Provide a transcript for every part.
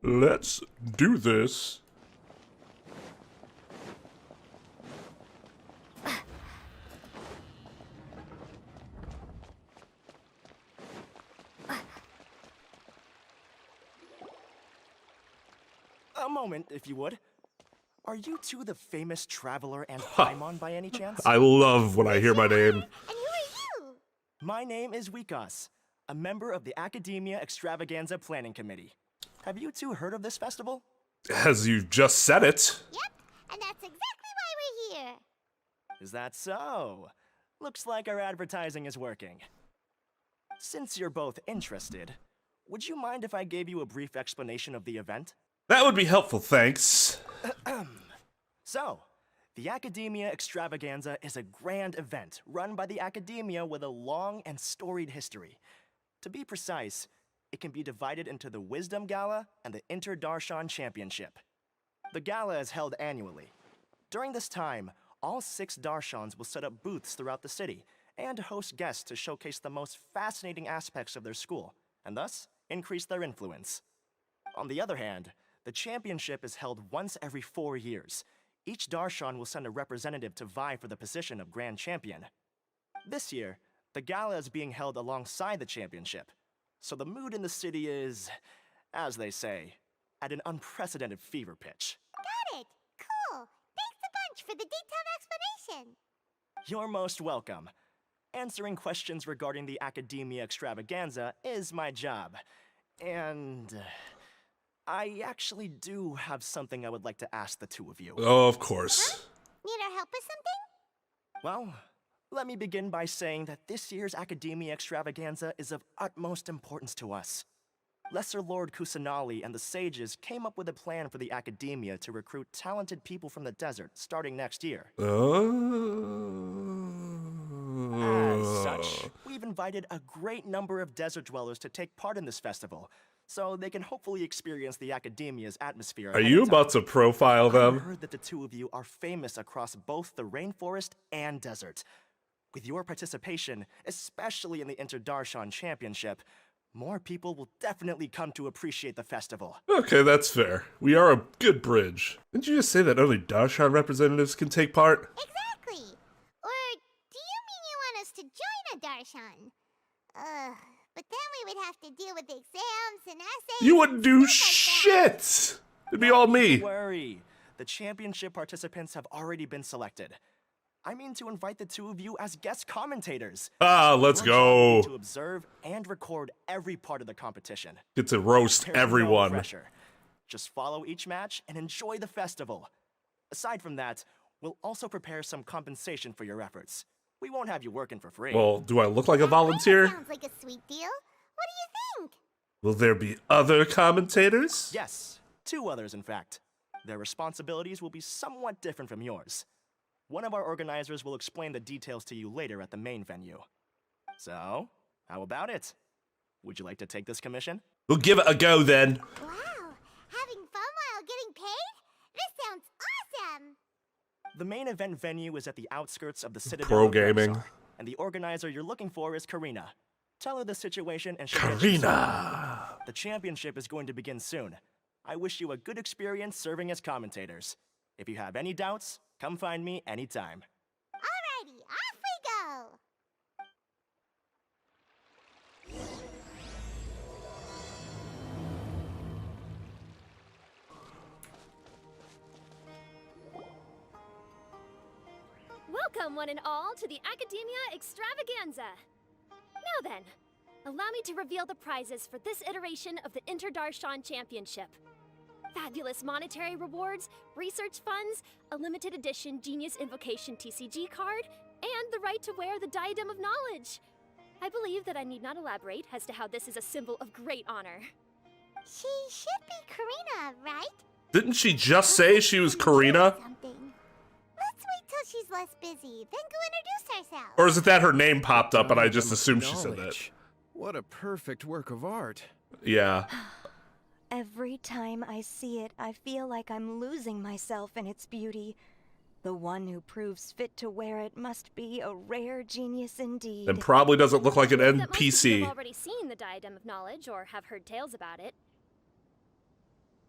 Let's do this. A moment, if you would. Are you two the famous traveler and Paimon by any chance? I love when I hear my name. And who are you? My name is Wikas, a member of the Akademiya Extravaganza Planning Committee. Have you two heard of this festival? As you just said it. Yep, and that's exactly why we're here. Is that so? Looks like our advertising is working. Since you're both interested, would you mind if I gave you a brief explanation of the event? That would be helpful, thanks. So, the Akademiya Extravaganza is a grand event run by the Akademiya with a long and storied history. To be precise, it can be divided into the Wisdom Gala and the Inter-Darshan Championship. The gala is held annually. During this time, all 6 Darshans will set up booths throughout the city and host guests to showcase the most fascinating aspects of their school, and thus increase their influence. On the other hand, the championship is held once every 4 years. Each Darshan will send a representative to vie for the position of Grand Champion. This year, the gala is being held alongside the championship, so the mood in the city is, as they say, at an unprecedented fever pitch. Got it. Cool. Thanks a bunch for the detailed explanation. You're most welcome. Answering questions regarding the Akademiya Extravaganza is my job. And I actually do have something I would like to ask the two of you. Oh, of course. Need our help with something? Well, let me begin by saying that this year's Akademiya Extravaganza is of utmost importance to us. Lesser Lord Kusanali and the sages came up with a plan for the Akademiya to recruit talented people from the desert starting next year. As such, we've invited a great number of desert dwellers to take part in this festival, so they can hopefully experience the Akademiya's atmosphere. Are you about to profile I them? heard that the two of you are famous across both the rainforest and desert. With your participation, especially in the Inter-Darshan Championship, more people will definitely come to appreciate the festival. Okay, that's fair. We are a good bridge. Didn't you just say that only Darshan representatives can take part? Exactly. Or do you mean you want us to join a Darshan? But then we would have to deal with exams and essays. You wouldn't do stuff like that. shit! It'd be all me. Don't worry. The championship participants have already been selected. I mean to invite the two of you as guest commentators. Ah, let's Your job will go. be to observe and record every part of the competition. Get to roast There's no everyone. pressure. Just follow each match and enjoy the festival. Aside from that, we'll also prepare some compensation for your efforts. We won't have you working for free. Well, do I look like a That volunteer? sounds like a sweet deal. What do you think? Will there be other commentators? Yes, 2 others in fact. Their responsibilities will be somewhat different from yours. One of our organizers will explain the details to you later at the main venue. So, how about it? Would you like to take this commission? We'll give it a go then. Wow, having fun while getting paid? This sounds awesome! The main event venue is at the outskirts of the Citadel Pro of gaming. Rosar, and the organizer you're looking for is Karina. Tell her the situation and she'll get you started. Karina! The championship is going to begin soon. I wish you a good experience serving as commentators. If you have any doubts, come find me anytime. Alrighty, off we go! Welcome, one and all, to the Akademiya Extravaganza! Now then, allow me to reveal the prizes for this iteration of the Inter-Darshan Championship. Fabulous monetary rewards, research funds, a limited edition Genius Invocation TCG card, and the right to wear the Diadem of Knowledge. I believe that I need not elaborate as to how this is a symbol of great honor. She should be Karina, right? Didn't she just say she was Karina? Something. Let's wait till she's less busy, then go introduce ourselves. Or is it that her name popped up and I just assumed she said that? Knowledge. What a perfect work of art. Yeah. Every time I see it, I feel like I'm losing myself in its beauty. The one who proves fit to wear it must be a rare genius indeed. And probably doesn't look like an That most of you NPC. have already seen the Diadem of Knowledge or have heard tales about it.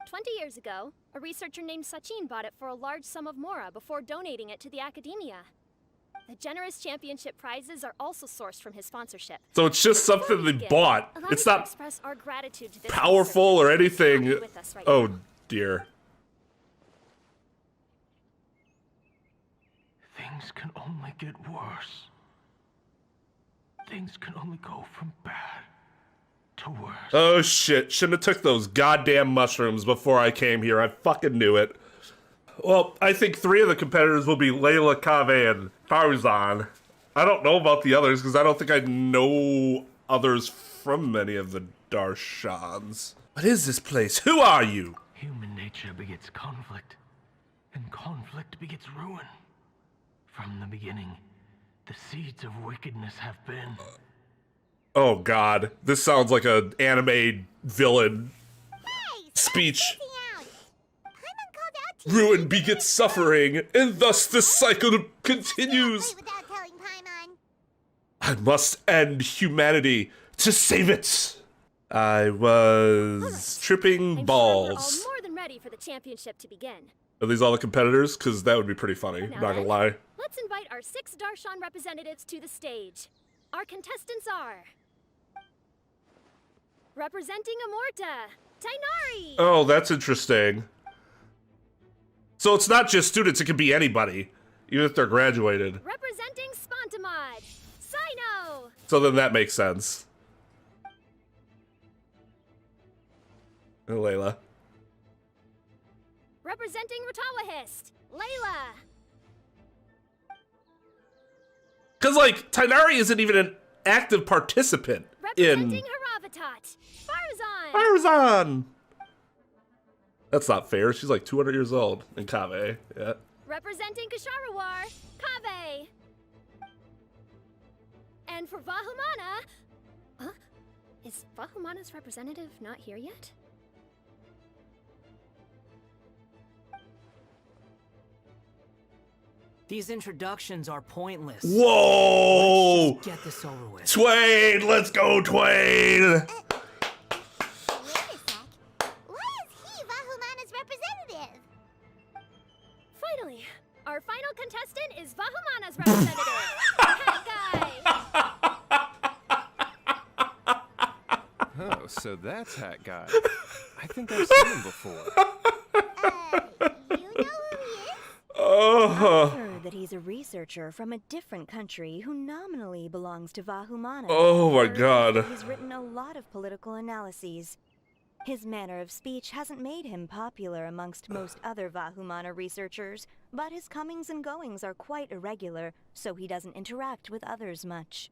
20 years ago, a researcher named Sachin bought it for a large sum of mora before donating it to the Akademiya. The generous championship prizes are also sourced from his sponsorship. So it's just something they bought. Allow It's me to not express our gratitude to this powerful or researcher who's anything. happy with us right Oh now. dear. Things can only get worse. Things can only go from bad to worse. Oh shit, shouldn't have took those goddamn mushrooms before I came here. I fucking knew it. Well, I think 3 of the competitors will be Layla, Kave, and Farzan. I don't know about the others because I don't think I know others from many of the Darshans. What is this place? Who are you? Human nature begets conflict, and conflict begets ruin. From the beginning, the seeds of wickedness have been. Oh god, this sounds like an anime villain Hey, speech. out. Paimon called out to you. Ruin begets suffering, and thus the cycle continues. Play without telling Paimon. I must end humanity to save it. I was tripping I'm balls. sure we're all more than ready for the championship to begin. Are these all the competitors? Because that would be pretty funny, Now not gonna then, lie. Let's invite our 6 Darshan representatives to the stage. Our contestants are... Representing Amorta, Tainari! Oh, that's interesting. So it's not just students, it can be anybody, even if they're graduated. Representing Spontamod, Sino! So then that makes sense. And Layla. Representing Ratawahist, Layla! Because, like, Tainari isn't even an active participant Representing in Haravatat, Farzan! Farzan. That's not fair. She's like 200 years old. And Kave, yeah. Representing Kasharawar, Kave! And for Vahumana... Huh? Is Vahumana's representative not here yet? These introductions are pointless. Whoa! Just get this over with. Twain! Let's go, Twain! Wait a sec. Why is he Vahumana's representative? Finally, our final contestant is Vahumana's representative, Hat Guy! Oh, so that's Hat Guy. I think I've seen him before. You know who he is? Oh, Heard that he's a researcher from a different country who nominally belongs to Vahumana. oh my Heard god. He's written a lot of political analyses. His manner of speech hasn't made him popular amongst most other Vahumana researchers, but his comings and goings are quite irregular, so he doesn't interact with others much.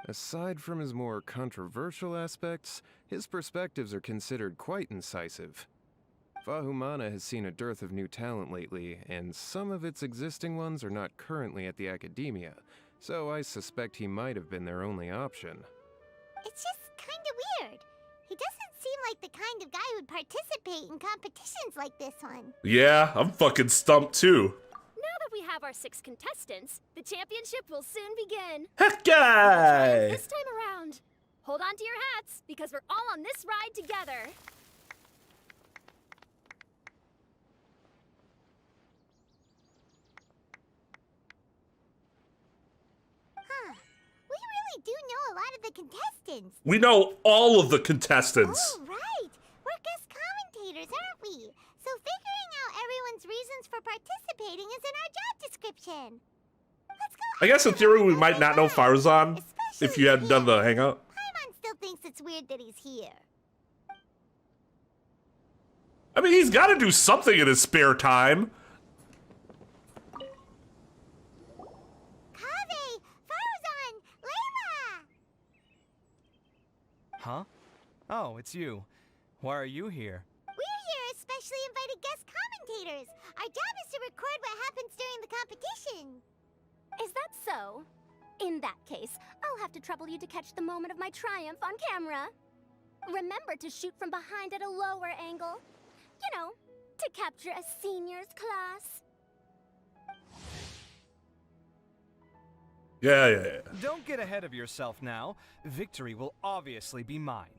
Aside from his more controversial aspects, his perspectives are considered quite incisive. Vahumana has seen a dearth of new talent lately, and some of its existing ones are not currently at the Akademiya, so I suspect he might have been their only option. It's just kinda weird. He doesn't seem like the kind of guy who'd participate in competitions like this one. Yeah, I'm fucking stumped too. Now that we have our 6 contestants, the championship will soon begin. Heck Try guy! this time around. Hold on to your hats, because we're all on this ride together. Huh. We really do know a lot of the contestants. We know all of the contestants. Oh, right. We're guest commentators, aren't we? So figuring out everyone's reasons for participating is in our job description. Let's go. I guess in theory we might not know Farzan if Especially you hadn't done the him. hangout. Paimon still thinks it's weird that he's here. I mean, he's got to do something in his spare time. Kave, Farzan, Layla! Huh? Oh, it's you. Why are you here? We're here as specially invited guest commentators. Our job is to record what happens during the competition. Is that so? In that case, I'll have to trouble you to catch the moment of my triumph on camera. Remember to shoot from behind at a lower angle. You know, to capture a seniors class. Yeah. Don't get ahead of yourself now. Victory will obviously be mine.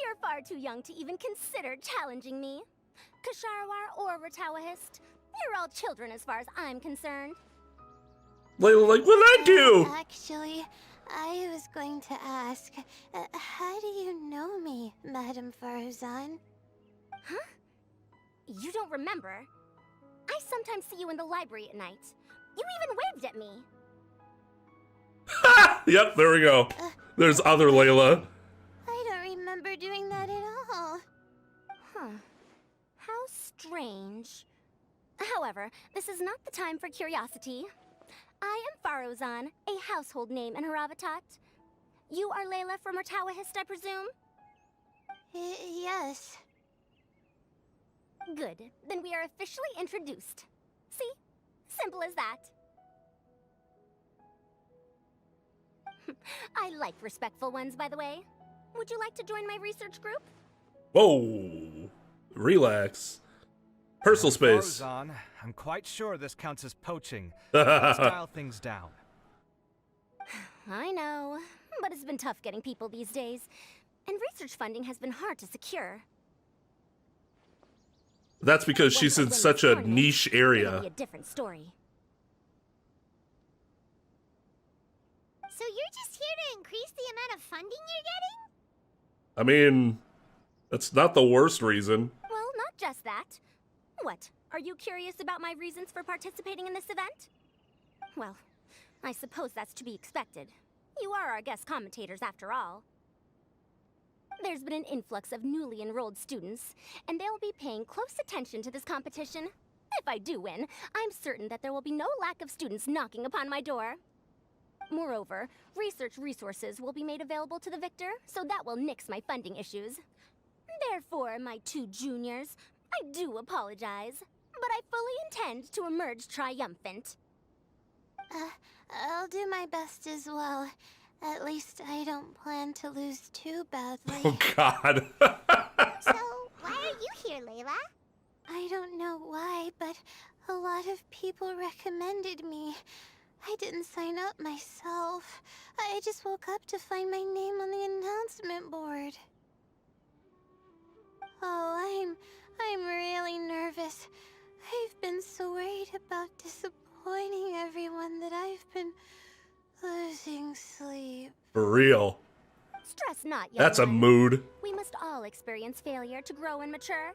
You're far far too young to even consider challenging me. Kasharawar or Ratawahist, you're all children as far as I'm concerned. Layla, like, what'd I do? Actually, I was going to ask, how do you know me, Madame Farzan? Huh? You don't remember? I sometimes see you in the library at night. You even waved at me. Yep, there we go. There's other Layla. I don't remember doing that at all. Huh. How strange. However, this is not the time for curiosity. I am Farozan, a household name in Haravatat. You are Layla from Ratawahist, I presume? Yes. Good. Then we are officially introduced. See? Simple as that. I like respectful ones, by the way. Would you like to join my research group? Whoa. Relax. Personal space. Farzan, I'm quite sure this counts as poaching. Let's dial things down. I know, but it's been tough getting people these days. And research funding has been hard to secure. That's because she's in such a niche It'll area. be a different story. So you're just here to increase the amount of funding you're getting? I mean, that's not the worst reason. Well, not just that. What? Are you curious about my reasons for participating in this event? Well, I suppose that's to be expected. You are our guest commentators after all. There's been an influx of newly enrolled students, and they'll be paying close attention to this competition. If I do win, I'm certain that there will be no lack of students knocking upon my door. Moreover, research resources will be made available to the victor, so that will nix my funding issues. Therefore, my two juniors, I do apologize, but I fully intend to emerge triumphant. I'll do my best as well. At least I don't plan to lose too badly. Oh, God. So, why are you here, Layla? I don't know why, but a lot of people recommended me. I didn't sign up myself. I just woke up to find my name on the announcement board. Oh, I'm really nervous. I've been so worried about disappointing everyone that I've been losing sleep. For real. Stress not, young That's a one. mood. We must all experience failure to grow and mature.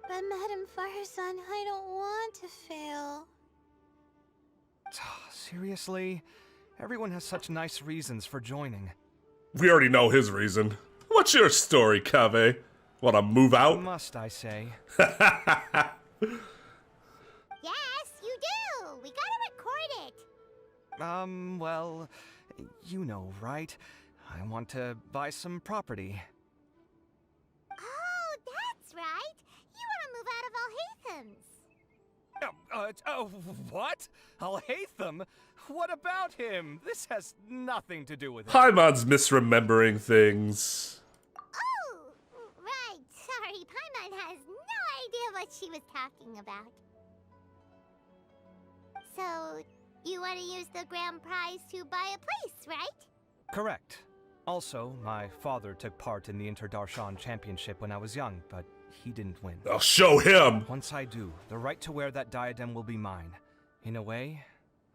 But Madame Farzan, I don't want to fail. Seriously? Everyone has such nice reasons for joining. We already know his reason. What's your story, Kave? Wanna move out? Must I say? Yes, you do! We gotta record it! Well, you know, right? I want to buy some property. Oh, that's right! You wanna move out of Alhatham's! What? Alhaitham? What about him? This has nothing to do with it. Paimon's misremembering things. Oh, right. Sorry, Paimon has no idea what she was talking about. So, you want to use the grand prize to buy a place, right? Correct. Also, my father took part in the Interdarshan Championship when I was young, but he didn't win. I'll show him! Once I do, the right to wear that diadem will be mine. In a way,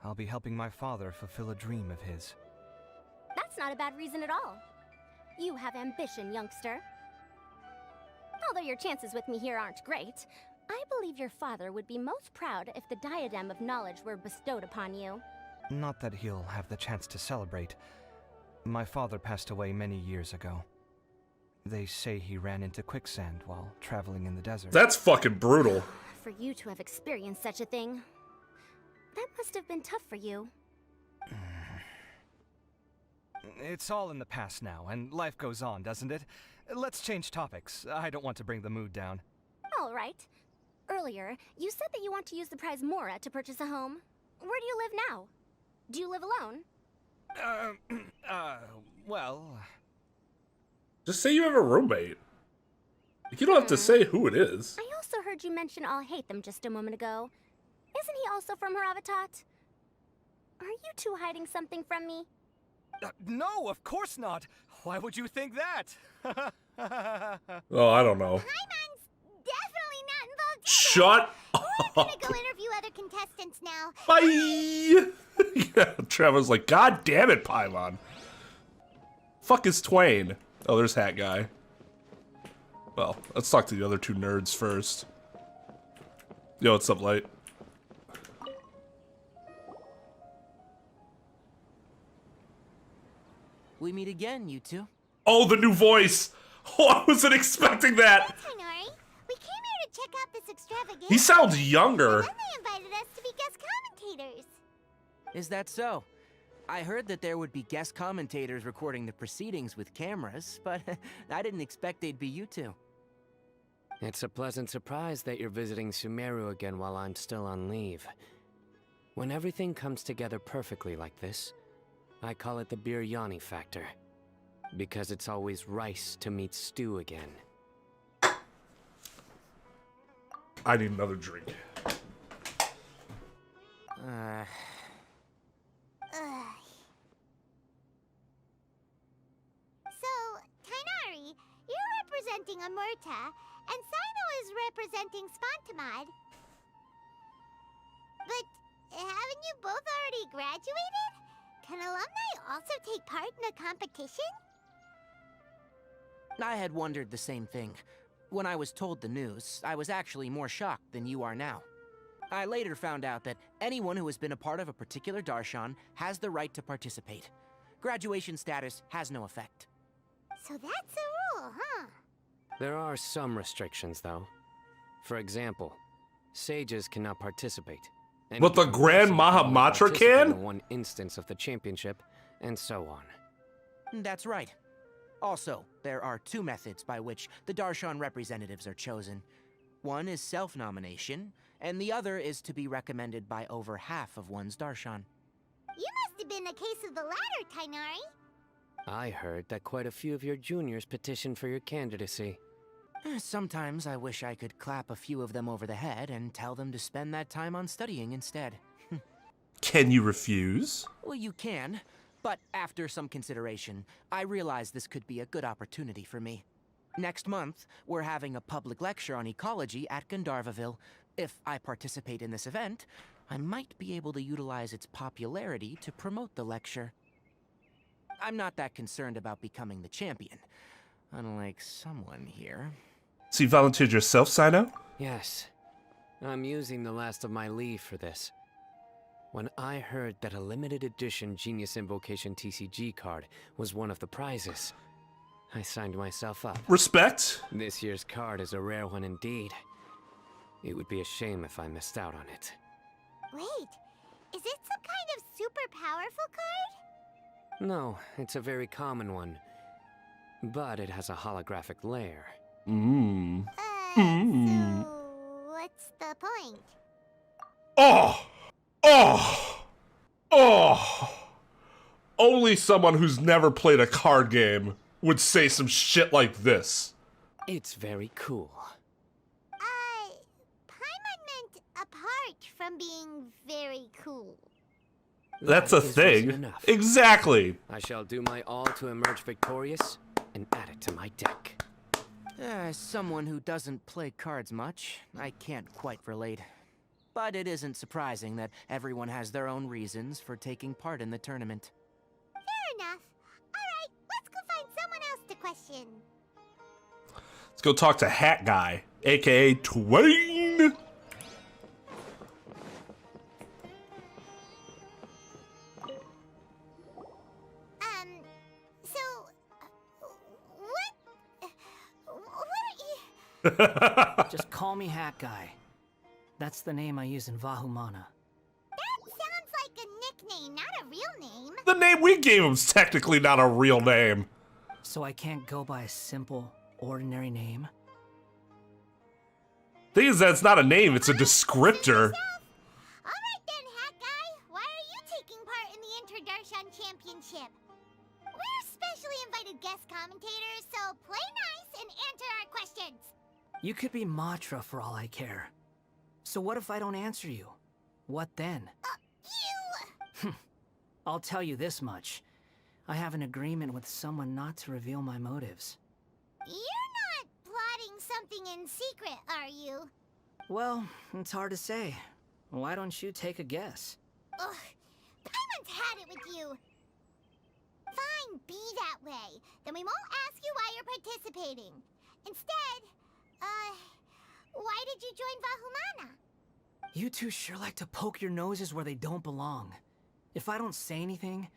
I'll be helping my father fulfill a dream of his. That's not a bad reason at all. You have ambition, youngster. Although your chances with me here aren't great, I believe your father would be most proud if the diadem of knowledge were bestowed upon you. Not that he'll have the chance to celebrate. My father passed away many years ago. They say he ran into quicksand while traveling in the desert. That's fucking brutal. For you to have experienced such a thing, that must have been tough for you. It's all in the past now, and life goes on, doesn't it? Let's change topics. I don't want to bring the mood down. All right. Earlier, you said that you want to use the prize Mora to purchase a home. Where do you live now? Do you live alone? Well... Just say you have a roommate. You don't have to say who it is. I also heard you mention Alhaitham just a moment ago. Isn't he also from Haravatat? Are you two hiding something from me? No, of course not! Why would you think that? Oh, I don't know. Paimon's definitely not involved either. Shut We're gonna up. go interview other contestants now. Bye. Yeah, Trevor's like, God damn it, Paimon. Fuck is Twain? Oh, there's Hat Guy. Well, let's talk to the other two nerds first. Yo, what's up, Light? We meet again, you two. Oh, the new voice! Oh, I wasn't expecting that! Tainari, we came here to check out this extravaganza. He sounds younger. And then they invited us to be guest commentators. Is that so? I heard that there would be guest commentators recording the proceedings with cameras, but I didn't expect they'd be you two. It's a pleasant surprise that you're visiting Sumeru again while I'm still on leave. When everything comes together perfectly like this, I call it the biryani factor. Because it's always rice to meet stew again. I need another drink. Ugh. So, Tainari, you're representing Amurta, and Sino is representing Spontamod. But haven't you both already graduated? Can alumni also take part in a competition? I had wondered the same thing. When I was told the news, I was actually more shocked than you are now. I later found out that anyone who has been a part of a particular darshan has the right to participate. Graduation status has no effect. So that's a rule, huh? There are some restrictions, though. For example, sages cannot participate. But the Grand Mahamatra can? In one instance of the championship, and so on. That's right. Also, there are two methods by which the darshan representatives are chosen. One is self-nomination, and the other is to be recommended by over half of one's darshan. You must have been a case of the latter, Tainari. I heard that quite a few of your juniors petitioned for your candidacy. Sometimes I wish I could clap a few of them over the head and tell them to spend that time on studying instead. Can you refuse? Well, you can, but after some consideration, I realize this could be a good opportunity for me. Next month, we're having a public lecture on ecology at Gandharvaville. If I participate in this event, I might be able to utilize its popularity to promote the lecture. I'm not that concerned about becoming the champion, unlike someone here. So you volunteered yourself, Sino? Yes. I'm using the last of my leave for this. When I heard that a limited edition Genius Invocation TCG card was one of the prizes, I signed myself up. Respect. This year's card is a rare one indeed. It would be a shame if I missed out on it. Wait, is it some kind of super powerful card? No, it's a very common one. But it has a holographic layer. So what's the point? Oh! Oh! Oh! Only someone who's never played a card game would say some shit like this. It's very cool. Paimon meant apart from being very cool. That's a That is reason thing. enough. Exactly. I shall do my all to emerge victorious and add it to my deck. As someone who doesn't play cards much, I can't quite relate. But it isn't surprising that everyone has their own reasons for taking part in the tournament. Fair enough. Alright, let's go find someone else to question. Let's go talk to Hat Guy, aka Twain. So, what are you... Just call me Hat Guy. That's the name I use in Vahumana. That sounds like a nickname, not a real name. The name we gave him's technically not a real name. So I can't go by a simple, ordinary name? Thing is that it's not a name, it's a descriptor. Alright then, Hat Guy. Why are you taking part in the Interdarshan Championship? We're specially invited guest commentators, so play nice and answer our questions. You could be Matra for all I care. So what if I don't answer you? What then? You... I'll tell you this much. I have an agreement with someone not to reveal my motives. You're not plotting something in secret, are you? Well, it's hard to say. Why don't you take a guess? Ugh, Paimon's had it with you. Fine, be that way. Then we won't ask you why you're participating. Instead, why did you join Vahumana? You two sure like to poke your noses where they don't belong. If I don't say anything,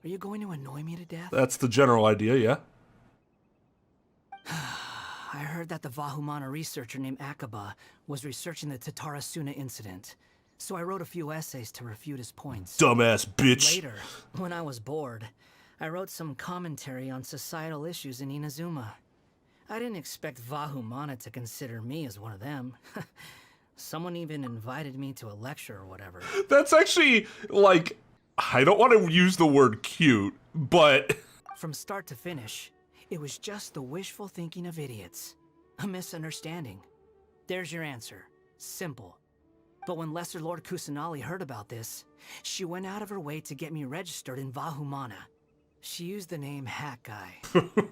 are you going to annoy me to death? That's the general idea, yeah. I heard that the Vahumana researcher named Akaba was researching the Tatarasuna incident, so I wrote a few essays to refute his points. Dumbass bitch. Later, when I was bored, I wrote some commentary on societal issues in Inazuma. I didn't expect Vahumana to consider me as one of them. Someone even invited me to a lecture or whatever. That's actually, like, I don't want to use the word cute, but... From start to finish, it was just the wishful thinking of idiots. A misunderstanding. There's your answer. Simple. But when Lesser Lord Kusanali heard about this, she went out of her way to get me registered in Vahumana. She used the name Hat Guy.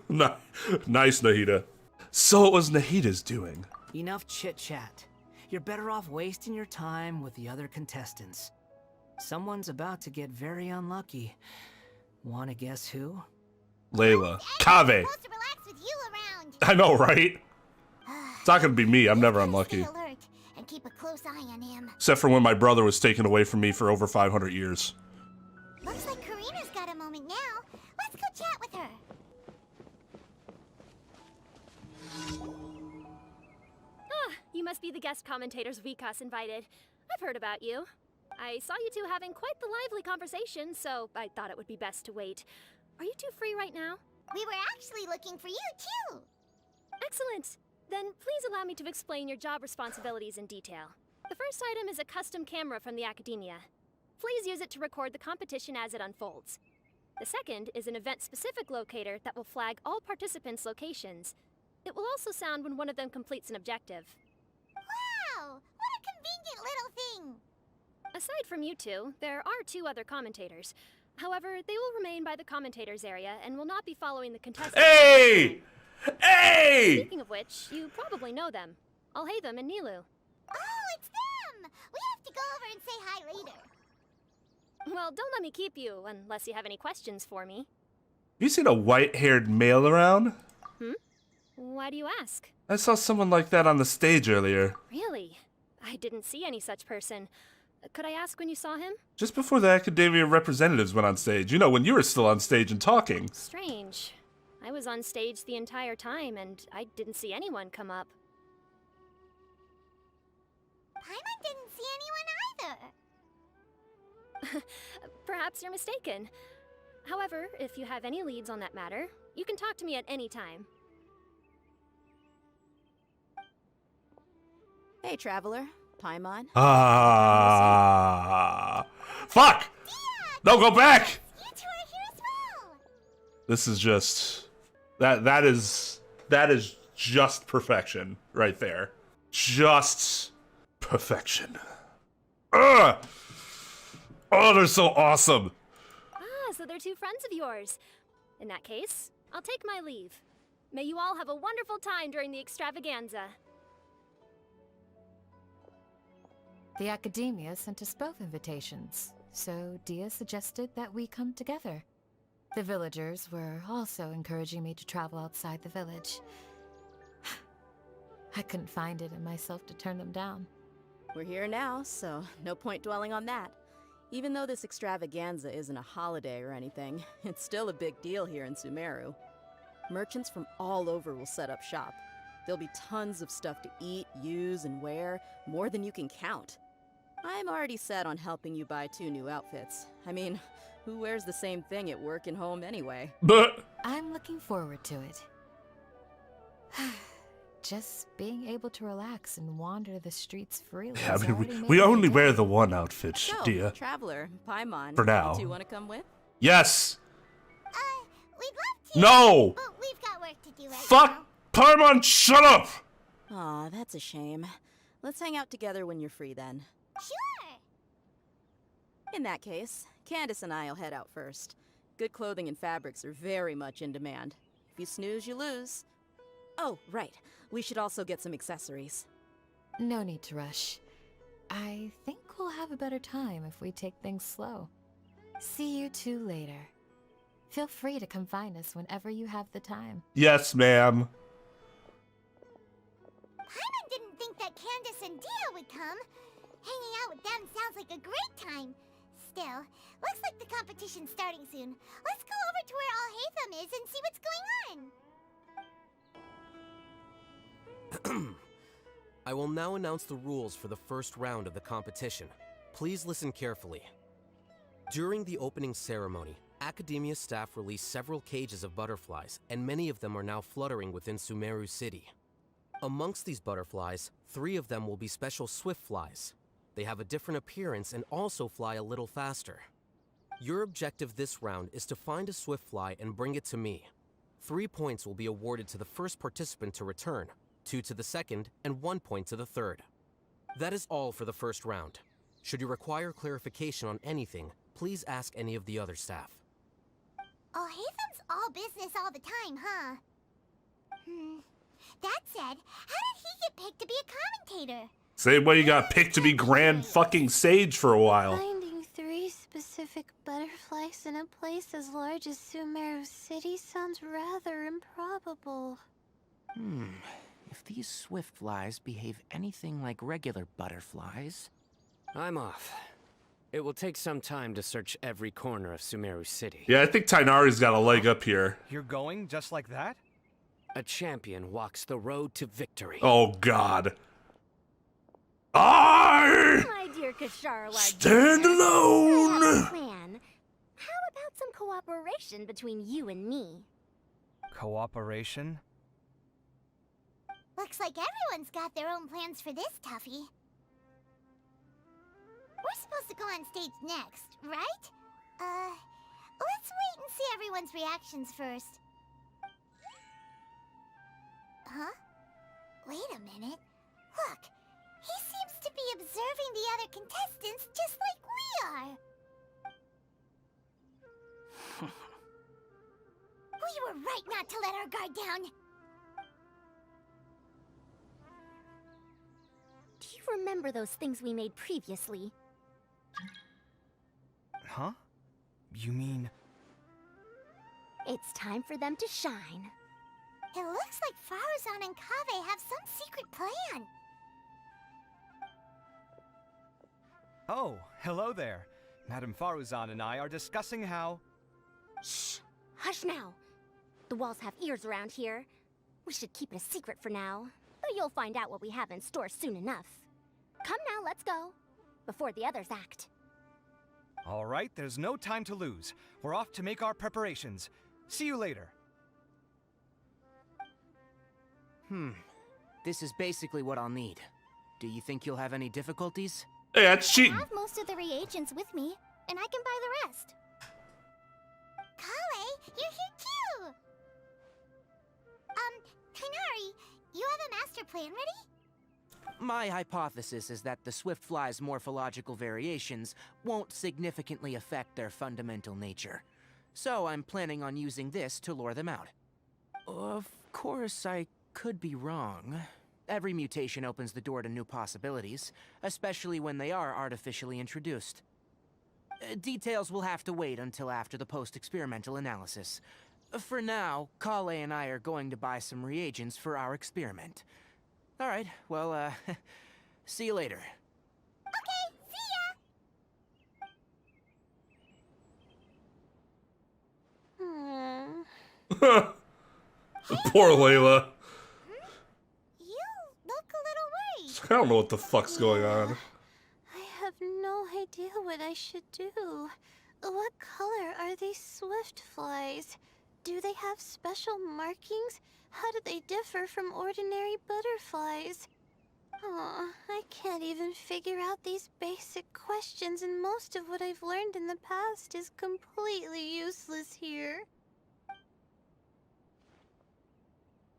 Nice, Nahida. So what was Nahida's doing? Enough chit-chat. You're better off wasting your time with the other contestants. Someone's about to get very unlucky. Wanna guess who? Layla. Kaveh. Supposed to relax with you around. I know, right? It's not gonna be me. I'm never unlucky. Stay alert and keep a close eye on him. Except for when my brother was taken away from me for over 500 years. Looks like Karina's got a moment now. Let's go chat with her. You must be the guest commentators Vikas invited. I've heard about you. I saw you two having quite the lively conversation, so I thought it would be best to wait. Are you two free right now? We were actually looking for you, too. Excellent. Then please allow me to explain your job responsibilities in detail. The first item is a custom camera from the Akademiya. Please use it to record the competition as it unfolds. The second is an event-specific locator that will flag all participants' locations. It will also sound when one of them completes an objective. Wow, what a convenient little thing. Aside from you two, there are two other commentators. However, they will remain by the commentators area and will not be following the contestants. Hey! Hey! Speaking of which, you probably know them. Alhaitham and Nilu. Oh, it's them! We have to go over and say hi later. Well, don't let me keep you, unless you have any questions for me. You seen a white-haired male around? Why do you ask? I saw someone like that on the stage earlier. Really? I didn't see any such person. Could I ask when you saw him? Just before the Akademiya representatives went on stage. You know, when you were still on stage and talking. Strange. I was on stage the entire time, and I didn't see anyone come up. Paimon didn't see anyone either. Perhaps you're mistaken. However, if you have any leads on that matter, you can talk to me at any time. Hey, Traveler. Paimon. Fuck! No, go back! You two are here as well. This is just... That is just perfection right there. Just perfection. Ugh! Oh, they're so awesome. Ah, so they're two friends of yours. In that case, I'll take my leave. May you all have a wonderful time during the extravaganza. The Akademiya sent us both invitations, so Dia suggested that we come together. The villagers were also encouraging me to travel outside the village. I couldn't find it in myself to turn them down. We're here now, so no point dwelling on that. Even though this extravaganza isn't a holiday or anything, it's still a big deal here in Sumeru. Merchants from all over will set up shop. There'll be tons of stuff to eat, use, and wear, more than you can count. I'm already set on helping you buy 2 new outfits. I mean, who wears the same thing at work and home anyway? But I'm looking forward to it. Just being able to relax and wander the streets freely. yeah, I mean, we only wear the one outfit, So, dear. Traveler, Paimon, For now. you two want to come with? Yes! We'd love to. No! But we've got work to do right now. Fuck! Paimon, shut up! Aw, that's a shame. Let's hang out together when you're free then. Sure. In that case, Candace and I'll head out first. Good clothing and fabrics are very much in demand. If you snooze, you lose. Oh, right. We should also get some accessories. No need to rush. I think we'll have a better time if we take things slow. See you two later. Feel free to come find us whenever you have the time. Yes, ma'am. Paimon didn't think that Candace and Dia would come. Hanging out with them sounds like a great time. Still, looks like the competition's starting soon. Let's go over to where Alhaitham is and see what's going on. I will now announce the rules for the first round of the competition. Please listen carefully. During the opening ceremony, Akademiya staff released several cages of butterflies, and many of them are now fluttering within Sumeru City. Amongst these butterflies, 3 of them will be special swift flies. They have a different appearance and also fly a little faster. Your objective this round is to find a swift fly and bring it to me. 3 points will be awarded to the first participant to return, 2 to the second, and 1 point to the third. That is all for the first round. Should you require clarification on anything, please ask any of the other staff. Alhaitham's all business all the time, huh? That said, how did he get picked to be a commentator? Same way you got picked to be Grand fucking Sage for a while. Finding 3 specific butterflies in a place as large as Sumeru City sounds rather improbable. If these swift flies behave anything like regular butterflies... I'm off. It will take some time to search every corner of Sumeru City. Yeah, I think Tainari's got a leg up here. You're going just like that? A champion walks the road to victory. Oh, God. I My dear Kashara, stand alone. I have a plan. How about some cooperation between you and me? Cooperation? Looks like everyone's got their own plans for this, Tuffy. We're supposed to go on stage next, right? Let's wait and see everyone's reactions first. Huh? Wait a minute. Look, he seems to be observing the other contestants just like we are. We were right not to let our guard down. Do you remember those things we made previously? Huh? You mean... It's time for them to shine. It looks like Faruzan and Kaveh have some secret plan. Oh, hello there. Madame Faruzan and I are discussing how... Shh! Hush now! The walls have ears around here. We should keep it a secret for now, though you'll find out what we have in store soon enough. Come now, let's go, before the others act. All right, there's no time to lose. We're off to make our preparations. See you later. This is basically what I'll need. Do you think you'll have any difficulties? Hey, that's cheating. I have most of the reagents with me, and I can buy the rest. Kale, you're here too! Kainari, you have a master plan ready? My hypothesis is that the swift fly's morphological variations won't significantly affect their fundamental nature. So I'm planning on using this to lure them out. Of course, I could be wrong. Every mutation opens the door to new possibilities, especially when they are artificially introduced. Details will have to wait until after the post-experimental analysis. For now, Kale and I are going to buy some reagents for our experiment. All right, well, see you later. Okay, see ya! Poor Layla. You look a little worried. I don't know what the fuck's going on. I have no idea what I should do. What color are these swift flies? Do they have special markings? How do they differ from ordinary butterflies? Aw, I can't even figure out these basic questions, and most of what I've learned in the past is completely useless here.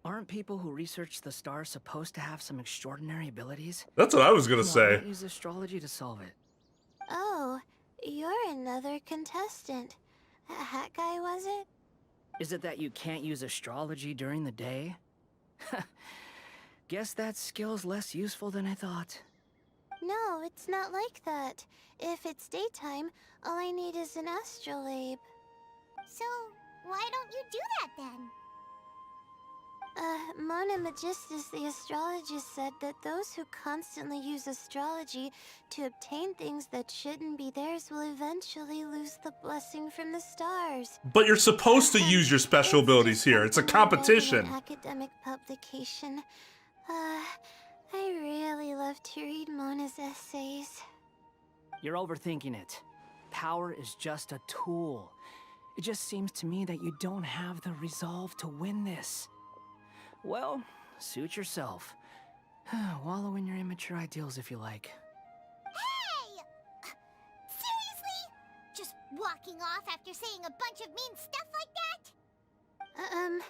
Aren't people who research the stars supposed to have some extraordinary abilities? That's what I was gonna Why say. not use astrology to solve it? Oh, you're another contestant. Hat guy, was it? Is it that you can't use astrology during the day? Guess that skill's less useful than I thought. No, it's not like that. If it's daytime, all I need is an astrolabe. So, why don't you do that then? Mona Magistus, the astrologist, said that those who constantly use astrology to obtain things that shouldn't be theirs will eventually lose the blessing from the stars. But you're supposed to use your special abilities here. It's a competition. An academic publication. I really love to read Mona's essays. You're overthinking it. Power is just a tool. It just seems to me that you don't have the resolve to win this. Well, suit yourself. Wallow in your immature ideals if you like. Hey! Seriously? Just walking off after saying a bunch of mean stuff like that?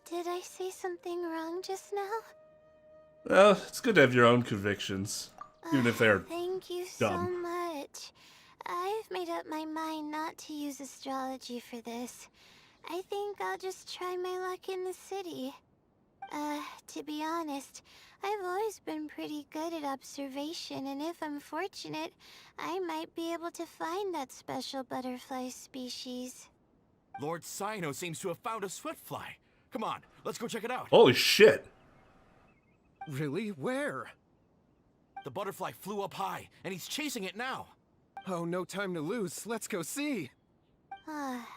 Did I say something wrong just now? Well, it's good to have your own convictions, even if they're Thank you dumb. so much. I've made up my mind not to use astrology for this. I think I'll just try my luck in the city. To be honest, I've always been pretty good at observation, and if I'm fortunate, I might be able to find that special butterfly species. Lord Cyno seems to have found a swiftfly. Come on, let's go check it out. Holy shit. Really? Where? The butterfly flew up high, and he's chasing it now. Oh, no time to lose. Let's go see.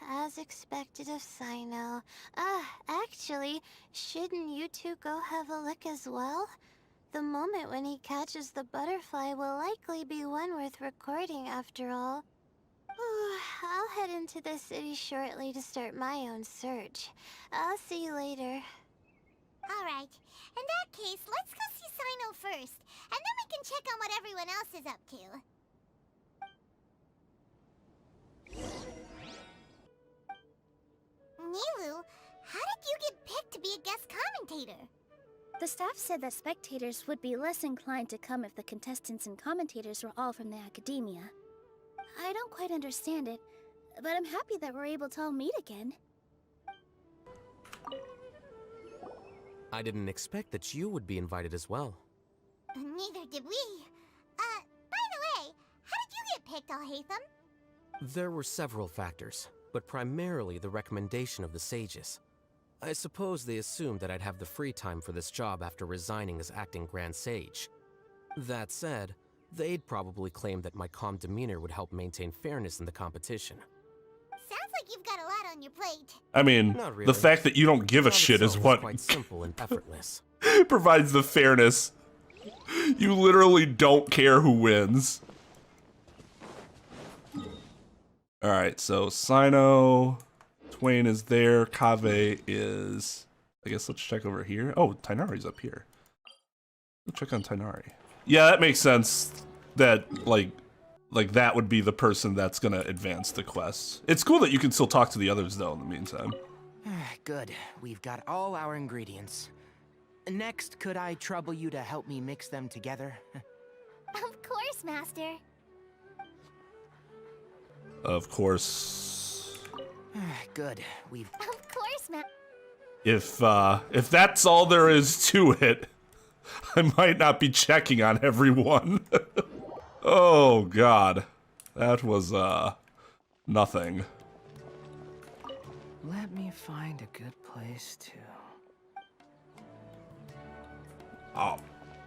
As expected of Cyno. Actually, shouldn't you two go have a look as well? The moment when he catches the butterfly will likely be one worth recording after all. I'll head into the city shortly to start my own search. I'll see you later. Alright, in that case, let's go see Cyno first, and then we can check on what everyone else is up to. Nilu, how did you get picked to be a guest commentator? The staff said that spectators would be less inclined to come if the contestants and commentators were all from the Akademiya. I don't quite understand it, but I'm happy that we're able to all meet again. I didn't expect that you would be invited as well. Neither did we. By the way, how did you get picked, Alhaitham? There were several factors, but primarily the recommendation of the sages. I suppose they assumed that I'd have the free time for this job after resigning as acting Grand Sage. That said, they'd probably claim that my calm demeanor would help maintain fairness in the competition. Sounds like you've got a lot on your plate. I mean, Not really. the fact that you don't give a The job shit is itself what quite simple and effortless. provides the fairness. You literally don't care who wins. Alright, so Cyno, Twain is there, Kave is... I guess let's check over here. Oh, Tighnari's up here. Let's check on Tighnari. Yeah, that makes sense that, like that would be the person that's gonna advance the quest. It's cool that you can still talk to the others, though, in the meantime. Good. We've got all our ingredients. Next, could I trouble you to help me mix them together? Of course, Master. Of course. Good. We've... Of course, If that's all there is to it, I might not be checking on everyone. Oh, God. That was, nothing. Let me find a good place to... Oh,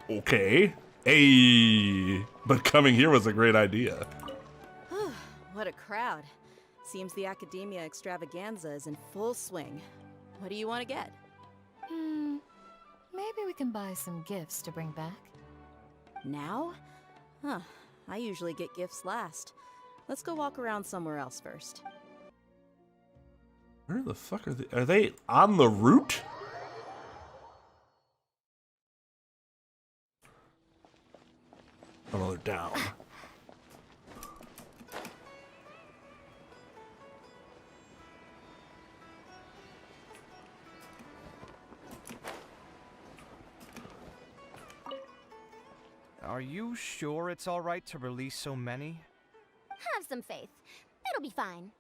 okay. Hey, but coming here was a great idea. What a crowd. Seems the Akademiya Extravaganza is in full swing. What do you want to get? Maybe we can buy some gifts to bring back. Now? Huh. I usually get gifts last. Let's go walk around somewhere else first. Where the fuck are they? Are they on the route? Oh, no, they're down. Are you sure it's alright to release so many? Have some faith. It'll be fine.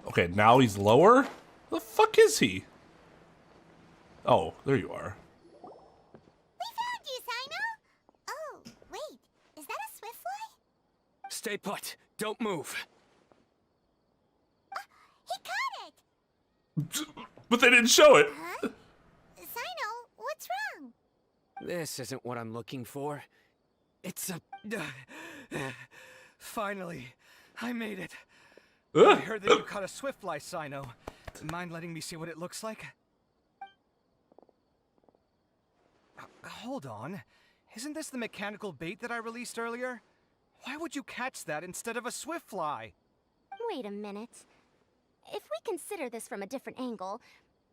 Okay, now he's lower? The fuck is he? Oh, there you are. We found you, Sino! Oh, wait. Is that a swiftfly? Stay put. Don't move. He caught it! But they didn't show it. Huh? Sino, what's wrong? This isn't what I'm looking for. It's a... Finally, I made it. I heard that you caught a swiftfly, Sino. Mind letting me see what it looks like? Hold on. Isn't this the mechanical bait that I released earlier? Why would you catch that instead of a swiftfly? Wait a minute. If we consider this from a different angle,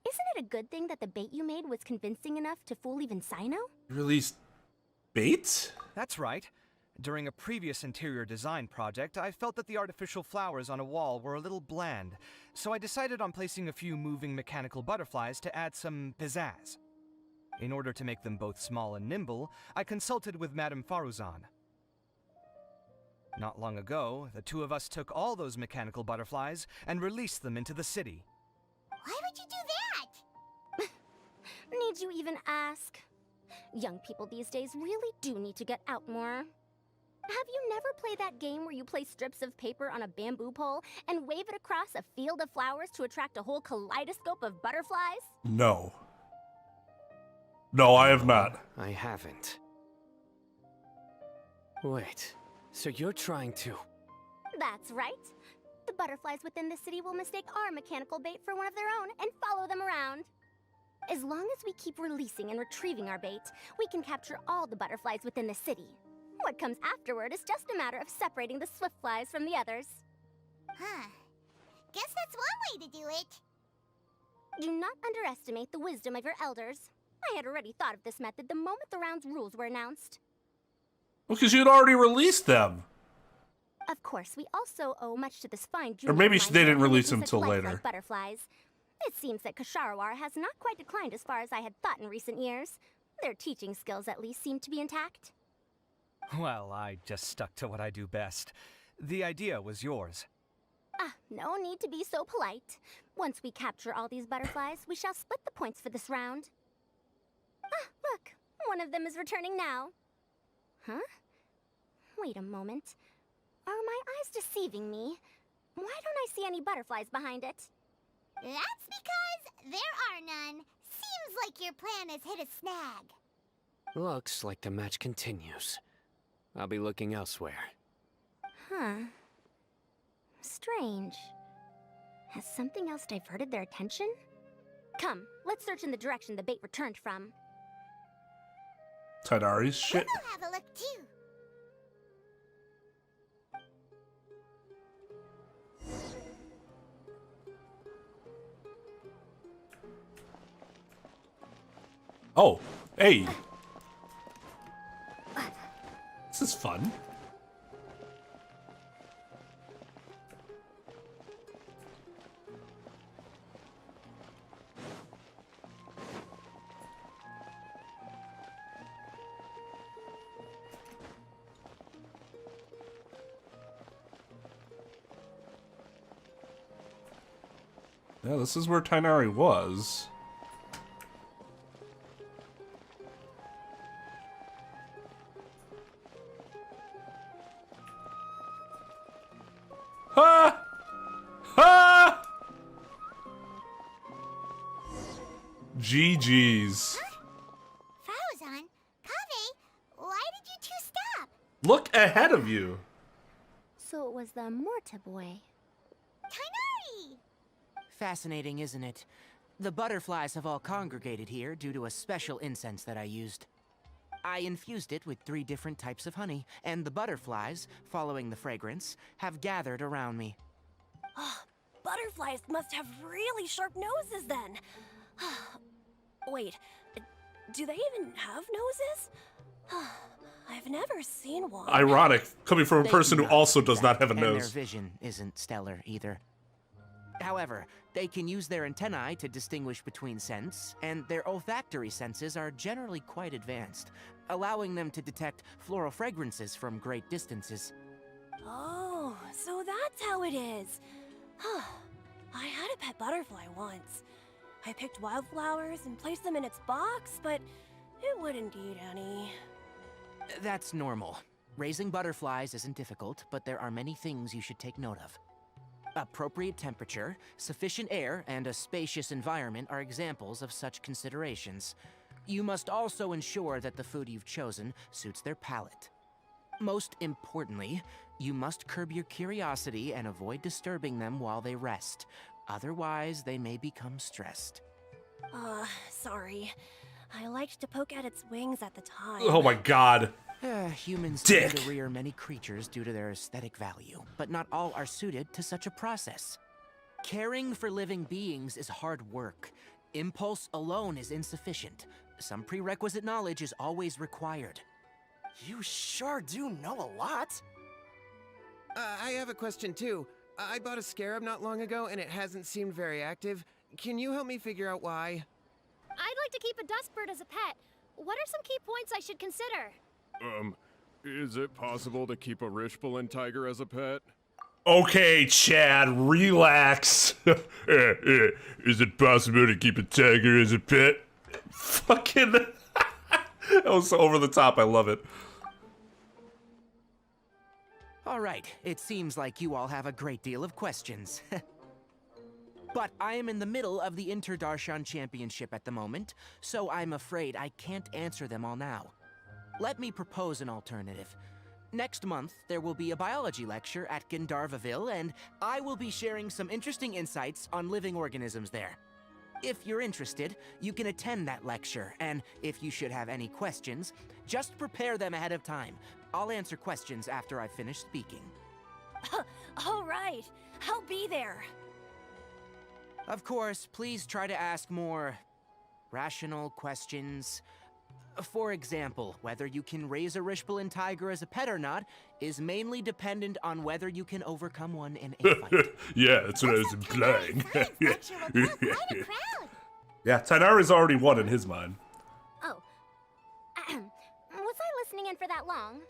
isn't it a good thing that the bait you made was convincing enough to fool even Sino? Released bait? That's right. During a previous interior design project, I felt that the artificial flowers on a wall were a little bland, so I decided on placing a few moving mechanical butterflies to add some pizzazz. In order to make them both small and nimble, I consulted with Madame Faruzan. Not long ago, the two of us took all those mechanical butterflies and released them into the city. Why would you do that? Need you even ask? Young people these days really do need to get out more. Have you never played that game where you place strips of paper on a bamboo pole and wave it across a field of flowers to attract a whole kaleidoscope of butterflies? No. No, I have not. I haven't. Wait, so you're trying to... That's right. The butterflies within the city will mistake our mechanical bait for one of their own and follow them around. As long as we keep releasing and retrieving our bait, we can capture all the butterflies within the city. What comes afterward is just a matter of separating the swift flies from the others. Huh. Guess that's one way to do it. Do not underestimate the wisdom of your elders. I had already thought of this method the moment the round's rules were announced. Well, because you had already released them. Of course, we also owe much to this fine Or maybe they didn't release them such till lifelike later. Butterflies. It seems that Kasharawar has not quite declined as far as I had thought in recent years. Their teaching skills at least seem to be intact. Well, I just stuck to what I do best. The idea was yours. No need to be so polite. Once we capture all these butterflies, we shall split the points for this round. Look, one of them is returning now. Huh? Wait a moment. Are my eyes deceiving me? Why don't I see any butterflies behind it? That's because there are none. Seems like your plan has hit a snag. Looks like the match continues. I'll be looking elsewhere. Huh. Strange. Has something else diverted their attention? Come, let's search in the direction the bait returned from. Tidari's shit. We'll have a look too. Oh, hey. This is fun. Yeah, this is where Tainari was. Ha! Ha! GG's. Faruzan, Kaveh, why did you two stop? Look ahead of you. So it was the Morta boy. Tainari! Fascinating, isn't it? The butterflies have all congregated here due to a special incense that I used. I infused it with 3 different types of honey, and the butterflies, following the fragrance, have gathered around me. Oh, butterflies must have really sharp noses then. Wait, do they even have noses? I've never seen one. Ironic, coming from a They person do who not also does use not that, have a and nose. their vision isn't stellar either. However, they can use their antennae to distinguish between scents, and their olfactory senses are generally quite advanced, allowing them to detect floral fragrances from great distances. Oh, so that's how it is. butterfly once. I picked wildflowers and placed them in its box, but it wouldn't eat any. That's normal. Raising butterflies isn't difficult, but there are many things you should take note of. Appropriate temperature, sufficient air, and a spacious environment are examples of such considerations. You must also ensure that the food you've chosen suits their palate. Most importantly, you must curb your curiosity and avoid disturbing them while they rest. Otherwise, they may become stressed. Sorry. I liked to poke at its wings at the time. Oh my god. Humans Dick. tend to rear many creatures due to their aesthetic value, but not all are suited to such a process. Caring for living beings is hard work. Impulse alone is insufficient. Some prerequisite knowledge is always required. You sure do know a lot. I have a question too. I bought a scarab not long ago and it hasn't seemed very active. Can you help me figure out why? I'd like to keep a dustbird as a pet. What are some key points I should consider? Is it possible to keep a Rishbalin tiger as a pet? Okay, Chad, relax. Is it possible to keep a tiger as a pet? Fucking... That was so over the top, I love it. All right, it seems like you all have a great deal of questions. But I am in the middle of the Interdarshan Championship at the moment, so I'm afraid I can't answer them all now. Let me propose an alternative. Next month, there will be a biology lecture at Gandharvaville, and I will be sharing some interesting insights on living organisms there. If you're interested, you can attend that lecture, and if you should have any questions, just prepare them ahead of time. I'll answer questions after I've finished speaking. All right, I'll be there. Of course, please try to ask more rational questions. For example, whether you can raise a Rishbalin tiger as a pet or not is mainly dependent on whether you can overcome one in a fight. Yeah, that's what I was implying. Yeah, Tainari's already won in his mind. Oh. Was I listening in for that long?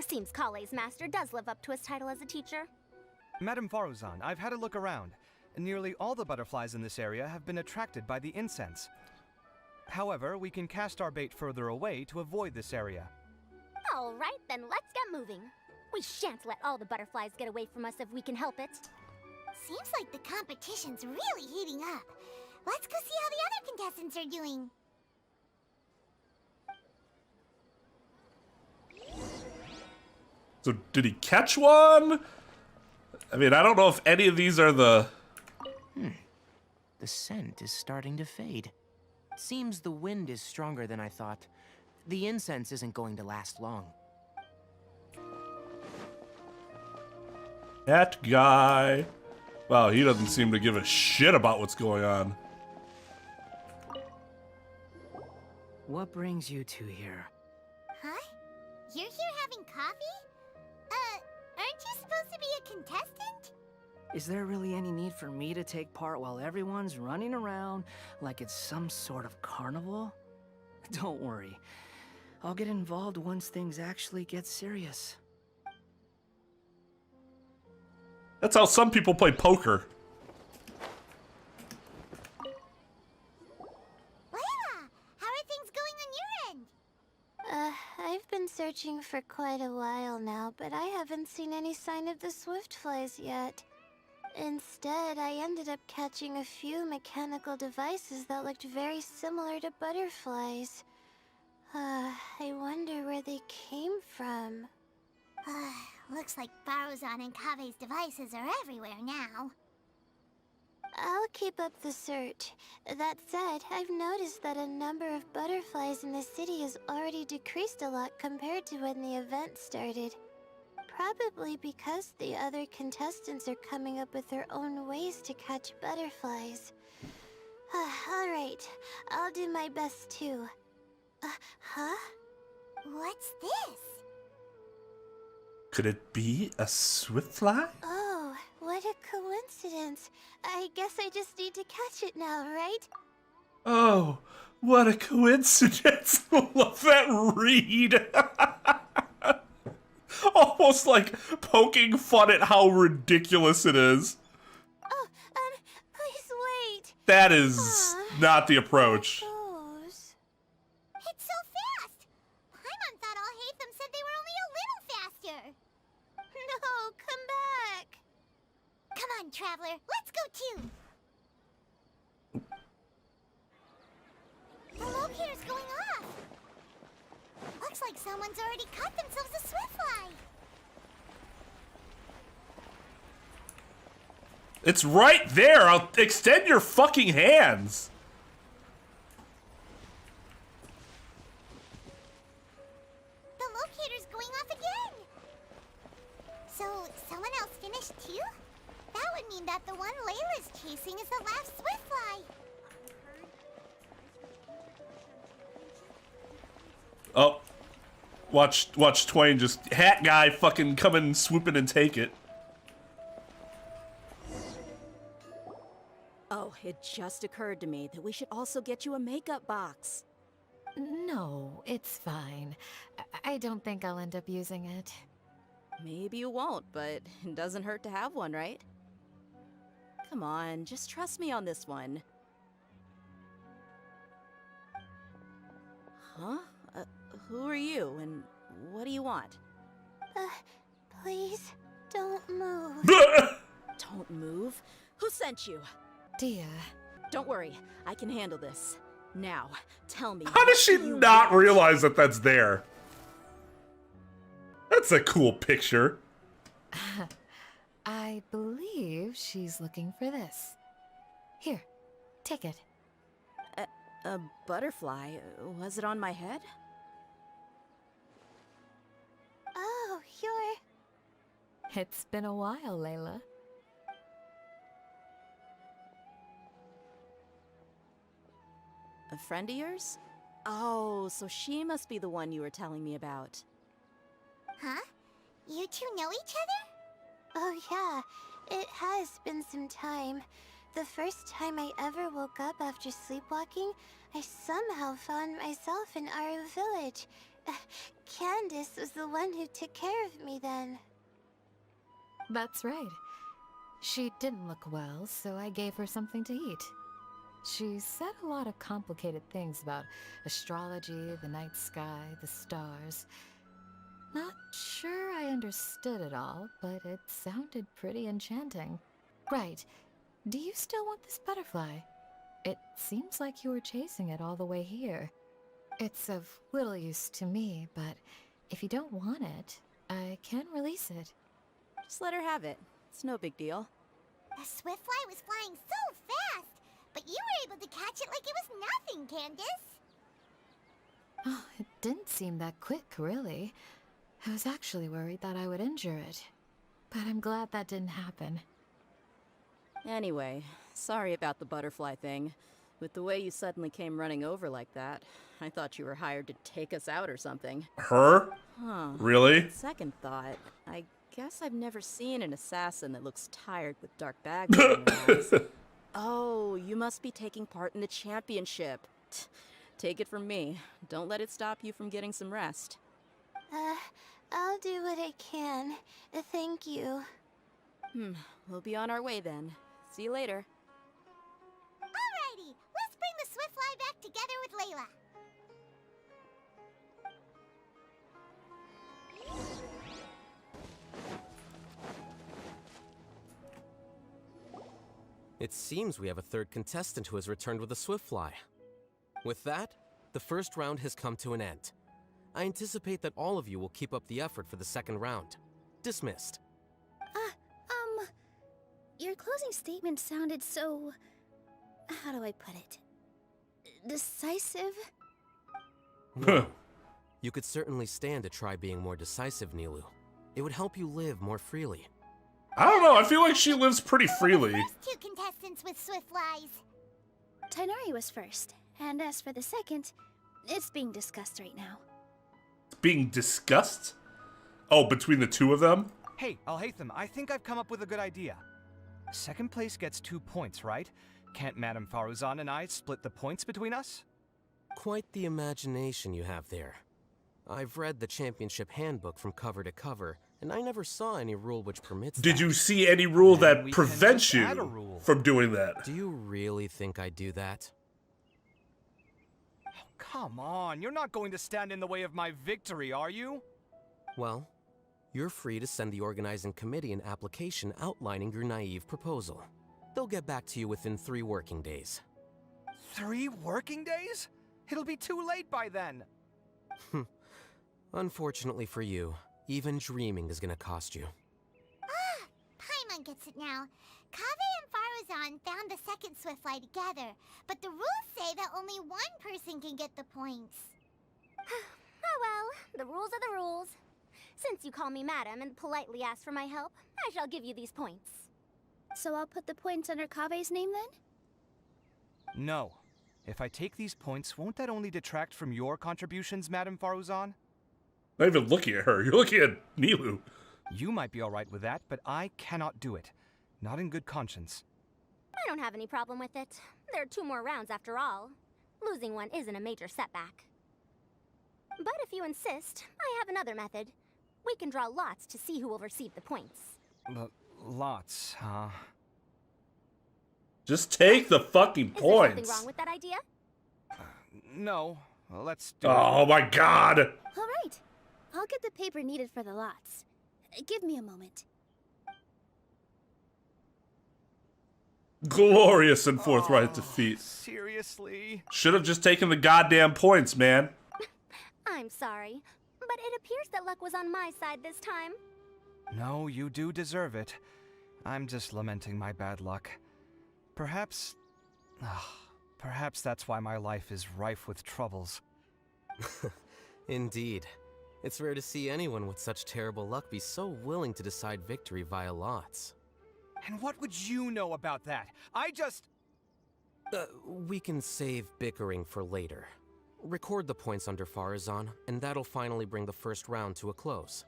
Seems Kale's master does live up to his title as a teacher. Madame Faruzan, I've had a look around. Nearly all the butterflies in this area have been attracted by the incense. However, we can cast our bait further away to avoid this area. All right, then let's get moving. We shan't let all the butterflies get away from us if we can help it. Seems like the competition's really heating up. Let's go see how the other contestants are doing. So did he catch one? I mean, I don't know if any of these are the... The scent is starting to fade. Seems the wind is stronger than I thought. The incense isn't going to last long. That guy. Wow, he doesn't seem to give a shit about what's going on. What brings you two here? Huh? You're here having coffee? Aren't you supposed to be a contestant? Is there really any need for me to take part while everyone's running around like it's some sort of carnival? Don't worry. I'll get involved once things actually get serious. That's how some people play poker. Layla, how are things going on your end? I've been searching for quite a while now, but I haven't seen any sign of the swiftflies yet. Instead, I ended up catching a few mechanical devices that looked very similar to butterflies. I wonder where they came from. Looks like Baruzan and Kave's devices are everywhere now. I'll keep up the search. That said, I've noticed that a number of butterflies in the city has already decreased a lot compared to when the event started. Probably because the other contestants are coming up with their own ways to catch butterflies. Alright, I'll do my best too. Huh? What's this? Could it be a swiftfly? Oh, what a coincidence. I guess I just need to catch it now, right? Oh, what a coincidence. I love that read. Almost like poking fun at how ridiculous it is. Oh, please That is not the approach. It's so fast! Paimon thought all Hatham said they were only a little faster. No, come back. Come on, Traveler, let's go too. The locator's going off. Looks like someone's already cut themselves a Swiftfly. It's right there. I'll extend your fucking hands. The locator's going off again. So, someone else finished too? That would mean that the one Layla's chasing is the last Swiftfly. Oh. Watch Twain just hat guy fucking come and swoop in and take it. Oh, it just occurred to me that we should also get you a makeup box. No, it's fine. I don't think I'll end up using it. Maybe you won't, but it doesn't hurt to have one, right? Come on, just trust me on this one. Huh? Who are you, and what do you want? Please, don't move. Don't move? Who sent you? Dia. Don't worry, I can handle this. Now, tell me. How does she not realize that that's there? That's a cool picture. I believe she's looking for this. Here, take it. A butterfly? Was it on my head? Oh, you're... It's been a while, Layla. A friend of yours? Oh, so she must be the one you were telling me about. Huh? You two know each other? Oh yeah, it has been some time. The first time I ever woke up after sleepwalking, I somehow found myself in our village. Candace was the one who took care of me then. That's right. She didn't look well, so I gave her something to eat. She said a lot of complicated things about astrology, the night sky, the stars. Not sure I understood it all, but it sounded pretty enchanting. Right. Do you still want this butterfly? It seems like you were chasing it all the way here. It's of little use to me, but if you don't want it, I can release it. Just let her have it. It's no big deal. The Swiftfly was flying so fast, but you were able to catch it like it was nothing, Candace. Oh, it didn't seem that quick, really. I was actually worried that I would injure it, but I'm glad that didn't happen. Anyway, sorry about the butterfly thing. With the way you suddenly came running over like that, I thought you were hired to take us out or something. Her? Huh. Really? Second thought, I guess I've never seen an assassin that looks tired with dark bags in their eyes. Oh, you must be taking part in the championship. Take it from me. Don't let it stop you from getting some rest. I'll do what I can. Thank you. We'll be on our way then. See you later. Alrighty, let's bring the Swiftfly back together with Layla. It seems we have a third contestant who has returned with a Swiftfly. With that, the first round has come to an end. I anticipate that all of you will keep up the effort for the second round. Dismissed. Your closing statement sounded so... how do I put it? Decisive? Well, you could certainly stand to try being more decisive, Nilu. It would help you live more freely. I don't know, I feel like she lives pretty freely. First two contestants with Swiftflies. Tainari was first, and as for the second, it's being discussed right now. Being discussed? Oh, between the two of them? Hey, Alhaitham, I think I've come up with a good idea. Second place gets 2 points, right? Can't Madame Faruzan and I split the points between us? Quite the imagination you have there. I've read the championship handbook from cover to cover, and I never saw any rule which permits Did that. you see any rule that We prevents can you? just add a rule. from doing that. Do you really think I'd do that? Come on, you're not going to stand in the way of my victory, are you? Well, you're free to send the organizing committee an application outlining your naive proposal. They'll get back to you within 3 working days. 3 working days? It'll be too late by then. Unfortunately for you, even dreaming is gonna cost you. Ah, Paimon gets it now. Kaveh and Faruzan found the second Swiftfly together, but the rules say that only one person can get the points. Oh well, the rules are the rules. Since you call me madam and politely ask for my help, I shall give you these points. So I'll put the points under Kaveh's name then? No. If I take these points, won't that only detract from your contributions, Madame Faruzan? Not even looking at her. You're looking at Nilu. You might be alright with that, but I cannot do it. Not in good conscience. I don't have any problem with it. There are 2 more rounds after all. Losing one isn't a major setback. But if you insist, I have another method. We can draw lots to see who will receive the points. Lots, huh? Just take the fucking Is there points. something wrong with that idea? No. Well, let's do it. Oh my god. All right. I'll get the paper needed for the lots. Give me a moment. Glorious and forthright defeat. Seriously? Should have just taken the goddamn points, man. I'm sorry, but it appears that luck was on my side this time. No, you do deserve it. I'm just lamenting my bad luck. Perhaps that's why my life is rife with troubles. Indeed. It's rare to see anyone with such terrible luck be so willing to decide victory via lots. And what would you know about that? We can save bickering for later. Record the points under Faruzan, and that'll finally bring the first round to a close.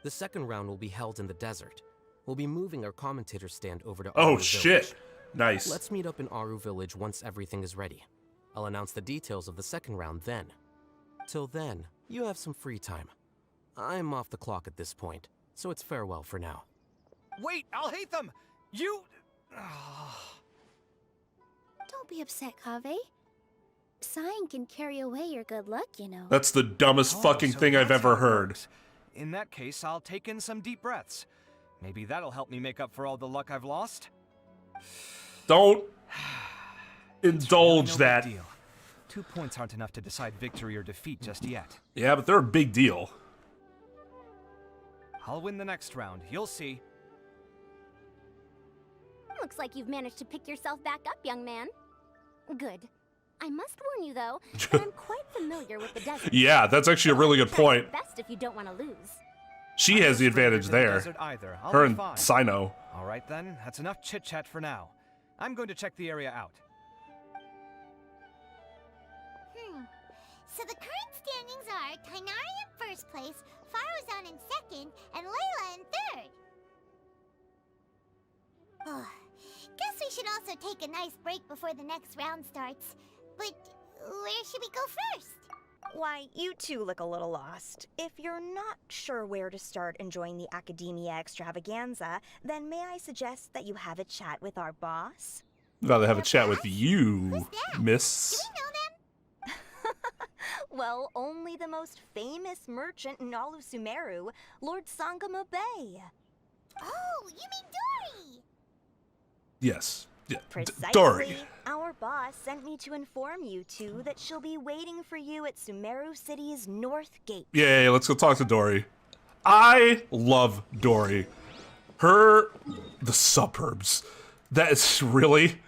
The second round will be held in the desert. We'll be moving our commentator stand over to Aru shit. Village. Nice. Let's meet up in Aru Village once everything is ready. I'll announce the details of the second round then. Till then, you have some free time. I'm off the clock at this point, so it's farewell for now. Wait, I'll hate them! You... Don't be upset, Kaveh. Sighing can carry away your good luck, you know. That's the dumbest fucking so thing I've that's ever how it heard. works. In that case, I'll take in some deep breaths. Maybe that'll help me make up for all the luck I've lost. Don't indulge No that. big deal. 2 points aren't enough to decide victory or defeat just yet. Yeah, but they're a big deal. I'll win the next round, you'll see. Looks like you've managed to pick yourself back up, young man. Good. I must warn you, though, that I'm quite familiar with the desert. Yeah, that's actually a really good point. Best if you don't want to lose. She has the advantage there. Her and Sino. Alright then, that's enough chit-chat for now. I'm going to check the area out. So the current standings are Tainari in first place, Faruzan in second, and Layla in third. Guess we should also take a nice break before the next round starts. But where should we go first? Why, you two look a little lost. If you're not sure where to start enjoying the Akademiya Extravaganza, then may I suggest that you have a chat with our boss? I'd rather have a chat with you, miss. Well, only the most famous merchant in all of Sumeru, Lord Sangamo Bay. Oh, you mean Dory? Yes. Yeah. Precisely. Dory. Our boss sent me to inform you two that she'll be waiting for you at Sumeru City's North Gate. Yeah, let's go talk to Dory. I love Dory. The suburbs. That is really...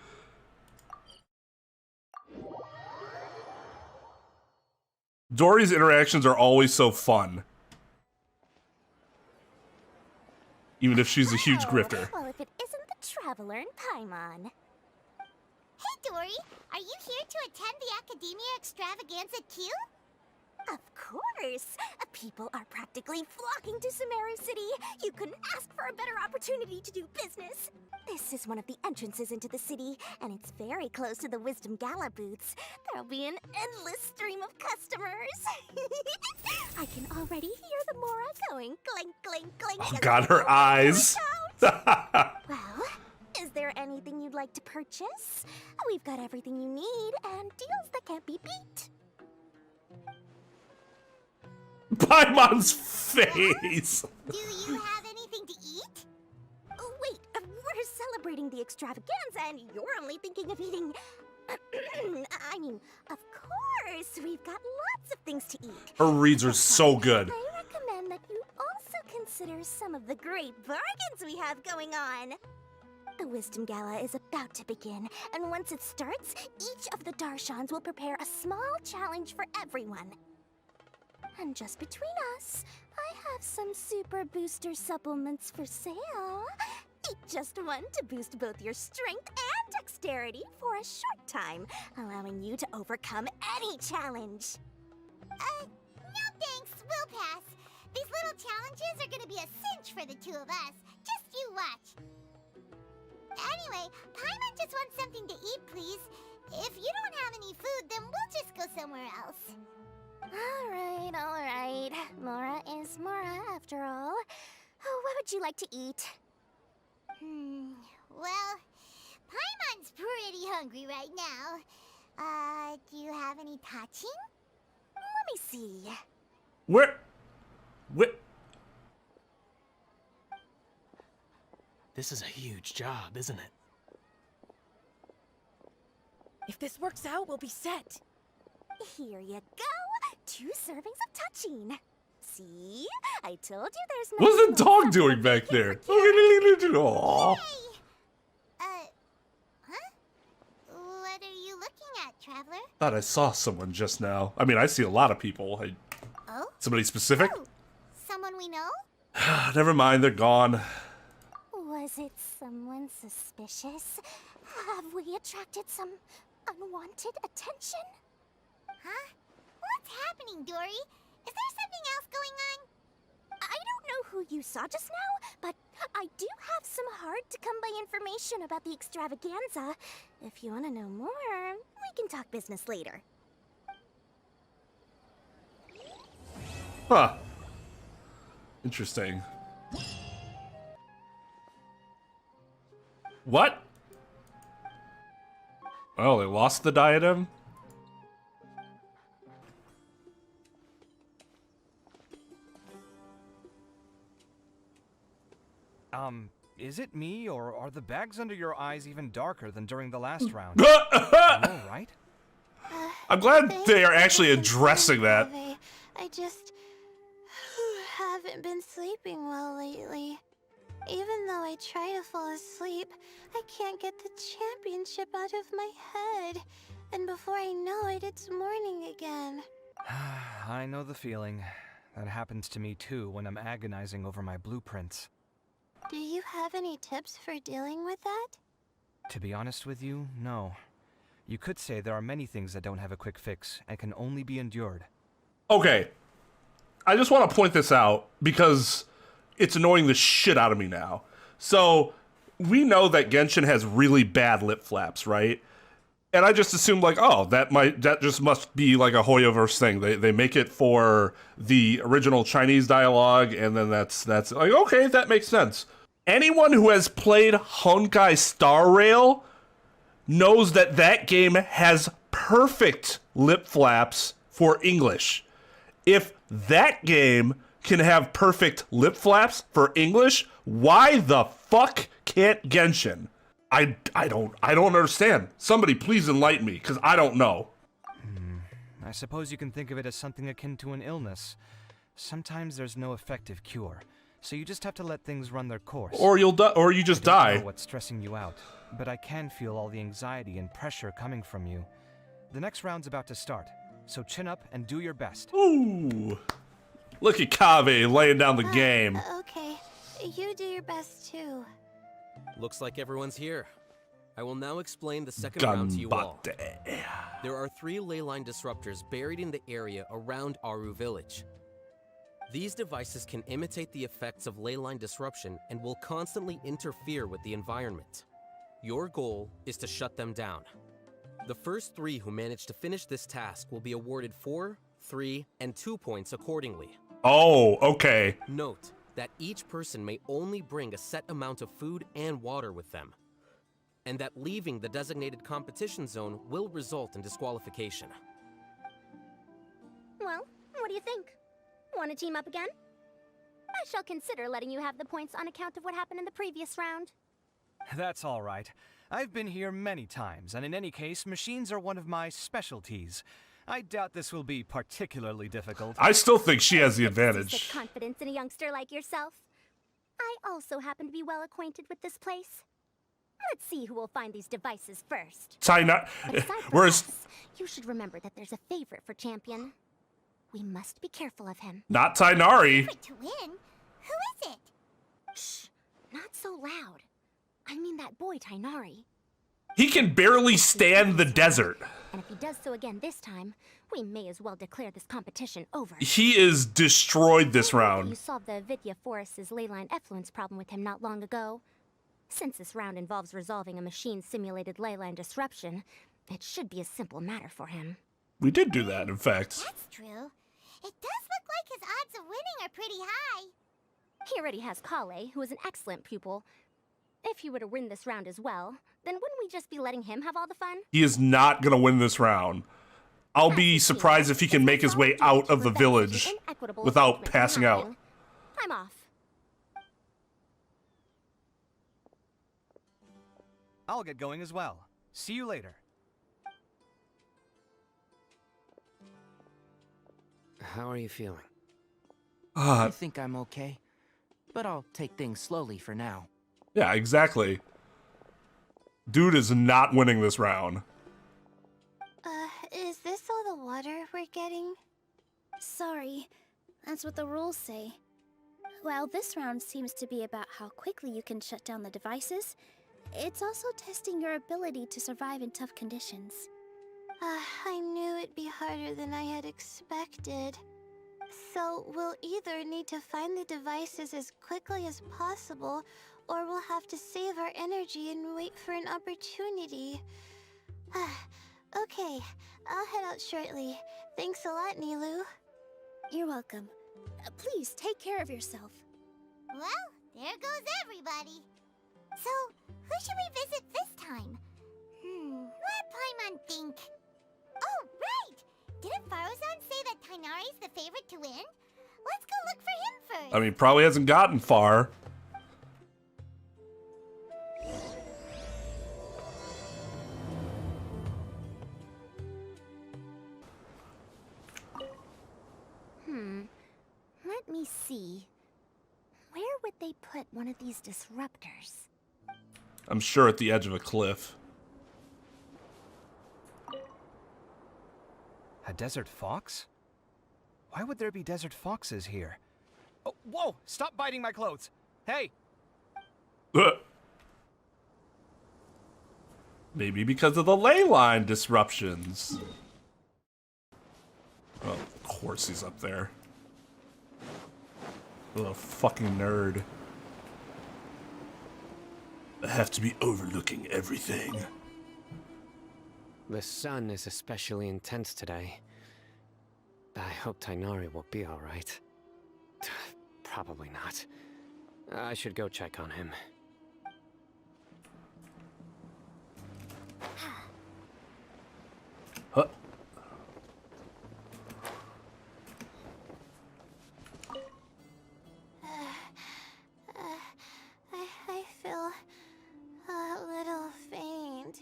Dory's interactions are always so fun. Even if she's a huge grifter. Well, if it isn't the Traveler in Paimon. Hey, Dory, are you here to attend the Akademiya Extravaganza too? Of course! People are practically flocking to Sumeru City. You couldn't ask for a better opportunity to do business. This is one of the entrances into the city, and it's very close to the Wisdom Gala booths. There'll be an endless stream of customers. I can already hear the Mora going clink, clink, clink. Oh God, her eyes. Well, is Is there anything you'd like to purchase? We've got everything you need and deals that can't be beat. Paimon's face! Do you have anything to eat? Oh, wait, we're celebrating the extravaganza and you're only thinking of eating... I mean, of course, we've got lots of things to eat. Her reads are so good. I recommend that you also consider some of the great bargains we have going on. The Wisdom Gala is about to begin, and once it starts, each of the Darshans will prepare a small challenge for everyone. And just between us, I have some super booster supplements for sale. Eat just one to boost both your strength and dexterity for a short time, allowing you to overcome any challenge. No thanks, we'll pass. These little challenges are gonna be a cinch for the two of us. Just you watch. Anyway, Paimon just wants something to eat, please. If you don't have any food, then we'll just go somewhere else. Alright. Mora is Mora, after all. What would you like to eat? Well, Paimon's pretty hungry right now. Do you have any touching? Let me see. Where? This is a huge job, isn't it? If this works out, we'll be set. Here you go. 2 servings of touching. See? I told you there's no... What's the dog doing back there? Aww. What are you looking at, Traveler? Thought I saw someone just now. I mean, I see a lot of people. Oh? Somebody specific? Oh, someone we know? Never mind, they're gone. Was it someone suspicious? Have we attracted some unwanted attention? Huh? What's happening, Dory? Is there something else going on? I don't know who you saw just now, but I do have some hard-to-come-by information about the extravaganza. If you want to know more, we can talk business later. Huh. Interesting. What? Oh, they lost the diadem? Is it me, or are the bags under your eyes even darker than during the last round? All right. I'm glad they are actually addressing that. I just haven't been sleeping well lately. Even though I try to fall asleep, I can't get the championship out of my head. And before I know it, it's morning again. I know the feeling. That happens to me too when I'm agonizing over my blueprints. Do you have any tips for dealing with that? To be honest with you, no. You could say there are many things that don't have a quick fix and can only be endured. Okay. I just want to point this out because it's annoying the shit out of me now. So, we know that Genshin has really bad lip flaps, right? And I just assumed like, oh, that just must be like a Hoyoverse thing. They make it for the original Chinese dialogue, and then that's like, okay, that makes sense. Anyone who has played Honkai Star Rail knows that that game has perfect lip flaps for English. If that game can have perfect lip flaps for English, why the fuck can't Genshin? I don't understand. Somebody please enlighten me, because I don't know. I suppose you can think of it as something akin to an illness. Sometimes there's no effective cure, so you just have to let things run their course. Or you'll die, or you just die. I don't know what's stressing you out, but I can feel all the anxiety and pressure coming from you. The next round's about to start, so chin up and do your best. Ooh. Look at Kaveh laying down the game. Okay, you do your best too. Looks like everyone's here. I will now explain the second round to you all. There are 3 ley line disruptors buried in the area around Aru Village. These devices can imitate the effects of ley line disruption and will constantly interfere with the environment. Your goal is to shut them down. The first 3 who manage to finish this task will be awarded 4, 3, and 2 points accordingly. Oh, okay. Note that each person may only bring a set amount of food and water with them. and that leaving the designated competition zone will result in disqualification. Well, what do you think? Want to team up again? I shall consider letting you have the points on account of what happened in the previous round. That's all right. I've been here many times, and in any case, machines are one of my specialties. I doubt this will be particularly difficult. I still think she has the Such advantage. confidence in a youngster like yourself. I also happen to be well acquainted with this place. Let's see who will find these devices first. China. But aside from Where's us, you should remember that there's a favorite for champion. We must be careful of him. not Tainari? To win? Who is it? Shh, not so loud. I mean that boy Tainari. He can barely stand the desert. And if he does so again this time, we may as well declare this competition over. He is destroyed this You round. solved the Vidya Forest's leyline effluence problem with him not long ago. Since this round involves resolving a machine-simulated leyline disruption, it should be a simple matter for him. We did do that, in fact. That's true. It does look like his odds of winning are pretty high. He already has Kale, who is an excellent pupil. If he were to win this round as well, then wouldn't we just be letting him have all the fun? He is not going to win this round. I'll be surprised if he can make his way out of the village without passing out. I'm off. I'll get going as well. See you later. How are you feeling? I think I'm okay, but I'll take things slowly for now. Yeah, exactly. Dude is not winning this round. Is this all the water we're getting? Sorry, that's what the rules say. While this round seems to be about how quickly you can shut down the devices, it's also testing your ability to survive in tough conditions. I knew it'd be harder than I had expected. So we'll either need to find the devices as quickly as possible, or we'll have to save our energy and wait for an opportunity. Okay, I'll head out shortly. Thanks a lot, Nilu. You're welcome. Please take care of yourself. Well, there goes everybody. So, who should we visit this time? Let Paimon think. Oh, right! Didn't Faruzan say that Tainari's the favorite to win? Let's go look for him first. I mean, probably hasn't gotten far. Let me see. Where would they put one of these disruptors? I'm sure at the edge of a cliff. A desert fox? Why would there be desert foxes here? Oh, whoa! Stop biting my clothes! Hey! Maybe because of the ley line disruptions. Oh, of course he's up there. Little fucking nerd. I have to be overlooking everything. The sun is especially intense today. I hope Tainari will be alright. Probably not. I should go check on him. Huh. I feel a little faint.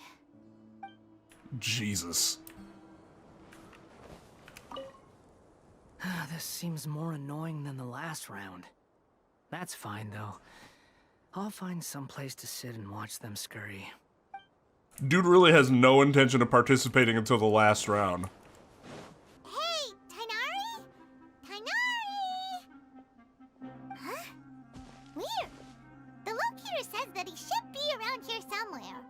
Jesus. This seems more annoying than the last round. That's fine, though. I'll find some place to sit and watch them scurry. Dude really has no intention of participating until the last round. Hey, Tainari? Tainari! Huh? Weird. The locator says that he should be around here somewhere.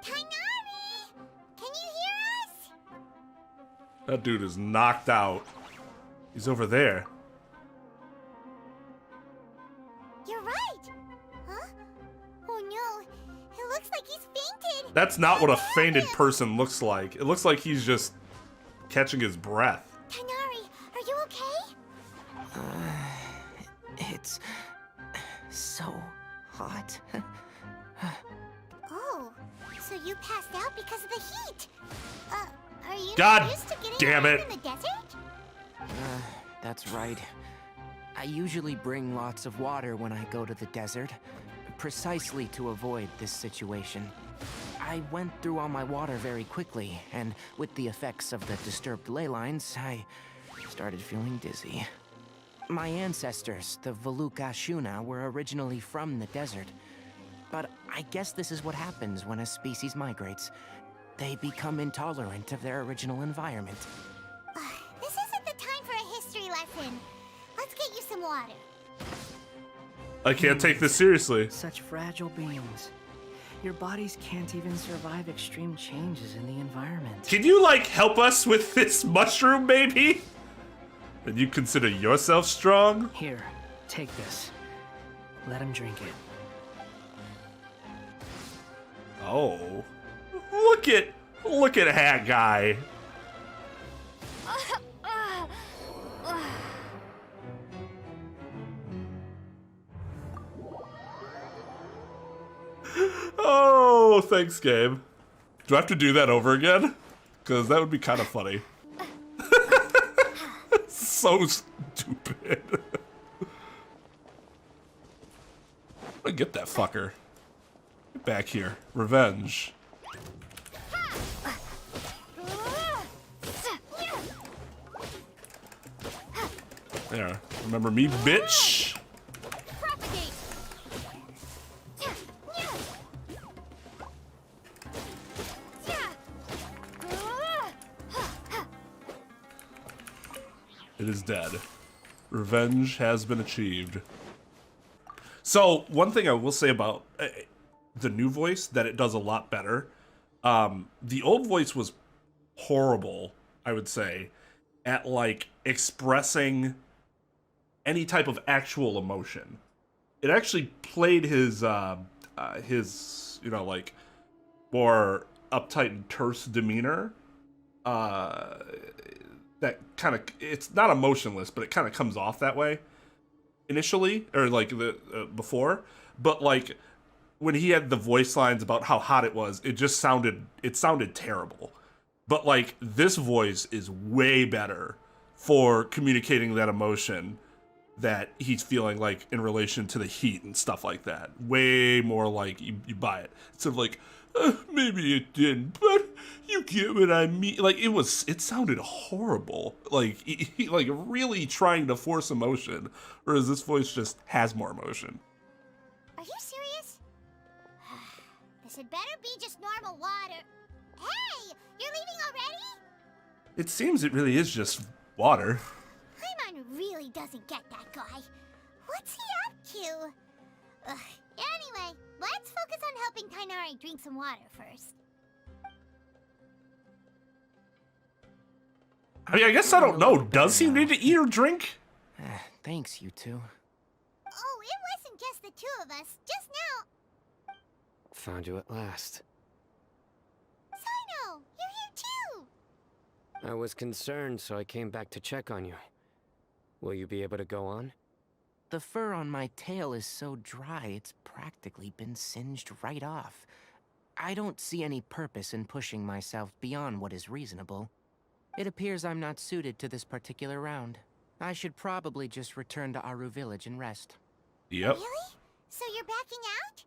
Tainari! Can you hear us? That dude is knocked out. He's over there. You're right. Huh? Oh no. It looks like he's fainted. That's not what a fainted person looks like. It looks like he's just catching his breath. Tainari, are you okay? It's so hot. Oh, you passed out because of the heat. Are you God used to getting damn around it. in the desert? That's right. I usually bring lots of water when I go to the desert, precisely to avoid this situation. I went through all my water very quickly, and with the effects of the disturbed ley lines, I started feeling dizzy. My ancestors, the Valukashuna, were originally from the desert. But I guess this is what happens when a species migrates. They become intolerant of their original environment. This isn't the time for a history lesson. Let's get you some water. I can't take this seriously. Such fragile beings. Your bodies can't even survive extreme changes in the environment. Can you, like, help us with this mushroom, baby? And you consider yourself strong? Here, take this. Let him drink it. Oh. Look at Hat Guy. Oh, thanks, Gabe. Do I have to do that over again? Because that would be kind of funny. So stupid. I'm gonna get that fucker. Get back here. Revenge. There. Remember me, bitch? It is dead. Revenge has been achieved. So, one thing I will say about the new voice, that it does a lot better. The old voice was horrible, I would say, at, like, expressing any type of actual emotion. It actually played his, you know, like, more uptight and terse demeanor. That kind of, it's not emotionless, but it kind of comes off that way initially, or like the before. But like when he had the voice lines about how hot it was, it sounded terrible. But like this voice is way better for communicating that emotion that he's feeling, like in relation to the heat and stuff like that. Way more like you buy it. Instead of like, maybe it didn't, but you get what I mean. Like it sounded horrible. Like he like really trying to force emotion, whereas this voice just has more emotion. Are you serious? This had better be just normal water. Hey, you're leaving already? It seems it really is just water. Paimon really doesn't get that guy. What's he up to? Anyway, let's focus on helping Tainari drink some water first. I mean, I guess I don't know. Does he need to eat or drink? Thanks, you two. Oh, it wasn't just the two of us. Just now. Found you at last. Sino, you're here too. I was concerned, so I came back to check on you. Will you be able to go on? The fur on my tail is so dry, it's practically been singed right off. I don't see any purpose in pushing myself beyond what is reasonable. It appears I'm not suited to this particular round. I should probably just return to Aru Village and rest. Yep. Really? So you're backing out?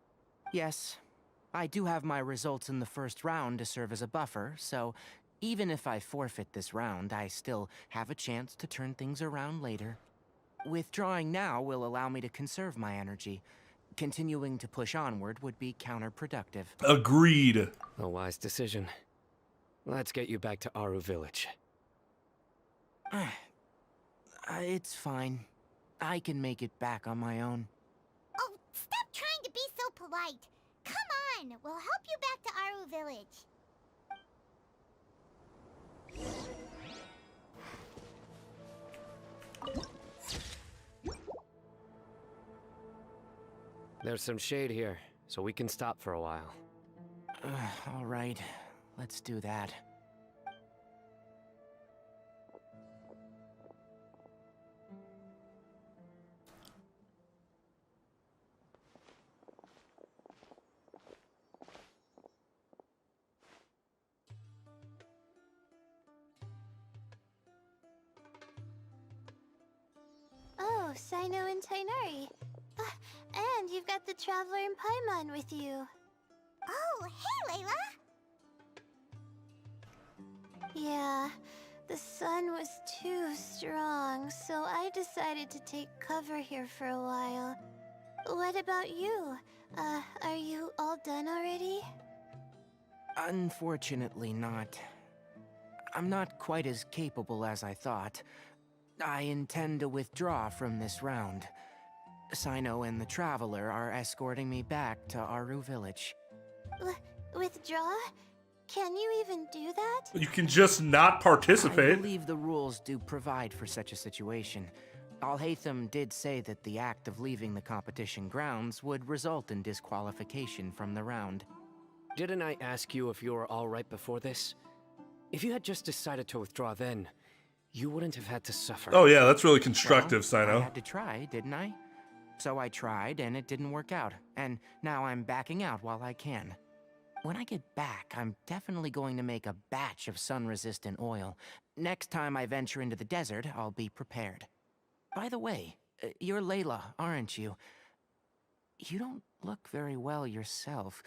Yes. I do have my results in the first round to serve as a buffer, so even if I forfeit this round, I still have a chance to turn things around later. Withdrawing now will allow me to conserve my energy. Continuing to push onward would be counterproductive. Agreed. A wise decision. Let's get you back to Aru Village. It's fine. I can make it back on my own. Oh, stop trying to be so polite. Come on, we'll help you back to Aru Village. There's some shade here, so we can stop for a while. All right, let's do that. Cyno and Tighnari. And you've got the Traveler and Paimon with you. Oh, hey, Layla! Yeah, the sun was too strong, so I decided to take cover here for a while. What about you? Are you all done already? Unfortunately not. I'm not quite as capable as I thought. I intend to withdraw from this round. Cyno and the Traveler are escorting me back to Aru Village. Withdraw? Can you even do that? You can just not participate. I believe the rules do provide for such a situation. Alhaitham did say that the act of leaving the competition grounds would result in disqualification from the round. Didn't I ask you if you were all right before this? If you had just decided to withdraw then, you wouldn't have had to suffer. Oh yeah, that's really constructive, Well, Cyno. I had to try, didn't I? So I tried, and it didn't work out. And now I'm backing out while I can. When I get back, I'm definitely going to make a batch of sun-resistant oil. Next time I venture into the desert, I'll be prepared. By the way, you're Layla, aren't you? You don't look very well yourself.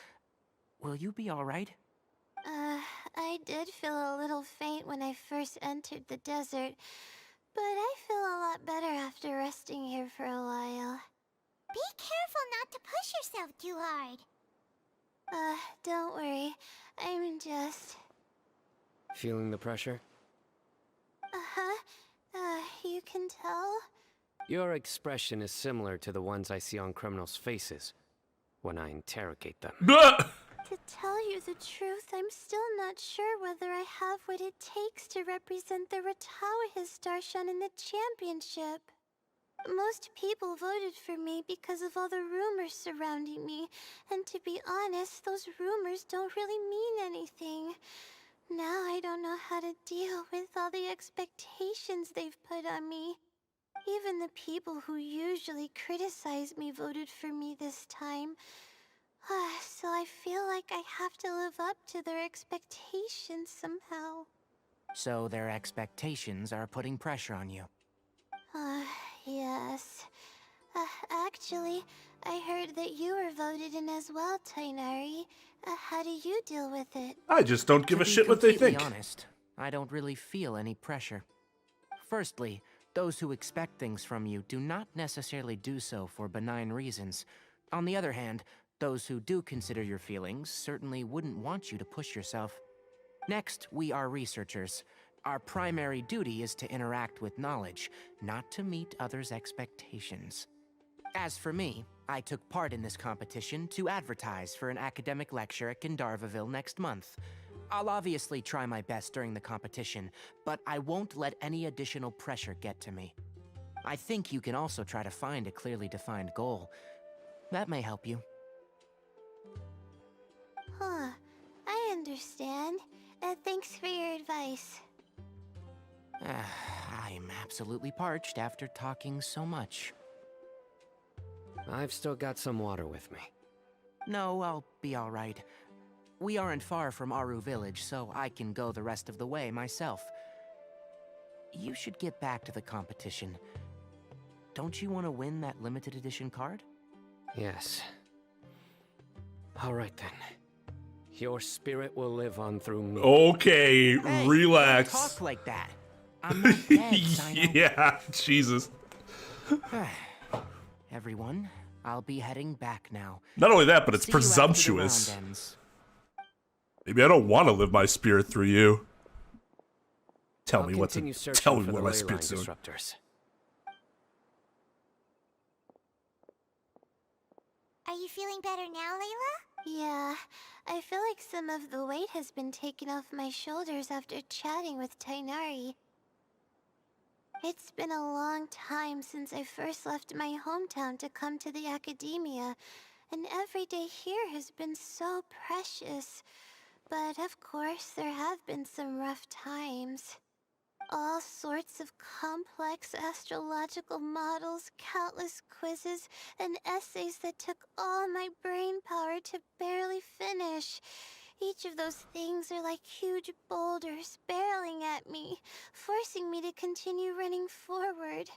Will you be all right? I did feel a little faint when I first entered the desert, but I feel a lot better after resting here for a while. Be careful not to push yourself too hard. Don't worry. I'm just... Feeling the pressure? You can tell? Your expression is similar to the ones I see on criminals' faces when I interrogate them. To tell you the truth, I'm still not sure whether I have what it takes to represent the Ratawa Darshan in the championship. Most people voted for me because of all the rumors surrounding me, and to be honest, those rumors don't really mean anything. Now I don't know how to deal with all the expectations they've put on me. Even the people who usually criticize me voted for me this time. So I feel like I have to live up to their expectations somehow. So their expectations are putting pressure on you. Yes. Actually, I heard that you were voted in as well, Tighnari. How do you deal with it? I just don't give a shit what they think. To be honest, I don't really feel any pressure. Firstly, those who expect things from you do not necessarily do so for benign reasons. On the other hand, those who do consider your feelings certainly wouldn't want you to push yourself. Next, we are researchers. Our primary duty is to interact with knowledge, not to meet others' expectations. As for me, I took part in this competition to advertise for an academic lecture at Gandharvaville next month. I'll obviously try my best during the competition, but I won't let any additional pressure get to me. I think you can also try to find a clearly defined goal. That may help you. I understand. Thanks for your advice. I'm absolutely parched after talking so much. I've still got some water with me. No, I'll be all right. We aren't far from Aru Village, so I can go the rest of the way myself. You should get back to the competition. Don't you want to win that limited edition card? Yes. All right then. Your spirit will live on through me. Okay, hey, relax. Don't talk like that. I'm not dead, Cyno. Yeah, Jesus. Everyone, I'll be heading back now. Not only that, but it's See you after the presumptuous. round ends. Maybe I don't want to live my spirit through you. Tell I'll me what to continue searching tell me for what the my ley spirit's line doing. disruptors. Are you feeling better now, Layla? Yeah, I feel like some of the weight has been taken off my shoulders after chatting with Tighnari. It's been a long time since I first left my hometown to come to the Akademiya, and every day here has been so precious. But of course, there have been some rough times. All sorts of complex astrological models, countless quizzes, and essays that took all my brain power to barely finish. Each of those things are like huge boulders barreling at me, forcing me to continue running forward.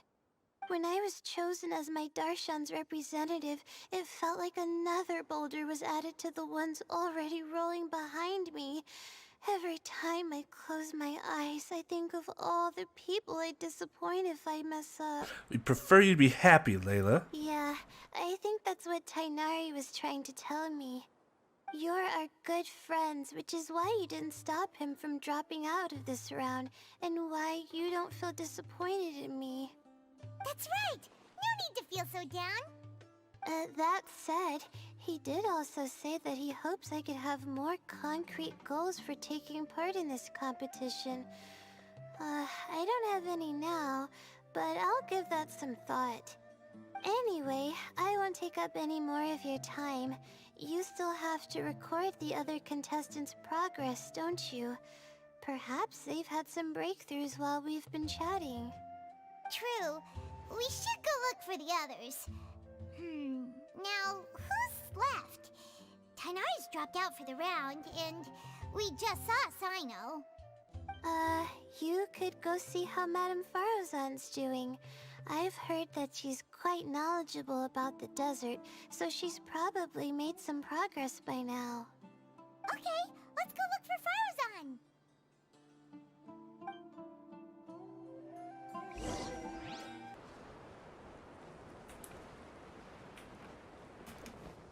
When I was chosen as my Darshan's representative, it felt like another boulder was added to the ones already rolling behind me. Every time I close my eyes, I think of all the people I'd disappoint if I mess up. We prefer you to be happy, Layla. Yeah, I think that's what Tainari was trying to tell me. You're our good friends, which is why you didn't stop him from dropping out of this round, and why you don't feel disappointed in me. That's right! No need to feel so down! That said, he did also say that he hopes I could have more concrete goals for taking part in this competition. I don't have any now, but I'll give that some thought. Anyway, I won't take up any more of your time. You still have to record the other contestants' progress, don't you? Perhaps they've had some breakthroughs while we've been chatting. True. We should go look for the others. Now, who's left? Tainari's dropped out for the round, and we just saw Sino. You could go see how Madame Farozan's doing. I've heard that she's quite knowledgeable about the desert, so she's probably made some progress by now. Okay, let's go look for Farozan!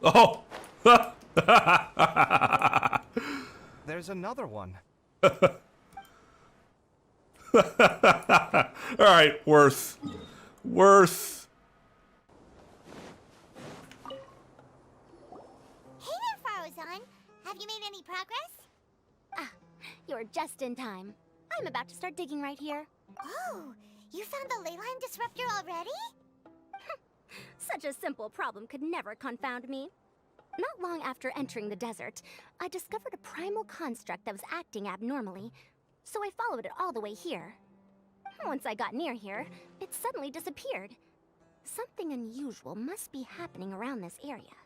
Oh! There's another one. Alright, worth. Hey there, Farozan. Have you made any progress? Ah, you're just in time. I'm about to start digging right here. Oh, you found the leyline disruptor already? Such a simple problem could never confound me. Not long after entering the desert, I discovered a primal construct that was acting abnormally, so I followed it all the way here. Once I got near here, it suddenly disappeared. Something unusual must be happening around this area.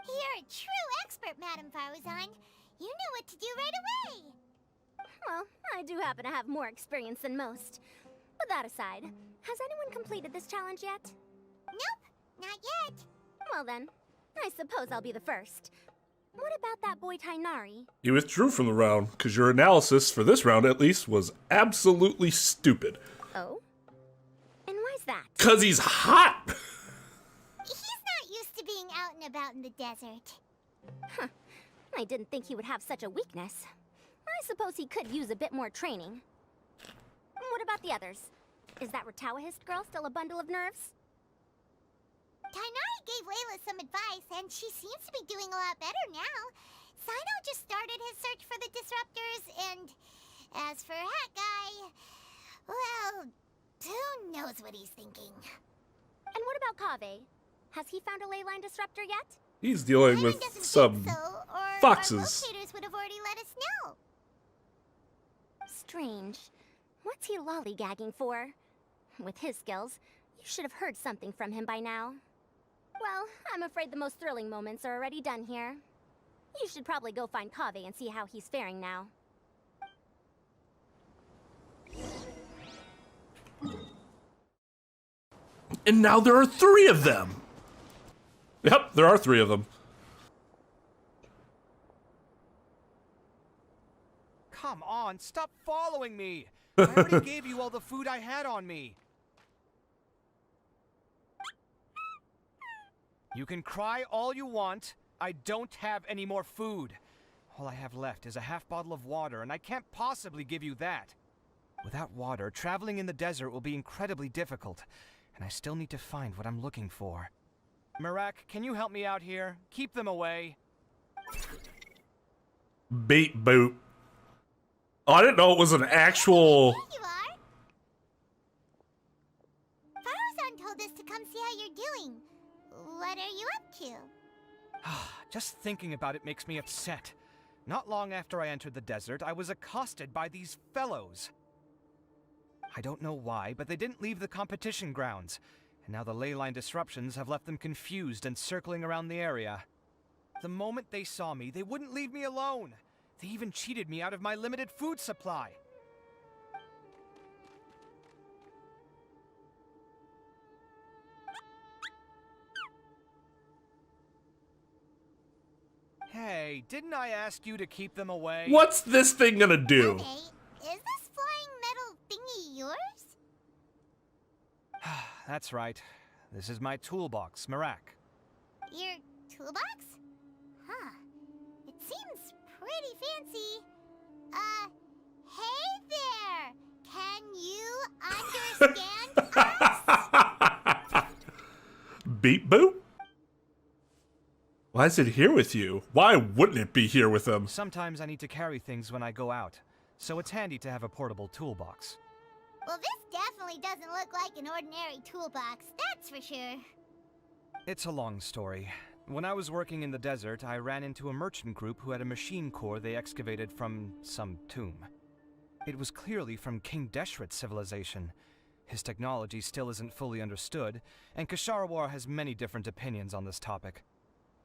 You're a true expert, Madame Farozan. You knew what to do right away. Well, I do happen to have more experience than most. But that aside, has anyone completed this challenge yet? Nope, not yet. Well then, I suppose I'll be the first. What about that boy Tainari? You withdrew from the round, because your analysis, for this round at least, was absolutely stupid. Oh? And why's that? 'Cause he's hot! He's not used to being out and about in the desert. Huh. I didn't think he would have such a weakness. I suppose he could use a bit more training. What about the others? Is that Ratawahist girl still a bundle of nerves? Tainari gave Layla some advice, and she seems to be doing a lot better now. Sino just started his search for the disruptors, and as for Hat Guy, well, who knows what he's thinking. And what about Kaveh? Has he found a leyline disruptor yet? He's dealing with some Or foxes. our locators would have already let us know. Strange. What's he lollygagging for? With his skills, you should have heard something from him by now. Well, I'm afraid the most thrilling moments are already done here. You should probably go find Kaveh and see how he's faring now. And now there are 3 of them! Yep, there are 3 of them. Come on, stop following me! I already gave you all the food I had on me. You can cry all you want. I don't have any more food. All I have left is a half bottle of water, and I can't possibly give you that. Without water, traveling in the desert will be incredibly difficult, and I still need to find what I'm looking for. Marak, can you help me out here? Keep them away. Beat boot. Oh, I didn't know it was an actual... Here you are. Farozan told us to come see how you're doing. What are you up to? Just thinking about it makes me upset. Not long after I entered the desert, I was accosted by these fellows. I don't know why, but they didn't leave the competition grounds, and now the leyline disruptions have left them confused and circling around the area. The moment they saw me, they wouldn't leave me alone. They even cheated me out of my limited food supply. Hey, didn't I ask you to keep them away? What's this thing gonna do? Is this flying metal thingy yours? That's right. This is my toolbox, Marak. Your toolbox? Huh. It seems pretty fancy. Hey there! Can you understand us? Beep boop? Why is it here with you? Why wouldn't it be here with them? Sometimes I need to carry things when I go out, so it's handy to have a portable toolbox. Well, this definitely doesn't look like an ordinary toolbox, that's for sure. It's a long story. When I was working in the desert, I ran into a merchant group who had a machine core they excavated from some tomb. It was clearly from King Deshret's civilization. His technology still isn't fully understood, and Kasharawar has many different opinions on this topic.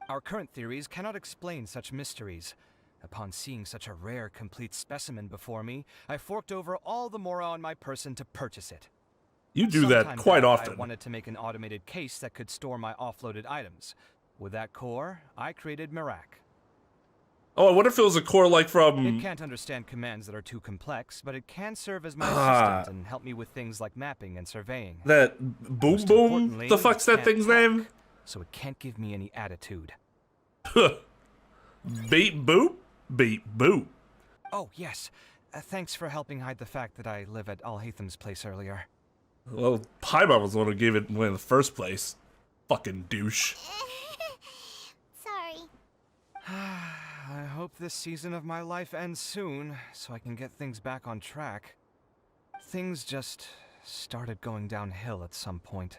Our current theories cannot explain such mysteries. Upon seeing such a rare, complete specimen before me, I forked over all the mora on my person to purchase it. You do that Sometime quite back, often. I wanted to make an automated case that could store my offloaded items. With that core, I created Marak. Oh, I wonder if it was a core like from... It can't understand commands that are too complex, but it can serve as my assistant and help me with things like mapping and surveying. That Boom Most Boom? importantly, The fuck's it that can't thing's talk, name? So it can't give me any attitude. Beep boop? Beep boop. Oh, yes. Thanks for helping hide the fact that I live at Alhatham's place earlier. Well, Paimon was the one who gave it away in the first place. Fucking douche. Sorry. I hope this season of my life ends soon, so I can get things back on track. Things just started going downhill at some point.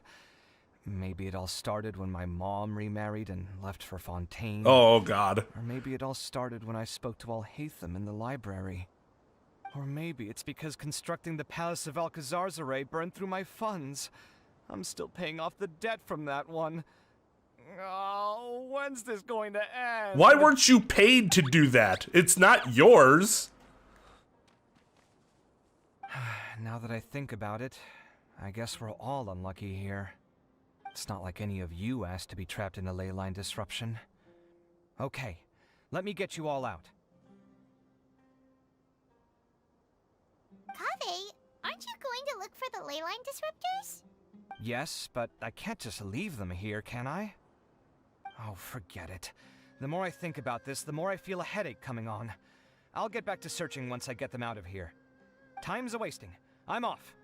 Maybe it all started when my mom remarried and left for Fontaine. Oh, God. Or maybe it all started when I spoke to Alhatham in the library. Or maybe it's because constructing the Palace of Alcazar's burned through my funds. I'm still paying off the debt from that one. Oh, when's this going to end? Why weren't you paid to do that? It's not yours. Now that I think about it, I guess we're all unlucky here. It's not like any of you asked to be trapped in a ley line disruption. Okay, let me get you all out. Kaveh, aren't you going to look for the ley line disruptors? Yes, but I can't just leave them here, can I? Oh, forget it. The more I think about this, the more I feel a headache coming on. I'll get back to searching once I get them out of here. Time's a-wasting. I'm off.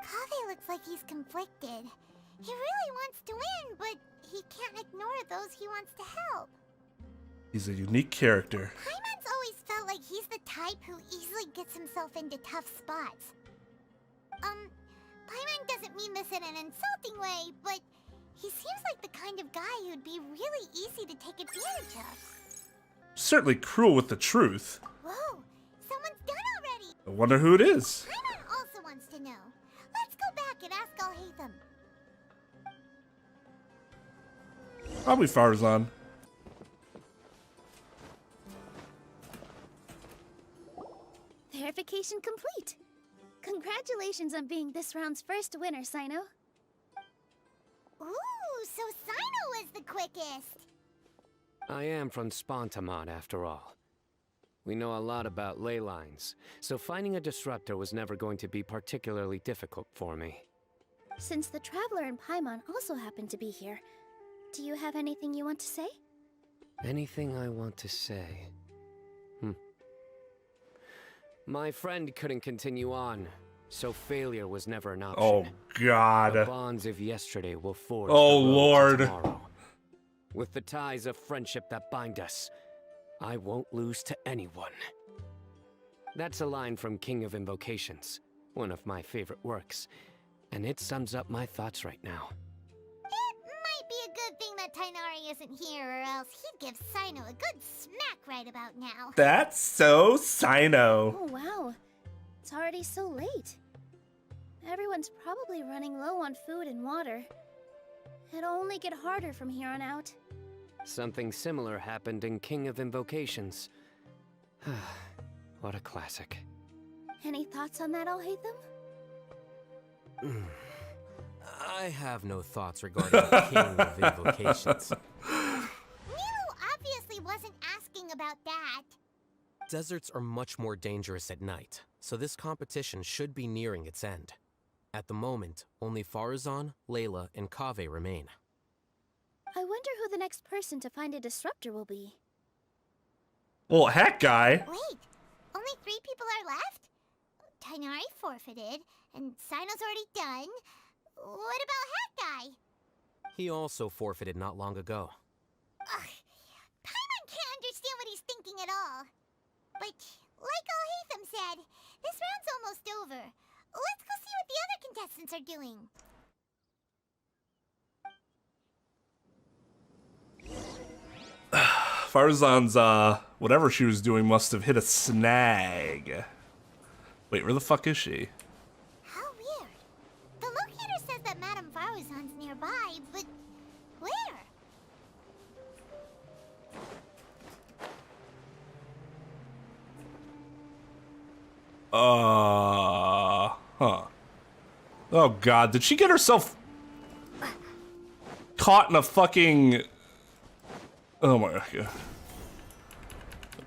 Kaveh looks like he's conflicted. He really wants to win, but he can't ignore those he wants to help. He's a unique character. Paimon's always felt like he's the type who easily gets himself into tough spots. Paimon doesn't mean this in an insulting way, but he seems like the kind of guy who'd be really easy to take advantage of. Certainly cruel with the truth. Whoa, someone's done already! I wonder who it is. Paimon also wants to know. Let's go back and ask Alhatham. Probably Farzan. Verification complete. Congratulations on being this round's first winner, Sino. Ooh, so Sino was the quickest. I am from Spontamod, after all. We know a lot about ley lines, so finding a disruptor was never going to be particularly difficult for me. Since the Traveler and Paimon also happen to be here, do you have anything you want to say? Anything I want to say? My friend couldn't continue on, so failure was never an option. Oh, God. The bonds of yesterday will forge Oh, the road to Lord. tomorrow. With the ties of friendship that bind us, I won't lose to anyone. That's a line from King of Invocations, one of my favorite works, and it sums up my thoughts right now. It might be a good thing that Tainari isn't here, or else he'd give Sino a good smack right about now. That's so Sino. Oh, wow. It's already so late. Everyone's probably running low on food and water. It'll only get harder from here on out. Something similar happened in King of Invocations. What a classic. Any thoughts on that, Alhatham? I have no thoughts regarding the King of Invocations. Nero obviously about that. Deserts are much more dangerous at night, so this competition should be nearing its end. At the moment, only Farazan, Layla, and Kaveh remain. I wonder who the next person to find a disruptor will be. Well, Hat Guy. Wait, only 3 people are left? Tainari forfeited, and Sino's already done. What about Hat Guy? He also forfeited not long ago. Ugh, Paimon can't understand what he's thinking at all. But, like Al-Haytham said, this round's almost over. Let's go see what the other contestants are doing. Farzan's, whatever she was doing must have hit a snag. Wait, where the fuck is she? How weird. The locator says that Madame Farazan's nearby, but where? Huh. Oh god, did she get herself caught in a fucking... Oh my god.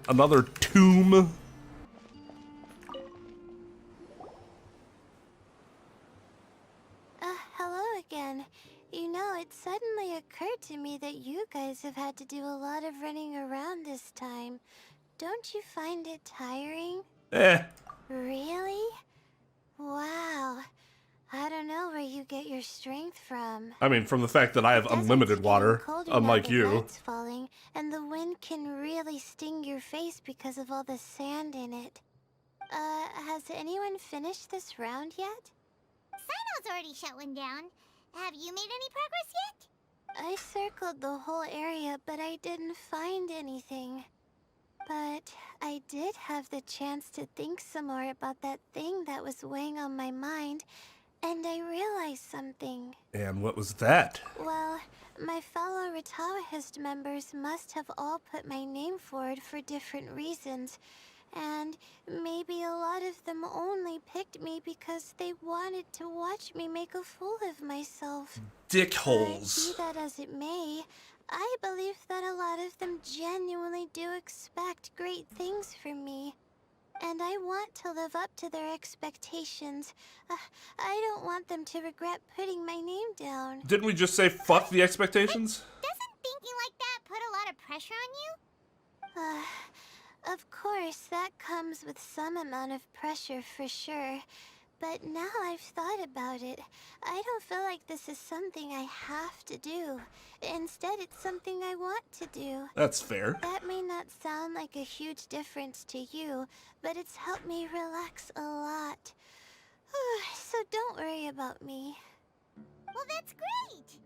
Another tomb? Hello again. You know, it suddenly occurred to me that you guys have had to do a lot of running around this time. Don't you find it tiring? Really? Wow. I don't know where you get your strength from. I mean, from the fact that I have unlimited water, unlike you. It's falling, and the wind can really sting your face because of all the sand in it. Has anyone finished this round yet? Sino's already shut one down. Have you made any progress yet? I circled the whole area, but I didn't find anything. But I did have the chance to think some more about that thing that was weighing on my mind, and I realized something. And what was that? Well, my fellow Ritawahist members must have all put my name forward for different reasons, and maybe a lot of them only picked me because they wanted to watch me make a fool of myself. Dickholes. Be that as it may, I believe that a lot of them genuinely do expect great things from me. And I want to live up to their expectations. I don't want them to regret putting my name down. Didn't we just say fuck the expectations? Doesn't thinking like that put a lot of pressure on you? Of course, that comes with some amount of pressure for sure. But now I've thought about it, I don't feel like this is something I have to do. Instead, it's something I want to do. That's fair. That may not sound like a huge difference to you, but it's helped me relax a lot. So don't worry about me. Well, that's great!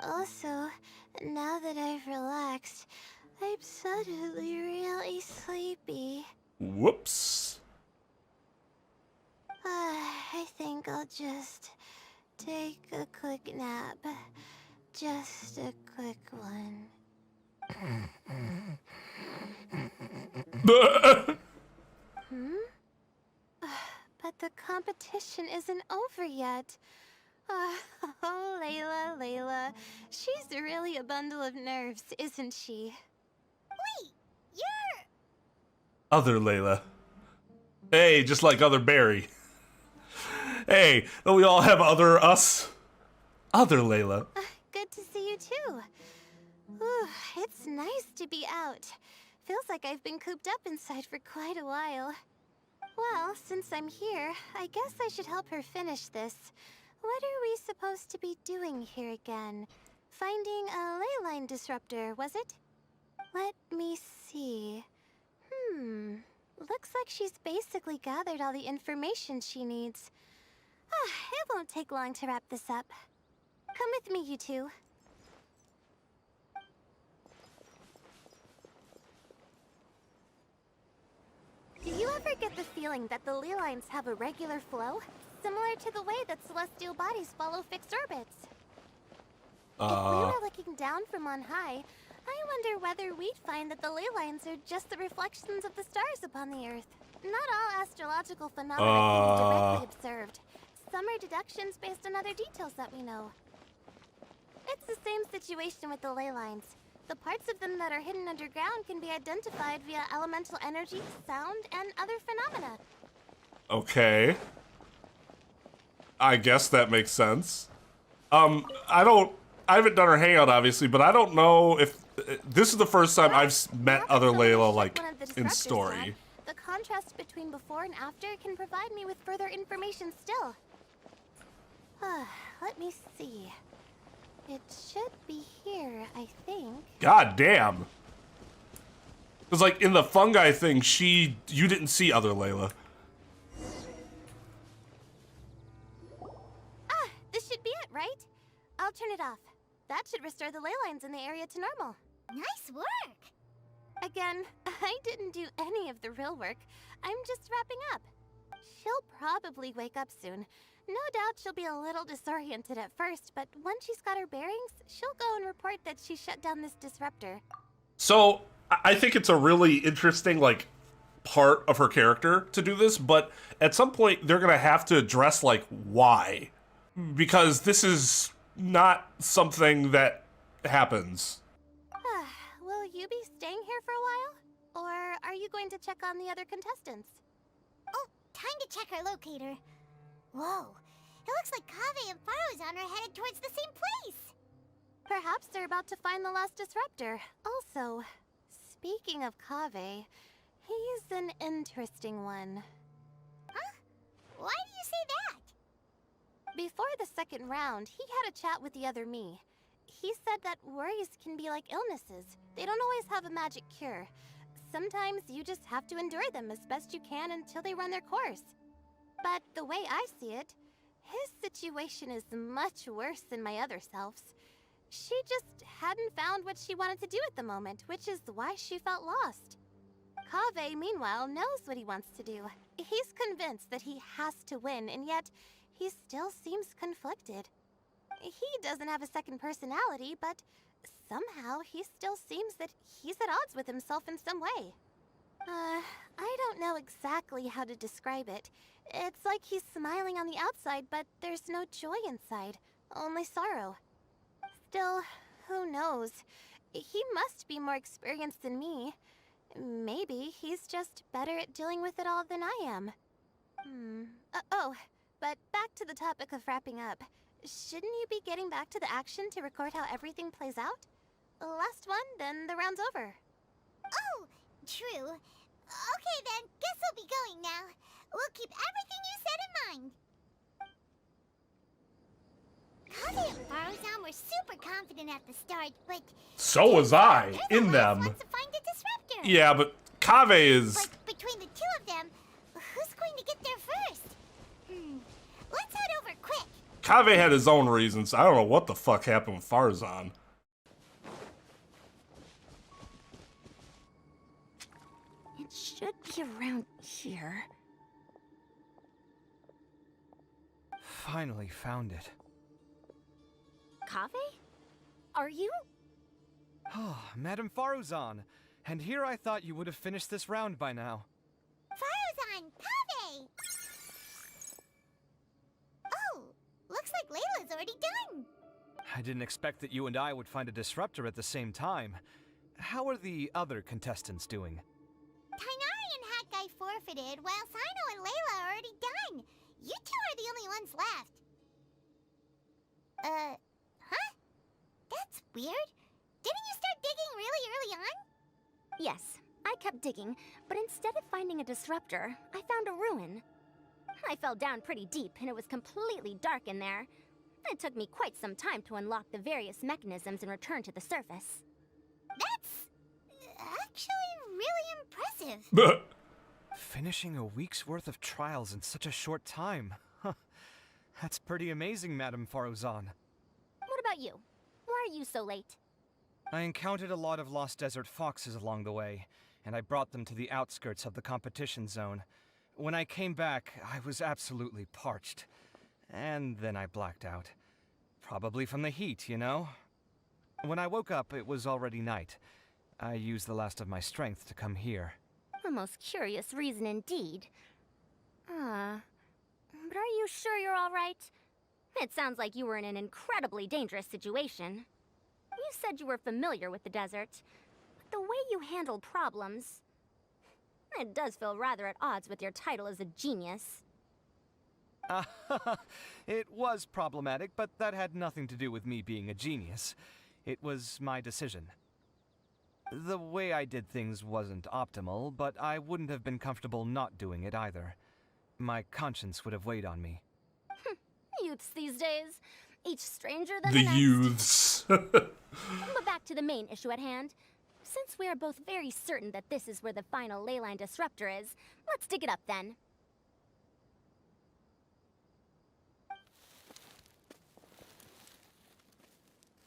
Also, now that I've relaxed, I'm suddenly really sleepy. Whoops. I think I'll just take a quick nap. Just a quick one. But the competition isn't over yet. Oh, Layla. She's really a bundle of nerves, isn't she? Wait, you're... Other Layla. Hey, just like other Barry. Hey, don't we all have other us? Other Layla. Good to see you too. It's nice to be out. Feels like I've been cooped up inside for quite a while. Well, since I'm here, I guess I should help her finish this. What are we supposed to be doing here again? Finding a ley line disruptor, was it? Let me see. Looks like she's basically gathered all the information she needs. It won't take long to wrap this up. Come with me, you two. Do you ever get the feeling that the ley lines have a regular flow? Similar to the way that celestial bodies follow fixed orbits. If we were looking down from on high, I wonder whether we'd find that the ley lines are just the reflections of the stars upon the Earth. Not all astrological phenomena can be directly observed. Some are deductions based on other details that we know. It's the same situation with the ley lines. The parts of them that are hidden underground can be identified via elemental energy, sound, and other phenomena. Okay. I guess that makes sense. I haven't done her hangout, obviously, but I don't know if... This is the first time I've met other Layla, like, in story. The contrast between before and after can provide me with further information still. Let me see. It should be here, I think. God damn. Because, like, in the fungi thing, you didn't see other Layla. This should be it, right? I'll turn it off. That should restore the ley lines in the area to normal. Nice work! Again, I didn't do any of the real work. I'm just wrapping up. She'll probably wake up soon. No doubt she'll be a little disoriented at first, but once she's got her bearings, she'll go and report that she shut down this disruptor. So, I think it's a really interesting, like, part of her character to do this, but at some point they're gonna have to address, like, why. Because this is not something that happens. Will you be staying here for a while? Or are you going to check on the other contestants? Oh, time to check our locator. Whoa, it looks like Kaveh and Faruzan are headed towards the same place. Perhaps they're about to find the last disruptor. Also, speaking of Kaveh, he's an interesting one. Huh? Why do you say that? Before the second round, he had a chat with the other me. He said that worries can be like illnesses. They don't always have a magic cure. Sometimes you just have to endure them as best you can until they run their course. But the way I see it, his situation is much worse than my other self's. She just hadn't found what she wanted to do at the moment, which is why she felt lost. Kaveh, meanwhile, knows what he wants to do. He's convinced that he has to win, and yet he still seems conflicted. He doesn't have a second personality, but somehow he still seems that he's at odds with himself in some way. I don't know exactly how to describe it. It's like he's smiling on the outside, but there's no joy inside, only sorrow. Still, who knows? He must be more experienced than me. Maybe he's just better at dealing with it all than I am. But back to the topic of wrapping up. Shouldn't you be getting back to the action to record how everything plays out? Last one, then the round's over. Oh, true. Okay then, guess we'll be going now. We'll keep everything you said in mind. Kaveh and Faruzan were super confident at the start, but... So was I, in them. To find a disruptor. Yeah, but Kaveh is... But between the two of them, who's going to get there first? Let's head over quick. Kaveh had his own reasons. I don't know what the fuck happened with Faruzan. It should be around here. Finally found it. Kaveh? Are you? Oh, Madame Faruzan. And here I thought you would have finished this round by now. Faruzan! Kaveh! Oh, looks like Layla's already done. I didn't expect that you and I would find a disruptor at the same time. How are the other contestants doing? Tainari and Hat Guy forfeited, while Sino and Layla are already done. You two are the only ones left. Huh? That's weird. Didn't you start digging really early on? Yes, I kept digging, but instead of finding a disruptor, I found a ruin. I fell down pretty deep, and it was completely dark in there. It took me quite some time to unlock the various mechanisms and return to the surface. That's actually really impressive. Finishing a week's worth of trials in such a short time. Huh. That's pretty amazing, Madame Faruzan. What about you? Why are you so late? I encountered a lot of lost desert foxes along the way, and I brought them to the outskirts of the competition zone. When I came back, I was absolutely parched. And then I blacked out. Probably from the heat, you know? When I woke up, it was already night. I used the last of my strength to come here. A most curious reason indeed. But are you sure you're all right? It sounds like you were in an incredibly dangerous situation. you said you were familiar with the desert. But the way you handle problems... It does feel rather at odds with your title as a genius. It was problematic, but that had nothing to do with me being a genius. It was my decision. The way I did things wasn't optimal, but I wouldn't have been comfortable not doing it either. My conscience would have weighed on me. Youths these days. Each stranger than The the next. youths. But back to the main issue at hand. Since we are both very certain that this is where the final leyline disruptor is, let's dig it up then.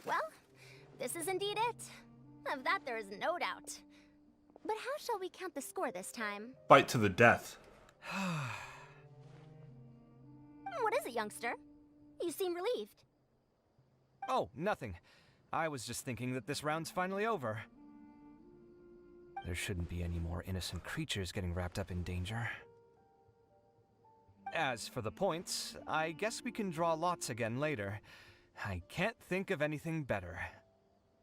Well, this is indeed it. Of that there is no doubt. But how shall we count the score this time? Fight to the death. What is it, youngster? You seem relieved. Oh, nothing. I was just thinking that this round's finally over. There shouldn't be any more innocent creatures getting wrapped up in danger. As for the points, I guess we can draw lots again later. I can't think of anything better.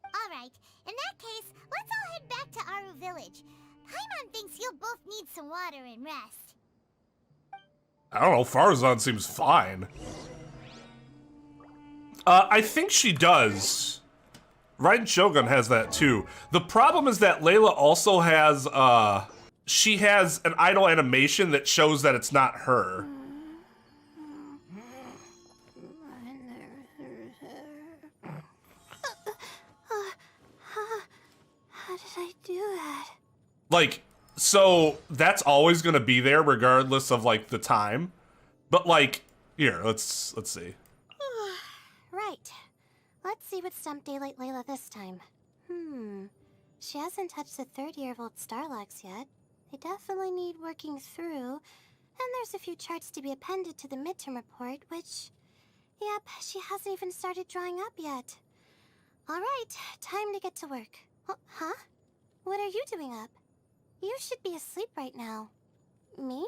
Alright, in that case, let's all head back to Aru Village. Paimon thinks you'll both need some water and rest. I don't know, Farzan seems fine. I think she does. Raiden Shogun has that too. The problem is that Layla also has, she has an idle animation that shows that it's not her. How did I do that? Like, so that's always gonna be there regardless of like the time. But like, here, let's see. Right. Let's see what stumped Daylight Layla this time. She hasn't touched the 3rd-year-old Starlocks yet. They definitely need working through. And there's a few charts to be appended to the midterm report, which... Yep, she hasn't even started drawing up yet. Alright, time to get to work. Oh, huh? What are you doing up? You should be asleep right now. Me?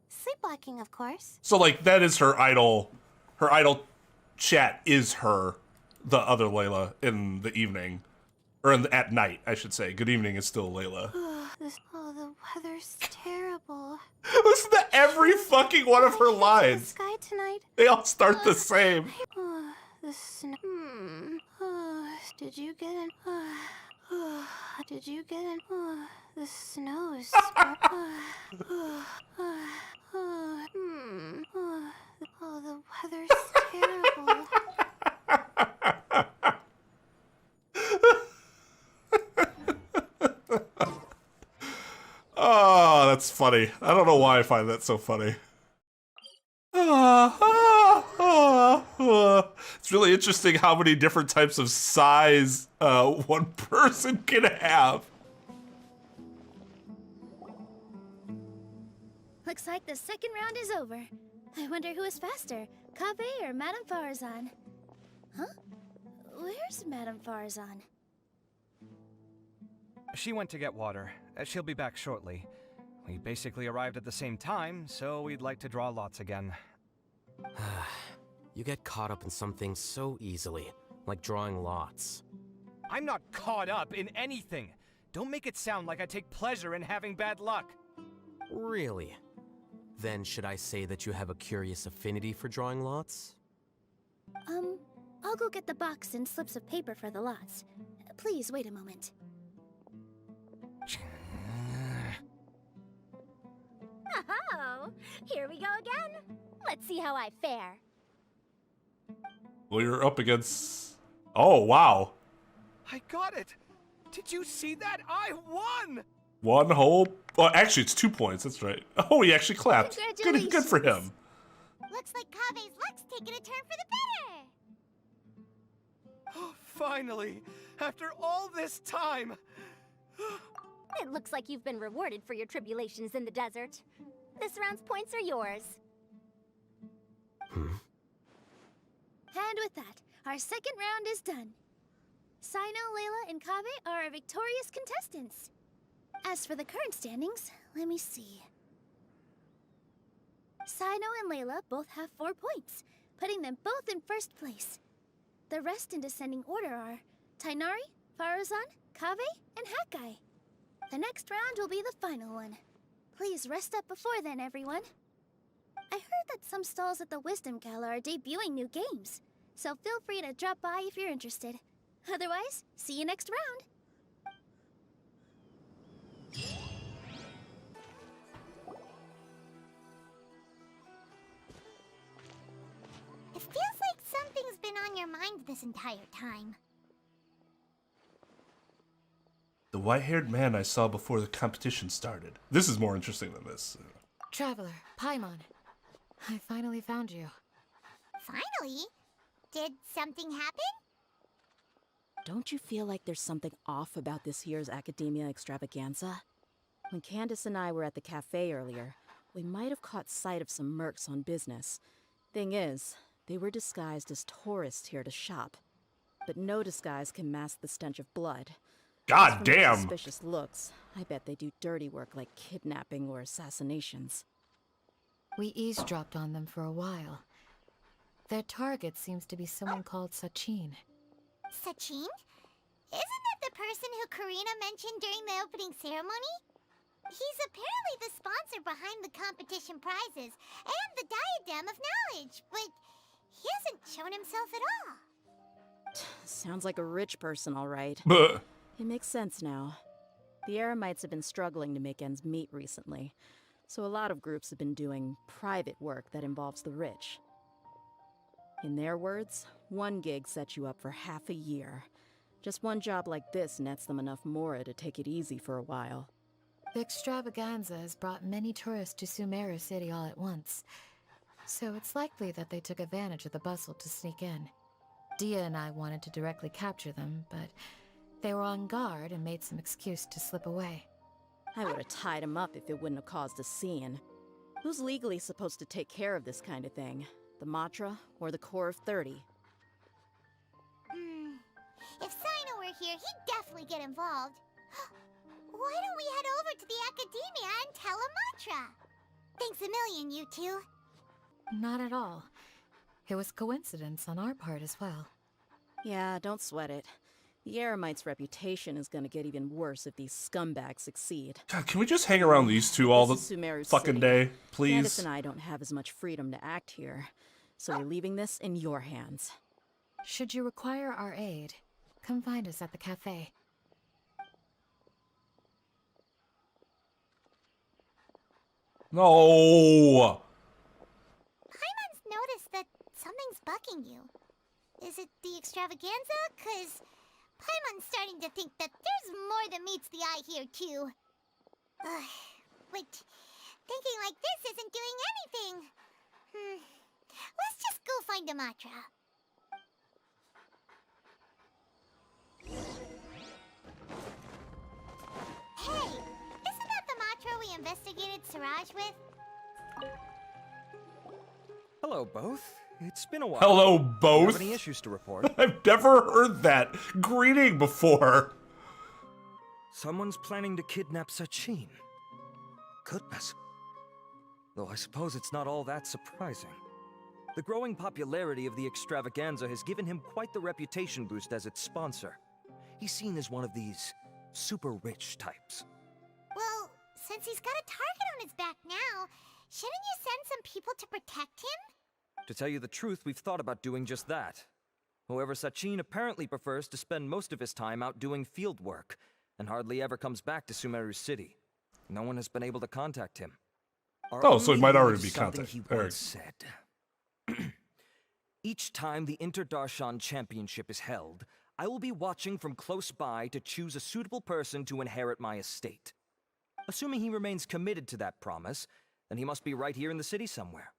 Sleepwalking, of course. So like that is her idle chat is her, the other Layla in the evening. Or at night, I should say. Good evening is still Layla. The weather's terrible. Listen to every fucking one of her lines. Sky tonight. They all start the same. The snow. Did you get in? Did you get in? The snow is. The weather's terrible. Oh, that's funny. I don't know why I find that so funny. It's really interesting how many different types of size one person can have. Looks like the second round is over. I wonder who is faster, Kaveh or Madame Farzan? Huh? Where's Madame Farzan? She went to get water. She'll be back shortly. We basically arrived at the same time, so we'd like to draw lots again. You get caught up in some things so easily, like drawing lots. I'm not caught up in anything. Don't make it sound like I take pleasure in having bad luck. Really? Then should I say that you have a curious affinity for drawing lots? I'll go get the box and slips of paper for the lots. Please wait a moment. Oh, here we go again. Let's see how I fare. Well, you're up against... Oh, wow. I got it! Did you see that? I won! One whole... Well, actually, it's 2 points. That's right. Oh, he actually clapped. Good for him. Looks like Kaveh's luck's taking a turn for the better. Oh, finally! After all this time! It looks like you've been rewarded for your tribulations in the desert. This round's points are yours. And with that, our second round is done. Sino, Layla, and Kaveh are our victorious contestants. As for the current standings, let me see. Sino and Layla both have 4 points, putting them both in first place. The rest in descending order are Tainari, Faruzan, Kaveh, and Hakai. The next round will be the final one. Please rest up before then, everyone. I heard that some stalls at the Wisdom Gala are debuting new games, so feel free to drop by if you're interested. Otherwise, see you next round. It feels like something's been on your mind this entire time. The white-haired man I saw before the competition started. This is more interesting than this. Traveler, Paimon. I finally found you. Finally? Did something happen? Don't you feel like there's something off about this year's Akademiya Extravaganza? When Candace and I were at the cafe earlier, we might have caught sight of some mercs on business. Thing is, they were disguised as tourists here to shop. But no disguise can mask the stench of blood. God As for their damn! Suspicious looks. I bet they do dirty work like kidnapping or assassinations. We eavesdropped on them for a while. Their target seems to be someone called Sachin. Sachin? Isn't that the person who Karina mentioned during the opening ceremony? He's apparently the sponsor behind the competition prizes and the Diadem of Knowledge, but he hasn't shown himself at all. Sounds like a rich person, all right. It makes sense now. The Eremites have been struggling to make ends meet recently, so a lot of groups have been doing private work that involves the rich. In their words, one gig sets you up for half a year. Just one job like this nets them enough mora to take it easy for a while. The Extravaganza has brought many tourists to Sumeru City all at once, so it's likely that they took advantage of the bustle to sneak in. Dia and I wanted to directly capture them, but they were on guard and made some excuse to slip away. I would have tied him up if it wouldn't have caused a scene. Who's legally supposed to take care of this kind of thing? The Matra or the Core of 30? If Sino were here, he'd definitely get involved. Why don't we head over to the Akademiya and tell Amatra? Thanks a million, you two. Not at all. It was coincidence on our part as well. Yeah, don't sweat it. The Eremites' reputation is gonna get even worse if these scumbags succeed. God, can we just hang around these two all the Sumeru fucking City. day, Candace please? and I don't have as much freedom to act here, so we're leaving this in your hands. Should you require our aid, come find us at the cafe. No! Paimon's noticed that something's bugging you. Is it the Extravaganza? 'Cause Paimon's starting to think that there's more than meets the eye here, too. But thinking like this isn't doing anything. Let's just go find Amatra. Hey, isn't that the Matra we investigated Siraj with? Hello, both. It's been a while. Hello, Do you both? have any issues to report? I've never heard that greeting before. Someone's planning to kidnap Sachin. Goodness. Though I suppose it's not all that surprising. The growing popularity of the Extravaganza has given him quite the reputation boost as its sponsor. He's seen as one of these super rich types. Well, since he's got a target on his back now, shouldn't you send some people to protect him? To tell you the truth, we've thought about doing just that. However, Sachin apparently prefers to spend most of his time out doing field work, and hardly ever comes back to Sumeru City. No one has been able to contact him. Oh, so he might already be something contacted. He once said. Each time the Interdarshan Championship is held, I will be watching from close by to choose a suitable person to inherit my estate. Assuming he remains committed to that promise, then he must be right here in the city somewhere.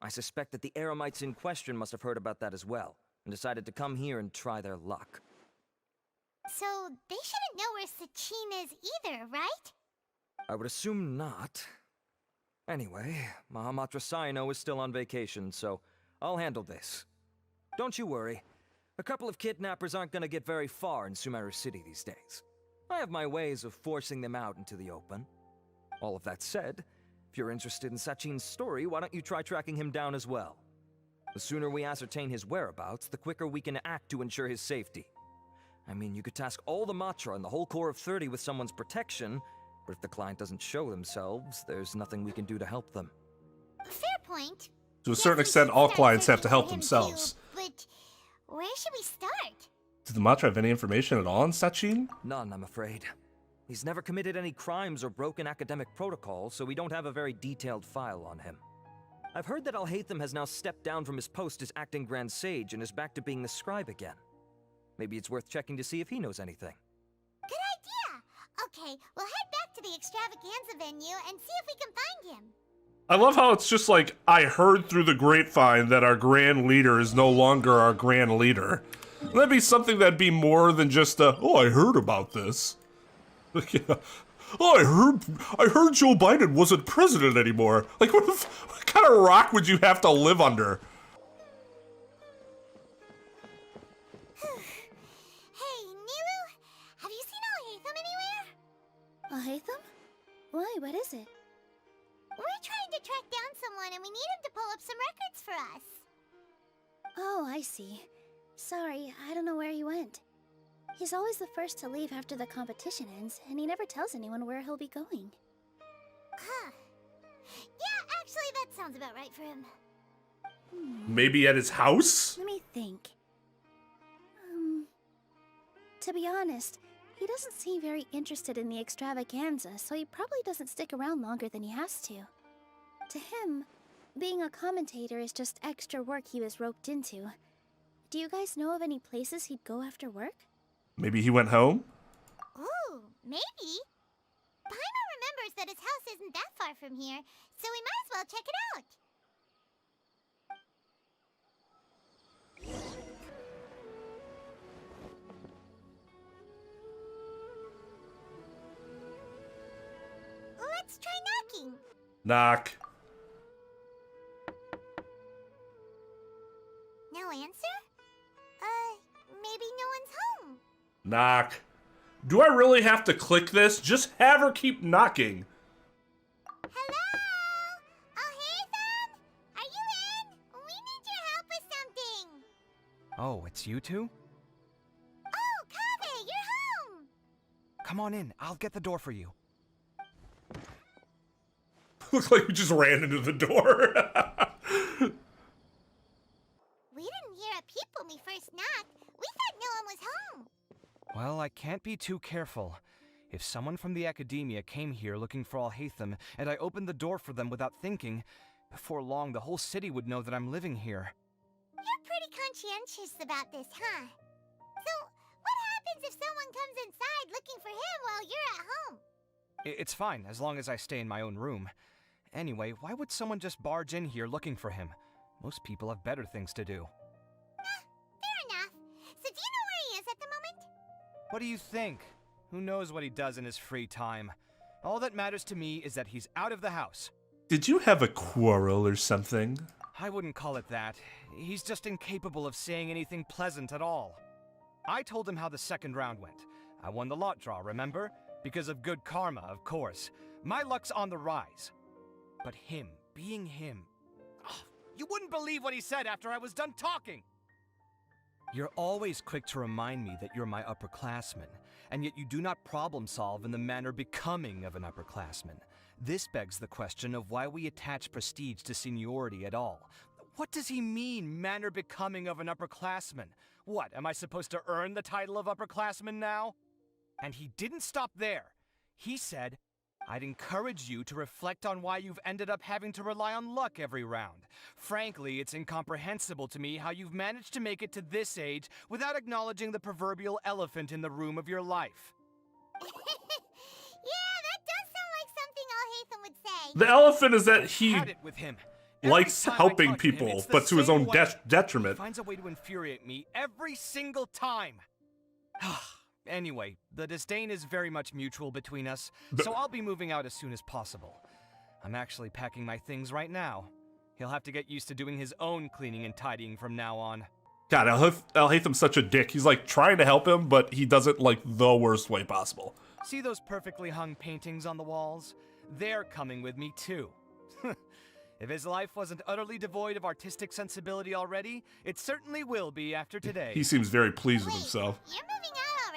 I suspect that the Eremites in question must have heard about that as well, and decided to come here and try their luck. So they shouldn't know where Sachin is either, right? I would assume not. Anyway, Mahamatra Saino is still on vacation, so I'll handle this. Don't you worry. A couple of kidnappers aren't gonna get very far in Sumeru City these days. I have my ways of forcing them out into the open. All of that said, if you're interested in Sachin's story, why don't you try tracking him down as well? The sooner we ascertain his whereabouts, the quicker we can act to ensure his safety. I mean, you could task all the Matra and the whole core of 30 with someone's protection, but if the client doesn't show themselves, there's nothing we can do to help them. Fair point. To a certain extent, all clients have to help themselves. But where should we start? Does the Matra have any information at all on Sachin? None, I'm afraid. He's never committed any crimes or broken academic protocol, so we don't have a very detailed file on him. I've heard that Alhaitham has now stepped down from his post as acting Grand Sage and is back to being the scribe again. Maybe it's worth checking to see if he knows anything. Good idea! Okay, we'll head back to the Extravaganza venue and see if we can find him. I love how it's just like, I heard through the grapevine that our grand leader is no longer our grand leader. That'd be something that'd be more than just a, oh, I heard about this. Oh, I heard Joe Biden wasn't president anymore. Like, what kind of rock would you have to live under? Hey, Nilu, have you seen Alhaitham anywhere? Alhaitham? Why, what is it? We're trying to track down someone and we need him to pull up some records for us. Oh, I see. Sorry, I don't know where he went. He's always the first to leave after the competition ends, and he never tells anyone where he'll be going. Huh. Yeah, actually, that sounds about right for him. Maybe at his house? Let me think. To be honest, he doesn't seem very interested in the Extravaganza, so he probably doesn't stick around longer than he has to. To him, being a commentator is just extra work he was roped into. Do you guys know of any places he'd go after work? Maybe he went home? Ooh, maybe. Paimon remembers that his house isn't that far from here, so we might as well check it out. Let's try knocking. Knock. No answer? Maybe no one's home. Knock. Do I really have to click this? Just have her keep knocking. Hello? Alhaitham? Are you in? We need your help with something. Oh, it's you two? Oh, Kaveh, you're home. Come on in, I'll get the door for you. Looks like we just ran into the door. We didn't hear a peep when we first knocked. We thought no one was home. Well, I can't be too careful. If someone from the Akademiya came here looking for Alhaitham, and I opened the door for them without thinking, before long the whole city would know that I'm living here. You're pretty conscientious about this, huh? So, what happens if someone comes inside looking for him while you're at home? It's fine, as long as I stay in my own room. Anyway, why would someone just barge in here looking for him? Most people have better things to do. Fair enough. So do you know where he is at the moment? What do you think? Who knows what he does in his free time? All that matters to me is that he's out of the house. Did you have a quarrel or something? I wouldn't call it that. He's just incapable of saying anything pleasant at all. I told him how the second round went. I won the lot draw, remember? Because of good karma, of course. My luck's on the rise. But him, being him... Oh, you wouldn't believe what he said after I was done talking! You're always quick to remind me that you're my upperclassman, and yet you do not problem solve in the manner becoming of an upperclassman. This begs the question of why we attach prestige to seniority at all. What does he mean, manner becoming of an upperclassman? What, am I supposed to earn the title of upperclassman now? And he didn't stop there. He said, I'd encourage you to reflect on why you've ended up having to rely on luck every round. Frankly, it's incomprehensible to me how you've managed to make it to this age without acknowledging the proverbial elephant in the room of your life. Yeah, that does sound like something Alhaitham would say. The elephant is that he Had it with him. likes Every time I helping talk to him, people, it's the but to his same own way. detriment. He finds a way to infuriate me every single time. Anyway, the disdain is very much mutual between us, so I'll be moving out as soon as possible. I'm actually packing my things right now. He'll have to get used to doing his own cleaning and tidying from now on. God, Alhaitham's such a dick. He's like trying to help him, but he does it like the worst way possible. See those perfectly hung paintings on the walls? They're coming with me too. If his life wasn't utterly devoid of artistic sensibility already, it certainly will be after today. He seems very pleased with himself. You're moving out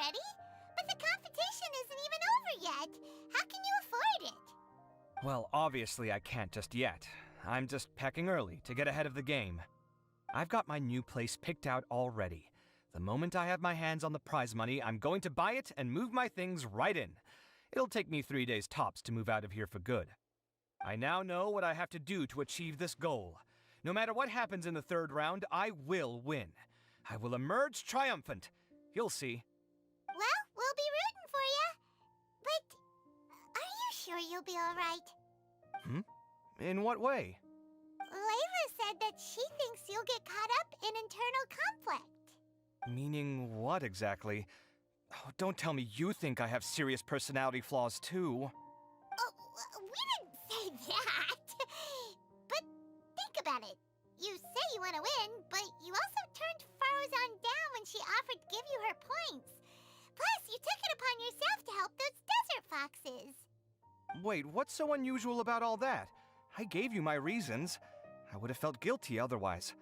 How can you afford it? Well, obviously I can't just yet. I'm just packing early to get ahead of the game. I've got my new place picked out already. The moment I have my hands on the prize money, I'm going to buy it and move my things right in. It'll take me 3 days tops to move out of here for good. I now know what I have to do to achieve this goal. No matter what happens in the third round, I will win. I will emerge triumphant. You'll see. Well, we'll be rooting for you. But are you sure you'll be alright? In what way? Layla said that she thinks you'll get caught up in internal conflict. Meaning what exactly? Oh, don't tell me you think I have serious personality flaws too. Oh, we didn't say that. But think about it. You say you want to win, but you also turned Faruzan down when she offered to give you her points. Plus, you took it upon yourself to help those desert foxes. Wait, what's so unusual about all that? I gave you my reasons. I would have felt guilty otherwise.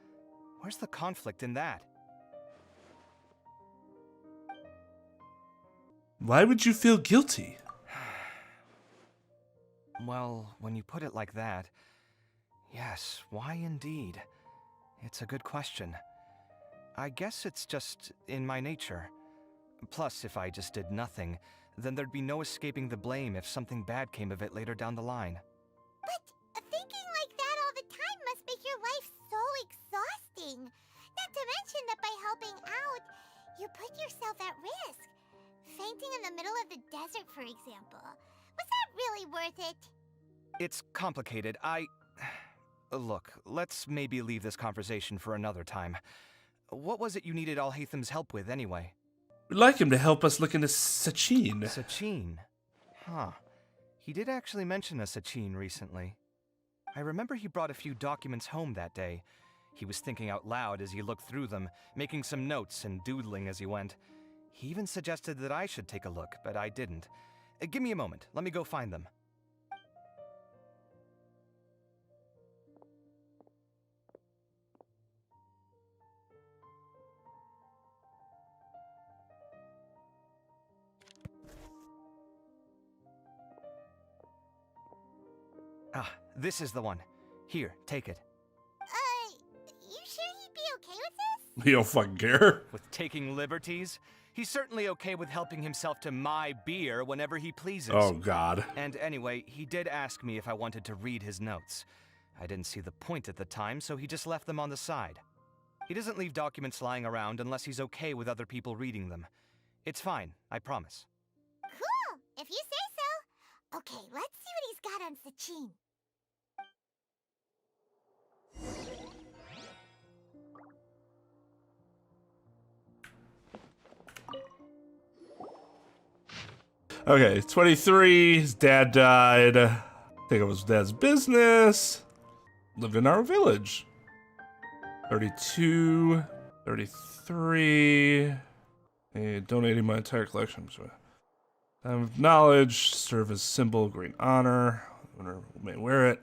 Where's the conflict in that? Why would you feel guilty? Well, when you put it like that, yes, why indeed? It's a good question. I guess it's just in my nature. Plus, if I just did nothing, then there'd be no escaping the blame if something bad came of it later down the line. But thinking like that all the time must make your life so exhausting. Not to mention that by helping out, you put yourself at risk. Fainting in the middle of the desert, for example. Was that really worth it? It's complicated. Look, let's maybe leave this conversation for another time. What was it you needed Alhaitham's help with, anyway? We'd like him to help us look into Sachin. Sachin? Huh. He did actually mention a Sachin recently. I remember he brought a few documents home that day. He was thinking out loud as he looked through them, making some notes and doodling as he went. He even suggested that I should take a look, but I didn't. Give me a moment. Let me go find them. Ah, this is the one. Here, take it. You sure he'd be okay with this? You don't fucking care. With taking liberties? He's certainly okay with helping himself to my beer whenever he pleases. Oh, God. And anyway, he did ask me if I wanted to read his notes. I didn't see the point at the time, so he just left them on the side. He doesn't leave documents lying around unless he's okay with other people reading them. It's fine, I promise. Cool, if you say so. Okay, let's see what he's got on Sachin. Okay, 23, his dad died. I think it was dad's business. Lived in our village. 32, 33. And donating my entire collection. Time of knowledge, serve as symbol of great honor. Owner may wear it.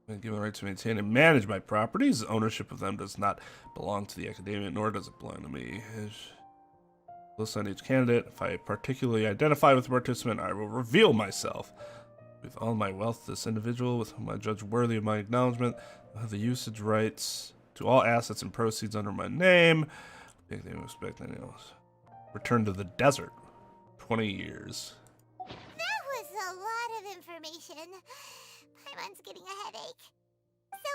I'm given the right to maintain and manage my properties. Ownership of them does not belong to the Akademiya, nor does it belong to me. List on each candidate. If I particularly identify with the participant, I will reveal myself. With all my wealth, this individual, with whom I judge worthy of my acknowledgement, will have the usage rights to all assets and proceeds under my name. Return to the desert. 20 years. That was a lot of information. Paimon's getting a headache. So,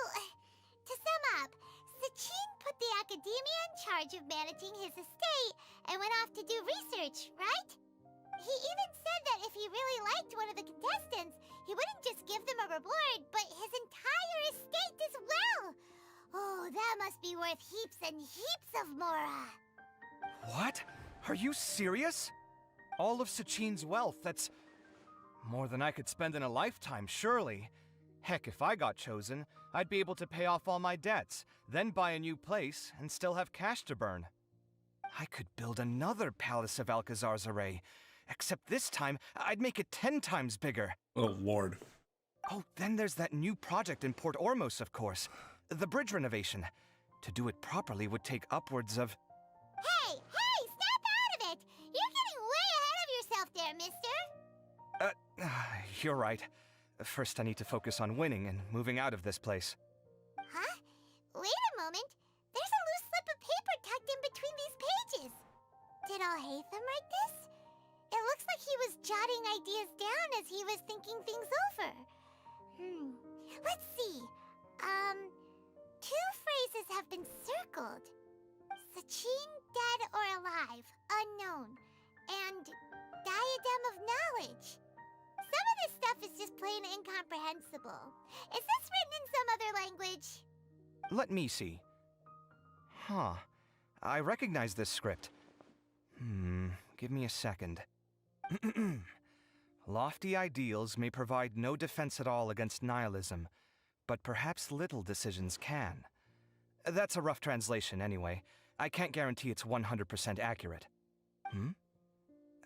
to sum up, Sachin put the Akademiya in charge of managing his estate and went off to do research, right? He even said that if he really liked one of the contestants, he wouldn't just give them a reward, but his entire estate as well. Oh, that must be worth heaps and heaps of mora. What? Are you serious? All of Sachin's wealth, that's more than I could spend in a lifetime, surely. Heck, if I got chosen, I'd be able to pay off all my debts, then buy a new place, and still have cash to burn. I could build another Palace of Alcazar's array, except this time, I'd make it 10 times bigger. Oh, Lord. Oh, then there's that new project in Port Ormos, of course. The bridge renovation. To do it properly would take upwards of... Hey, snap out of it! You're getting way ahead of yourself there, mister! you're right. First, I need to focus on winning and moving out of this place. Huh? Wait a moment. There's a loose slip of paper tucked in between these pages. Did Alhaitham write this? It looks like he was jotting ideas down as he was thinking things over. Let's see. Two phrases have been circled. Sachin, dead or alive, unknown. And diadem of knowledge. Some of this stuff is just plain incomprehensible. Is this written in some other language? Let me see. Huh. I recognize this script. Give me a second. Lofty ideals may provide no defense at all against nihilism, but perhaps little decisions can. That's a rough translation anyway. I can't guarantee it's 100% accurate.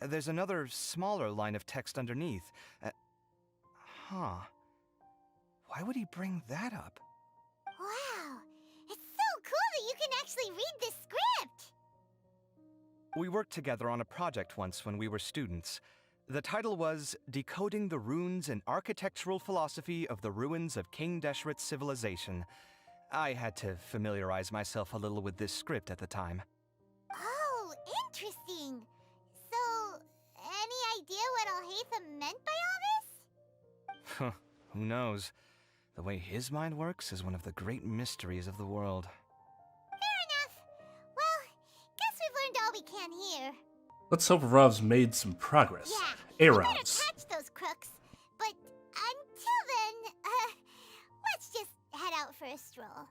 There's another smaller line of text underneath. Why would he bring that up? Wow, it's so cool that you can actually read this script! We worked together on a project once when we were students. The title was Decoding the Runes and Architectural Philosophy of the Ruins of King Deshret's Civilization. I had to familiarize myself a little with this script at the time. Oh, interesting. So, any idea what Alhaitham meant by all this? Who knows? The way his mind works is one of the great mysteries of the world. Fair enough. Well, guess we've learned all we can here. Let's hope Rav's made some progress. Yeah, A-Ravs. we better catch those crooks. But until then, let's just head out for a stroll.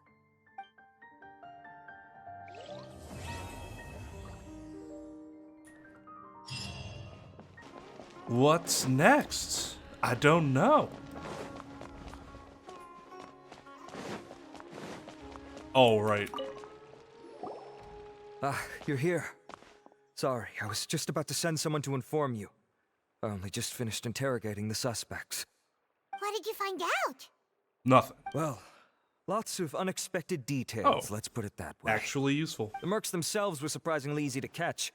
What's next? I don't know. Oh, right. You're here. Sorry, I was just about to send someone to inform you. I only just finished interrogating the suspects. What did you find out? Nothing. Well, lots of unexpected details, let's put it that way. Actually useful. The mercs themselves were surprisingly easy to catch.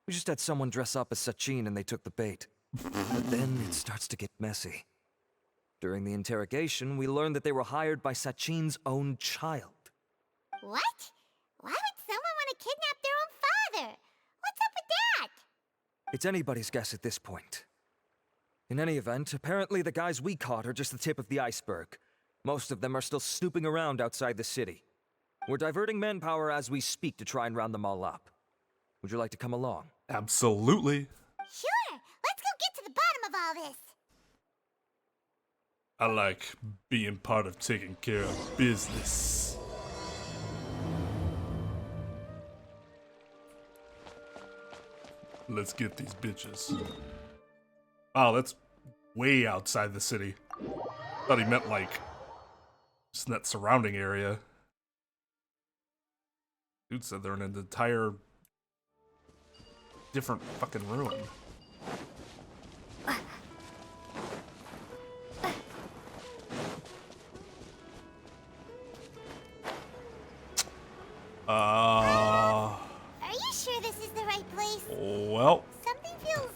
We just had someone dress up as Sachin and they took the bait. But then it starts to get messy. During the interrogation, we learned that they were hired by Sachin's own child. What? Why would someone want to kidnap their own father? What's up with that? It's anybody's guess at this point. In any event, apparently the guys we caught are just the tip of the iceberg. Most of them are still snooping around outside the city. We're diverting manpower as we speak to try and round them all up. Would you like to come along? Absolutely. Sure, let's go get to the bottom of all this. I like being part of taking care of business. Let's get these bitches. Wow, that's way outside the city. Thought he meant like just in that surrounding area. Dude said they're in an entire different fucking room. Are you sure this is the right place? Well. Something feels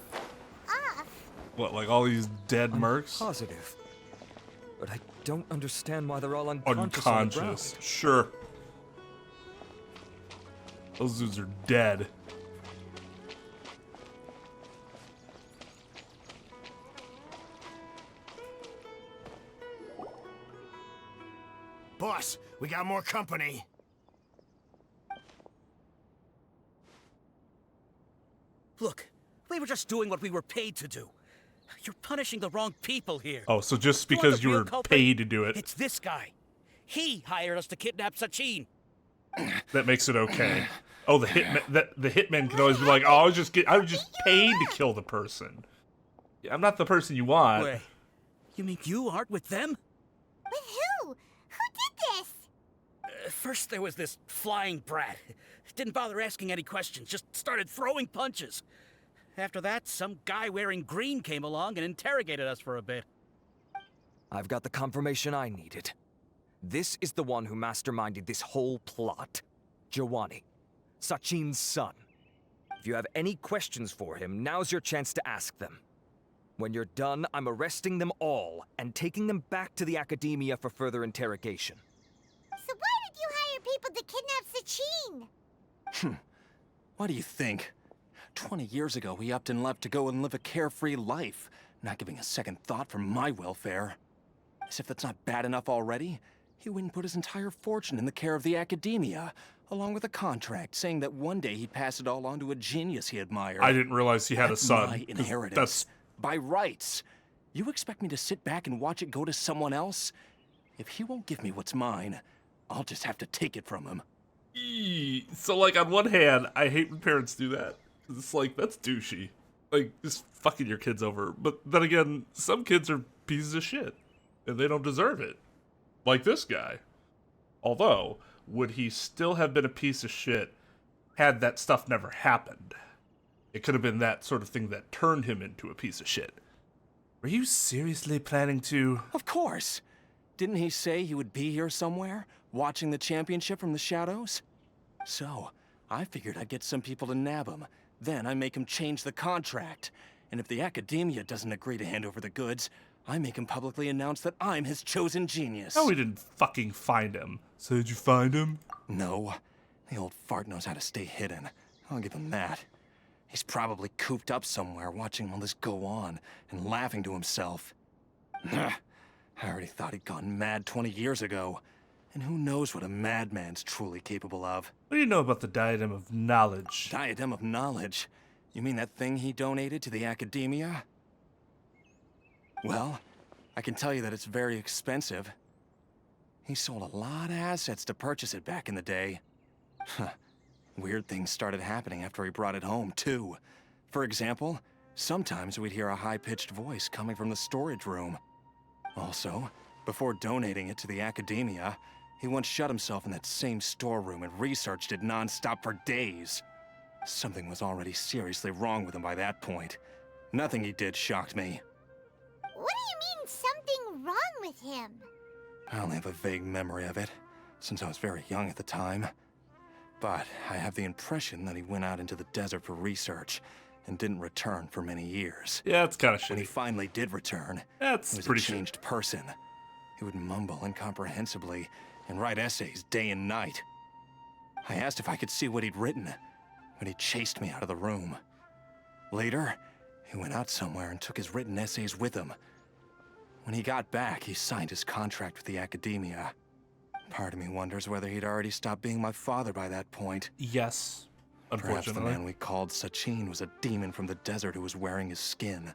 off. What, like all these dead mercs? Positive. But I don't understand why they're all unconscious on the ground. Unconscious, sure. Those dudes are dead. Boss, we got more company. Look, we were just doing what we were paid to do. You're punishing the wrong people here. Oh, so just because you were paid to do it, It's this guy. He hired us to kidnap Sachin. that makes it okay. Oh, the hitman can always be like, oh, I was just paid to kill the person. Yeah, I'm not the person you want. Wait, you mean you aren't with them? With who? Who did this? First there was this flying brat. Didn't bother asking any questions, just started throwing punches. After that, some guy wearing green came along and interrogated us for a bit. I've got the confirmation I needed. This is the one who masterminded this whole plot. Jawani, Sachin's son. If you have any questions for him, now's your chance to ask them. When you're done, I'm arresting them all and taking them back to the Akademiya for further interrogation. So why did you hire people to kidnap Sachin? What do you think? 20 years ago, he upped and left to go and live a carefree life, not giving a second thought for my welfare. As if that's not bad enough already, he went and put his entire fortune in the care of the Akademiya, along with a contract saying that one day he'd pass it all on to a genius he admired. I didn't realize he had a son. My inheritance. By rights. You expect me to sit back and watch it go to someone else? If he won't give me what's mine, I'll just have to take it from him. So, like, on one hand, I hate when parents do that. It's like, that's douchey. Like, just fucking your kids over. But then again, some kids are pieces of shit, and they don't deserve it. Like this guy. Although, would he still have been a piece of shit had that stuff never happened? It could have been that sort of thing that turned him into a piece of shit. Were you seriously planning to... Of course! Didn't he say he would be here somewhere, watching the championship from the shadows? So, I figured I'd get some people to nab him. Then I make him change the contract. And if the Akademiya doesn't agree to hand over the goods, I make him publicly announce that I'm his chosen genius. No, we didn't fucking find him. So did you find him? No. The old fart knows how to stay hidden. I'll give him that. He's probably cooped up somewhere watching all this go on and laughing to himself. I already thought he'd gone mad 20 years ago. And who knows what a madman's truly capable of. What do you know about the Diadem of Knowledge? Diadem of Knowledge? You mean that thing he donated to the Akademiya? Well, I can tell you that it's very expensive. He sold a lot of assets to purchase it back in the day. Weird things started happening after he brought it home, too. For example, sometimes we'd hear a high-pitched voice coming from the storage room. Also, before donating it to the Akademiya, he once shut himself in that same storeroom and researched it non-stop for days. Something was already seriously wrong with him by that point. Nothing he did shocked me. What do you mean, something wrong with him? I only have a vague memory of it, since I was very young at the time. But I have the impression that he went out into the desert for research and didn't return for many years. Yeah, it's kind of shitty. When he finally did return, that's he was pretty a changed person. He would mumble incomprehensibly and write essays day and night. I asked if I could see what he'd written, but he chased me out of the room. Later, he went out somewhere and took his written essays with him. When he got back, he signed his contract with the Akademiya. Part of me wonders whether he'd already stopped being my father by that point. Yes, Perhaps unfortunately. the man we called Sachin was a demon from the desert who was wearing his skin.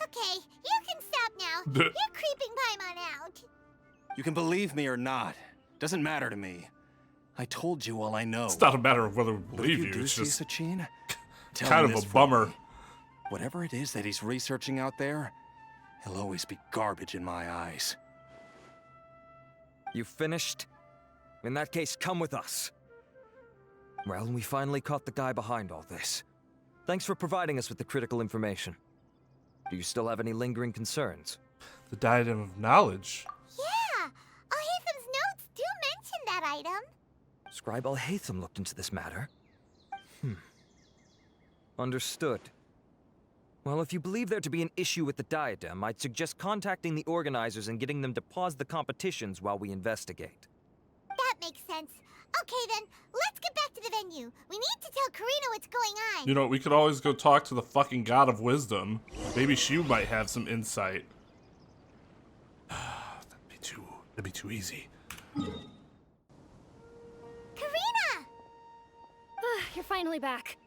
Okay, you can stop now. You're creeping Paimon out. You can believe me or not. Doesn't matter to me. I told you all I know. It's not a matter of whether we But believe if you, do it's see just Sachin, tell kind me of this a for bummer. me. Whatever it is that he's researching out there, he'll always be garbage in my eyes. You finished? In that case, come with us. Well, we finally caught the guy behind all this. Thanks for providing us with the critical information. Do you still have any lingering concerns? The Diadem of Knowledge? Yeah, Al-Haytham's notes do mention that item. Scribe Al-Haytham looked into this matter. Understood. Well, if you believe there to be an issue with the diadem, I'd suggest contacting the organizers and getting them to pause the competitions while we investigate. That makes sense. Okay then, let's get back to the venue. We need to tell Karina what's going on. You know, we could always go talk to the fucking God of Wisdom. Maybe she might have some insight. That'd be too easy. Karina! You're finally back.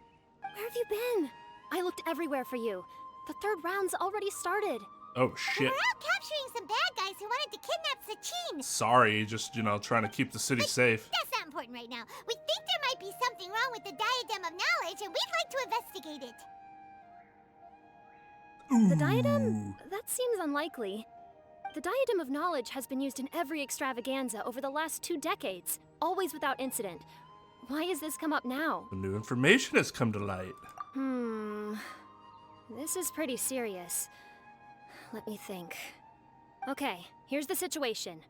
Where have you been? I looked everywhere for you. The third round's already started. Oh, shit. We're out capturing some bad guys who wanted to kidnap Sachin. Sorry, just, you know, trying to keep the city safe. That's not important right now. We think there might be something wrong with the Diadem of Knowledge, and we'd like to investigate it. The diadem? That seems unlikely. The Diadem of Knowledge has been used in every extravaganza over the last 2 decades, always without incident. Why has this come up now? The new information has come to light. This is pretty serious. Let me think. Okay, here's the situation.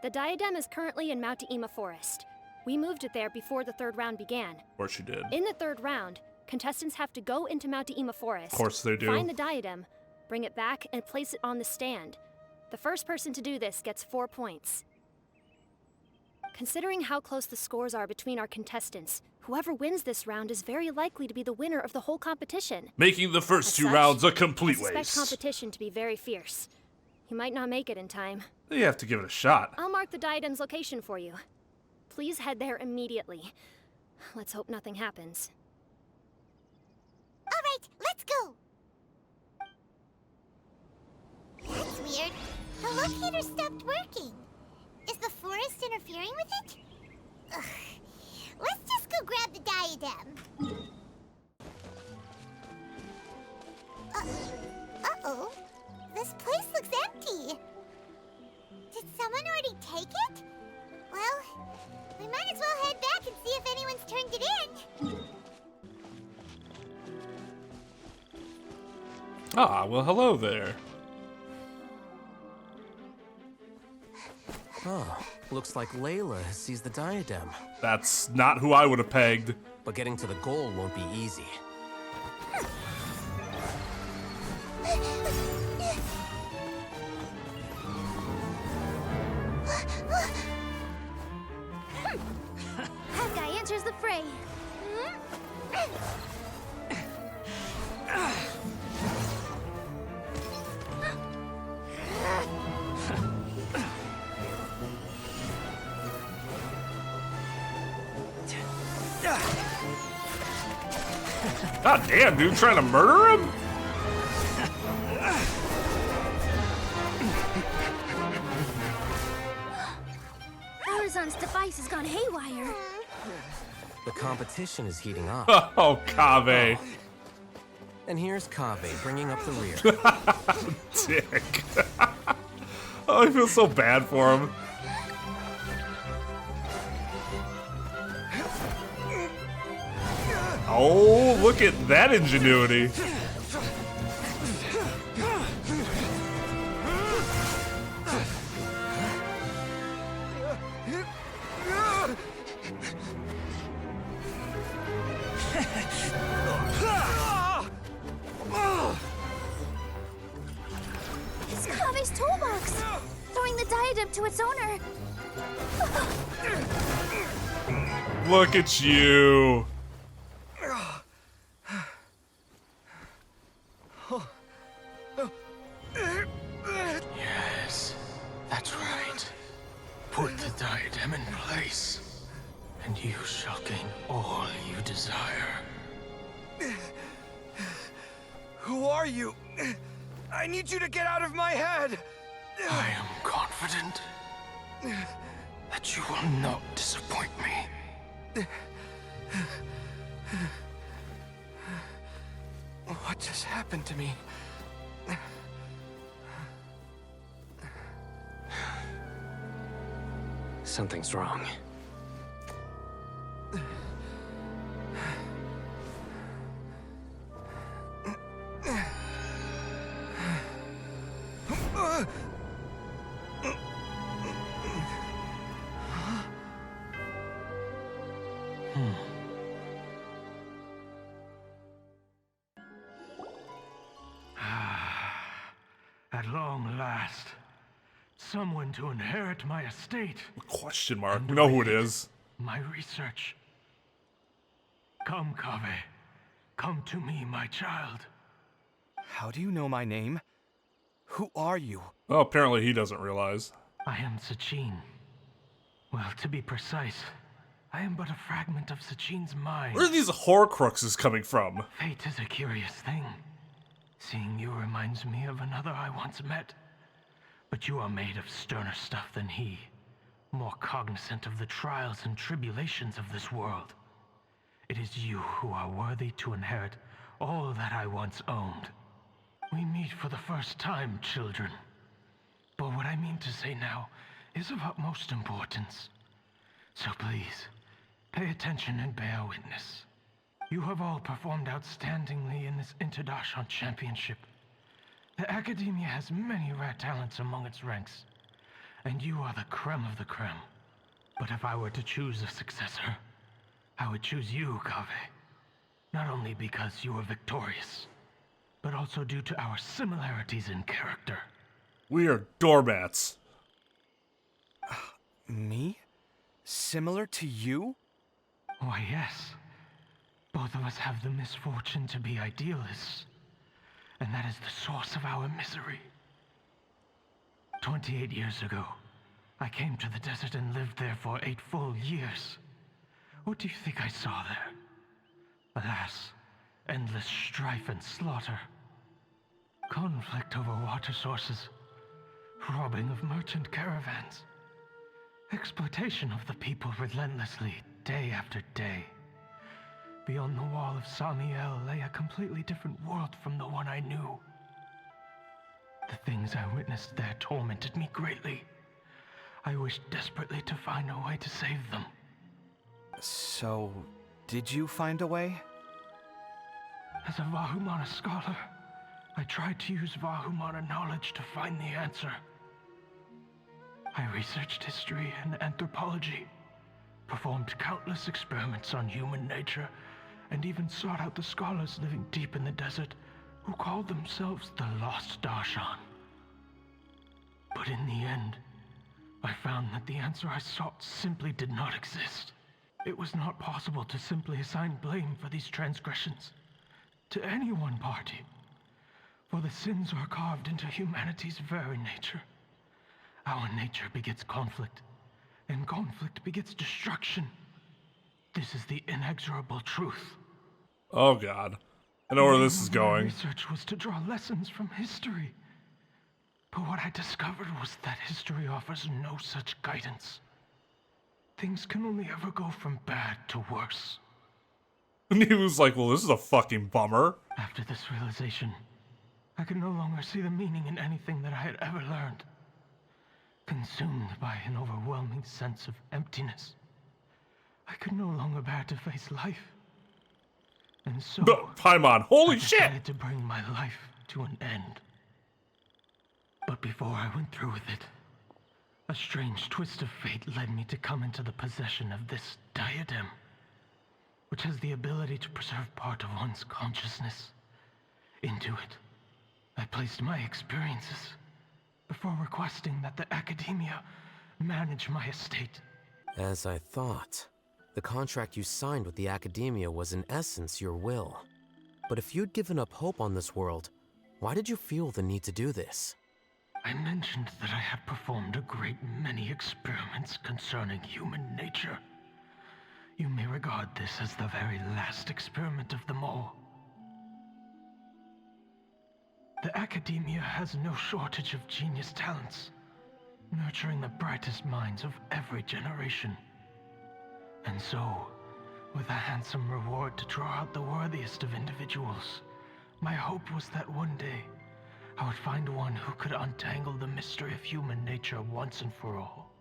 The diadem is currently in Mount Ima Forest. We moved it there before the third round began. Of course you did. In the third round, Contestants have to go into Mount Deima Forest. Of course they do. Find the diadem, bring it back, and place it on the stand. The first person to do this gets 4 points. Considering how close the scores are between our contestants, whoever wins this round is very likely to be the winner of the whole competition. Making the first As two such, rounds a complete I suspect waste. competition to be very fierce. You might not make it in time. You have to give it a shot. I'll mark the diadem's location for you. Please head there immediately. Let's hope nothing happens. All right, let's go. That's weird. The locator stopped working. Is the forest interfering with it? Ugh. Let's just go grab the diadem. Uh-oh. This place looks empty. Did someone already take it? Well, we might as well head back and see if anyone's turned it in. Ah, well, hello there. Oh, looks like Layla has seized the diadem. That's not who I would have pegged. But getting to the goal won't be easy. That guy enters the fray. God damn, dude, trying to murder him? Arizon's device has gone haywire. The competition is heating up. Oh, Kave. And here's Kave bringing up the rear. Dick. Oh, I feel so bad for him. Oh, look at that ingenuity. It's Kave's toolbox! Throwing the diadem to its owner. Look at you. Yes, that's right. Put the diadem in place, and you shall gain all you desire. Who are you? I need you to get out of my head! I am confident that you will not disappoint me. What just happened to me? Something's wrong. At long last, someone to inherit my estate. Question mark. We know who it is. My research. Come, Kave. Come to me, my child. How do you know my name? Who are you? Oh, apparently he doesn't realize. I am Sachin. Well, to be precise, I am but a fragment of Sachin's mind. Where are these Horcruxes coming from? Fate is a curious thing. Seeing you reminds me of another I once met. But you are made of sterner stuff than he. More cognizant of the trials and tribulations of this world. It is you who are worthy to inherit all that I once owned. We meet for the first time, children. But what I mean to say now is of utmost importance. So please, pay attention and bear witness. You have all performed outstandingly in this Interdarshan Championship. The Akademiya has many rare talents among its ranks, and you are the creme of the creme. But if I were to choose a successor, I would choose you, Kave. Not only because you were victorious, but also due to our similarities in character. We are doormats. Me? Similar to you? Why, yes. Both of us have the misfortune to be idealists, and that is the source of our misery. 28 years ago, I came to the desert and lived there for 8 full years. What do you think I saw there? Alas, endless strife and slaughter. Conflict over water sources. Robbing of merchant caravans. Exploitation of the people relentlessly, day after day. Beyond the wall of Samiel lay a completely different world from the one I knew. The things I witnessed there tormented me greatly. I wished desperately to find a way to save them. So, did you find a way? As a Vahumana scholar, I tried to use Vahumana knowledge to find the answer. I researched history and anthropology, performed countless experiments on human nature, and even sought out the scholars living deep in the desert who called themselves the Lost Darshan. But in the end, I found that the answer I sought simply did not exist. It was not possible to simply assign blame for these transgressions to any one party, for the sins are carved into humanity's very nature. Our nature begets conflict, and conflict begets destruction. This is the inexorable truth. Oh god. I know where this is My going. research was to draw lessons from history. But what I discovered was that history offers no such guidance. Things can only ever go from bad to worse. And he was like, well, this is a fucking bummer. After this realization, I could no longer see the meaning in anything that I had ever learned. Consumed by an overwhelming sense of emptiness, I could no longer bear to face life. And so, Paimon, holy I shit! decided to bring my life to an end. But before I went through with it, a strange twist of fate led me to come into the possession of this diadem, which has the ability to preserve part of one's consciousness. Into it, I placed my experiences before requesting that the Akademiya manage my estate. As I thought, the contract you signed with the Akademiya was in essence your will. But if you'd given up hope on this world, why did you feel the need to do this? I mentioned that I had performed a great many experiments concerning human nature. You may regard this as the very last experiment of them all. The Akademiya has no shortage of genius talents, nurturing the brightest minds of every generation. And so, with a handsome reward to draw out the worthiest of individuals, my hope was that one day I would find one who could untangle the mystery of human nature once and for all,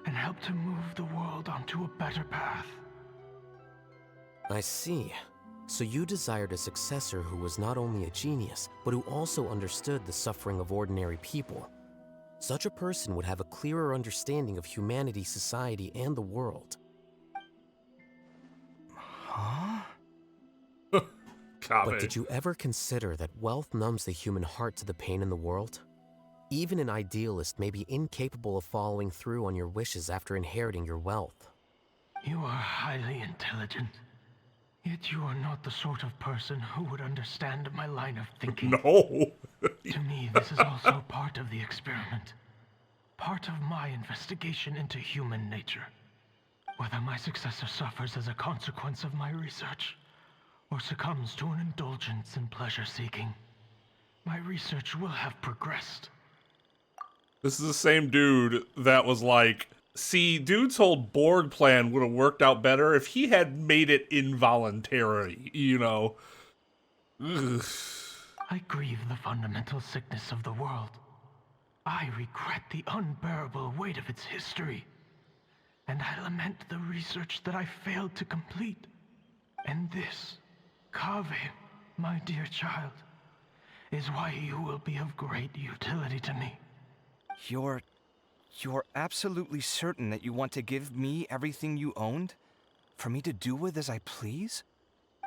and help to move the world onto a better path. I see. So you desired a successor who was not only a genius, but who also understood the suffering of ordinary people. Such a person would have a clearer understanding of humanity, society, and the world. Huh? But did you ever consider that wealth numbs the human heart to the pain in the world? Even an idealist may be incapable of following through on your wishes after inheriting your wealth. You are highly intelligent, yet you are not the sort of person who would understand my line of thinking. No! To me, this is also part of the experiment. Part of my investigation into human nature. Whether my successor suffers as a consequence of my research, or succumbs to an indulgence in pleasure-seeking, my research will have progressed. This is the same dude that was like, see, dude's whole board plan would have worked out better if he had made it involuntary, you know? Ugh. I grieve the fundamental sickness of the world. I regret the unbearable weight of its history. And I lament the research that I failed to complete. And this, Kaveh, my dear child, is why you will be of great utility to me. You're absolutely certain that you want to give me everything you owned? For me to do with as I please?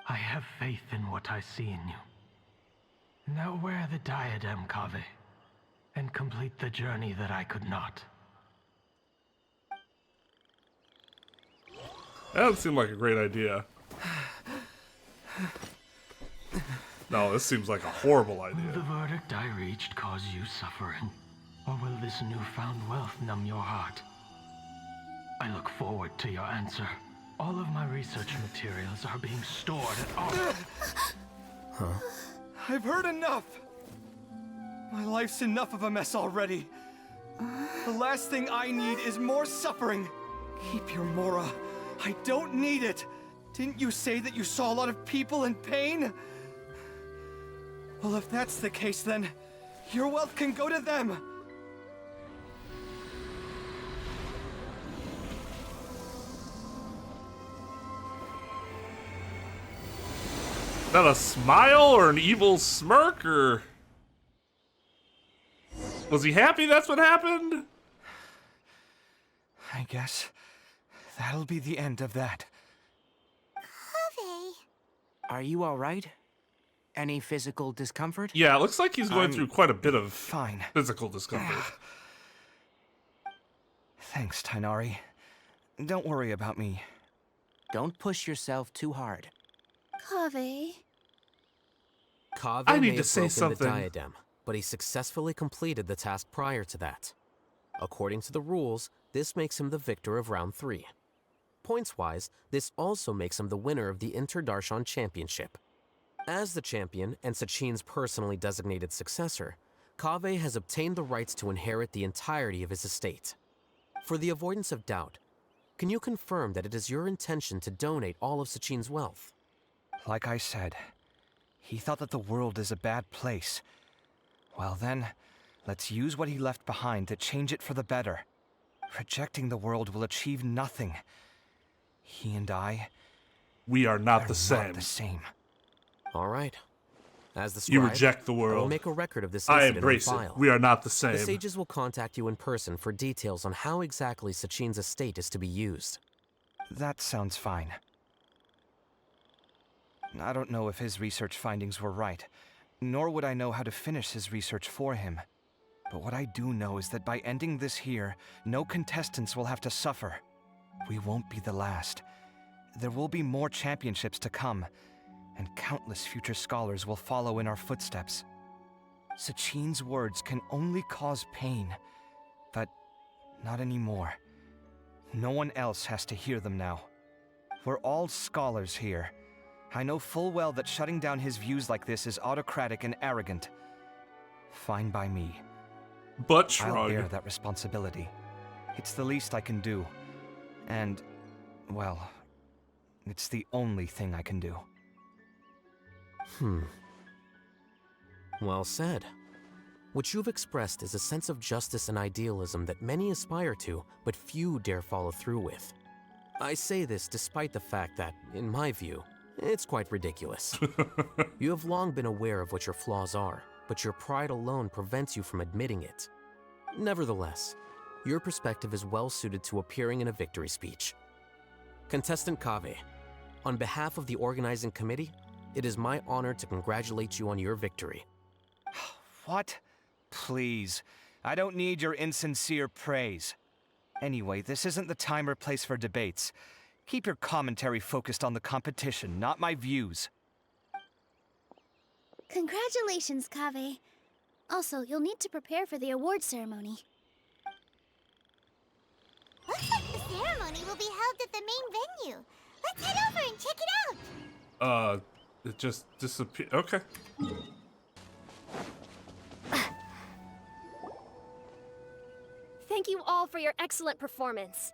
I have faith in what I see in you. Now wear the diadem, Kaveh, and complete the journey that I could not. That doesn't seem like a great idea. No, this seems like a horrible Will idea. the verdict I reached cause you suffering? Or will this newfound wealth numb your heart? I look forward to your answer. All of my research materials are being stored at our... Huh? I've heard enough! My life's enough of a mess already. The last thing I need is more suffering. Keep your Mora. I don't need it. Didn't you say that you saw a lot of people in pain? Well, if that's the case, then your wealth can go to them. Is that a smile or an evil smirk, or was he happy that's what happened? I guess that'll be the end of that. Kaveh. Are you all right? Any physical discomfort? Yeah, it looks like he's going through quite a bit of fine physical discomfort. Thanks, Tainari. Don't worry about me. Don't push yourself too hard. Kaveh. Kaveh I need may to have say broken something. the diadem, but he successfully completed the task prior to that. According to the rules, this makes him the victor of round 3. Points-wise, this also makes him the winner of the Inter-Darshan Championship. As the champion and Sachin's personally designated successor, Kaveh has obtained the rights to inherit the entirety of his estate. For the avoidance of doubt, can you confirm that it is your intention to donate all of Sachin's wealth? Like I said, he thought that the world is a bad place. Well then, let's use what he left behind to change it for the better. Rejecting the world will achieve nothing. He and I... We are not the Not same. the same. All right. As the You scribe, reject the I will world. make a record of this I incident embrace on it. file. We are not the same. The sages will contact you in person for details on how exactly Sachin's estate is to be used. That sounds fine. I don't know if his research findings were right, nor would I know how to finish his research for him. But what I do know is that by ending this here, no contestants will have to suffer. We won't be the last. There will be more championships to come, and countless future scholars will follow in our footsteps. Sachin's words can only cause pain, but not anymore. No one else has to hear them now. We're all scholars here. I know full well that shutting down his views like this is autocratic and arrogant. Fine by me. But I'll shrug. bear that responsibility. It's the least I can do. And, well, it's the only thing I can do. Well said. What you've expressed is a sense of justice and idealism that many aspire to, but few dare follow through with. I say this despite the fact that, in my view, it's quite ridiculous. You have long been aware of what your flaws are, but your pride alone prevents you from admitting it. Nevertheless, your perspective is well suited to appearing in a victory speech. Contestant Kaveh, on behalf of the organizing committee, it is my honor to congratulate you on your victory. What? Please. I don't need your insincere praise. Anyway, this isn't the time or place for debates. Keep your commentary focused on the competition, not my views. Congratulations, Kaveh. Also, you'll need to prepare for the award ceremony. Looks like the ceremony will be held at the main venue. Let's head over and check it out. It just disappeared. Okay. Thank you all for your excellent performance.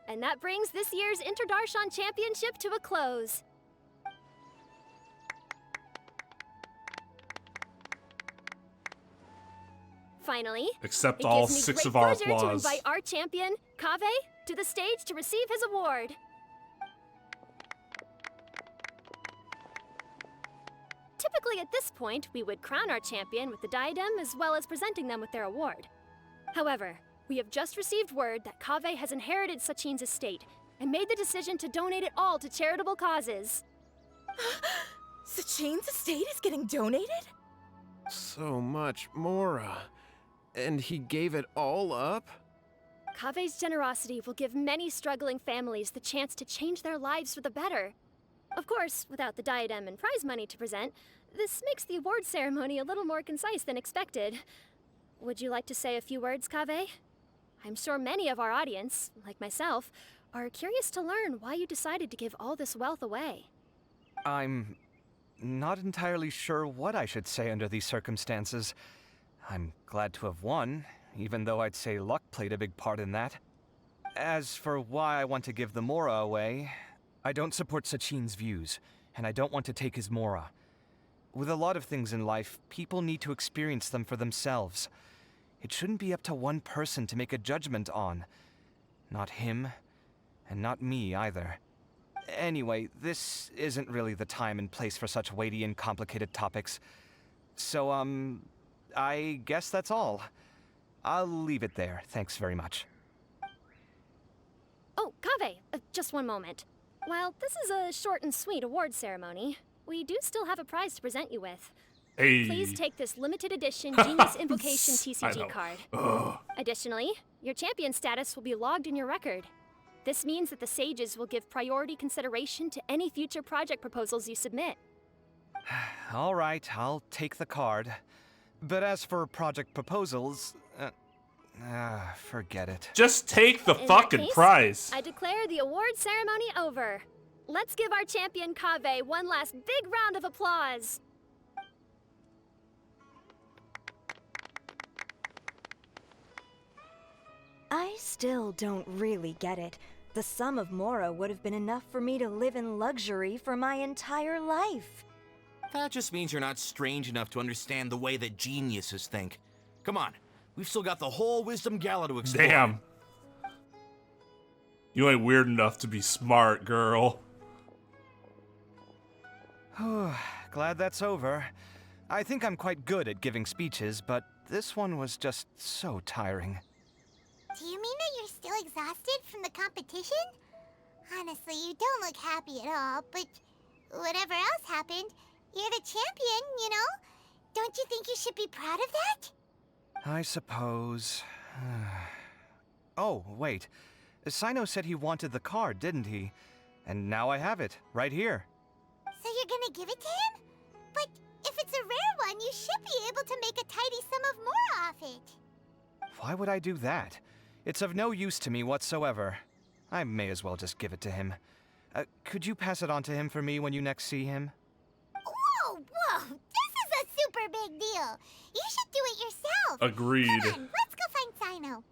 And that brings this year's Inter-Darshan Championship to a close. Finally, Accept it all gives me 6 great of our pleasure to applause. invite our champion, Kaveh, to the stage to receive his award. Typically at this point, we would crown our champion with the diadem as well as presenting them with their award. However, we have just received word that Kaveh has inherited Sachin's estate and made the decision to donate it all to charitable causes. Sachine's estate is getting donated? So much Mora. And he gave it all up? Kave's generosity will give many struggling families the chance to change their lives for the better. Of course, without the diadem and prize money to present, this makes the award ceremony a little more concise than expected. Would you like to say a few words, Kave? I'm sure many of our audience, like myself, are curious to learn why you decided to give all this wealth away. I'm not entirely sure what I should say under these circumstances. I'm glad to have won, even though I'd say luck played a big part in that. As for why I want to give the Mora away, I don't support Sachine's views, and I don't want to take his Mora. With a lot of things in life, people need to experience them for themselves. It shouldn't be up to one person to make a judgment on. Not him, and not me either. Anyway, this isn't really the time and place for such weighty and complicated topics. So, I guess that's all. I'll leave it there. Thanks very much. Oh, Kave, just one moment. While this is a short and sweet award ceremony, we do still have a prize to present you with. Hey. Please take this limited edition Genius Invocation I TCG know. card. Ugh. Additionally, your champion status will be logged in your record. This means that the Sages will give priority consideration to any future project proposals you submit. All right, I'll take the card. But as for project proposals, forget it. Just take the In that fucking case, prize. I declare the award ceremony over. Let's give our champion Kave one last big round of applause. I still don't really get it. The sum of Mora would have been enough for me to live in luxury for my entire life. That just means you're not strange enough to understand the way that geniuses think. Come on, we've still got the whole Wisdom Gala to explore. Damn. You ain't weird enough to be smart, girl. Glad that's over. I think I'm quite good at giving speeches, but this one was just so tiring. Do you mean that you're still exhausted from the competition? Honestly, you don't look happy at all, but whatever else happened, you're the champion, you know? Don't you think you should be proud of that? I suppose. Oh, wait. Sino said he wanted the card, didn't he? And now I have it, right here. So you're gonna give it to him? But if it's a rare one, you should be able to make a tidy sum of more off it. Why would I do that? It's of no use to me whatsoever. I may as well just give it to him. Could you pass it on to him for me when you next see him? Whoa, whoa! This is a super big deal! You should do it yourself! Agreed. Come on, let's go find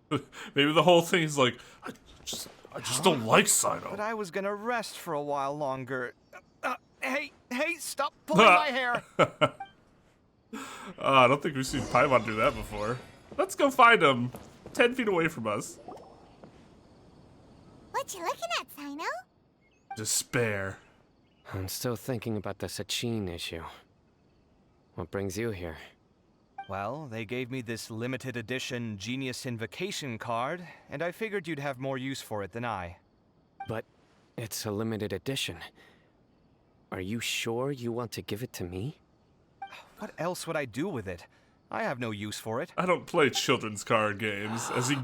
Sino. Maybe the whole thing is like, I just don't like Sino. But I was gonna rest for a while longer. Hey, stop pulling my hair! I don't think we've seen Paimon do that before. Let's go find him. 10 feet away from us. What you looking at, Sino? Despair. I'm still thinking about the Sachine issue. What brings you here? Well, they gave me this limited edition Genius Invocation card, and I figured you'd have more use for it than I. But it's a limited edition. Are you sure you want to give it to me? What else would I do with it? I have no use for it. I don't play children's card games. As he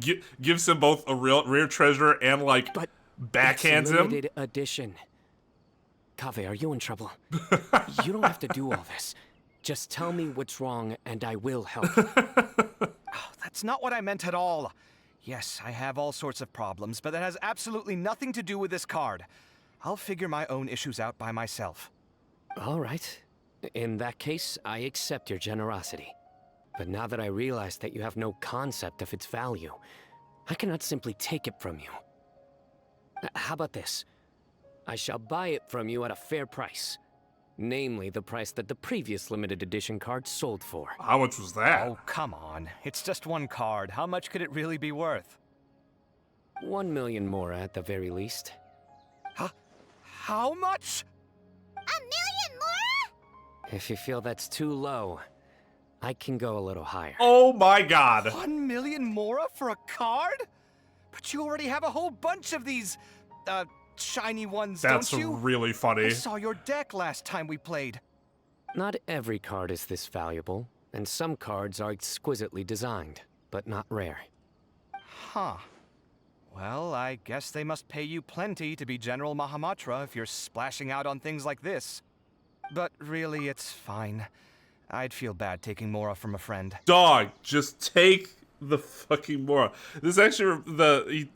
gives him both a real rare treasure and like backhands it's him. limited edition. Kave, are you in trouble? You don't have to do all this. Just tell me what's wrong and I will help. That's not what I meant at all. Yes, I have all sorts of problems, but that has absolutely nothing to do with this card. I'll figure my own issues out by myself. All right. In that case, I accept your generosity. But now that I realize that you have no concept of its value, I cannot simply take it from you. How about this? I shall buy it from you at a fair price. Namely, the price that the previous limited edition card sold for. How much was that? Oh, come on. It's just one card. How much could it really be worth? 1 million more at the very least. How much? $1 million more? If you feel that's too low, I can go a little higher. Oh my god. 1 million Mora for a card? But you already have a whole bunch of these, shiny ones, That's don't you? really funny. I saw your deck last time we played. Not every card is this valuable, and some cards are exquisitely designed, but not rare. Huh. Well, I guess they must pay you plenty to be General Mahamatra if you're splashing out on things like this. But really, it's fine. I'd feel bad taking Mora from a friend. Dog, just take the fucking Mora. This actually,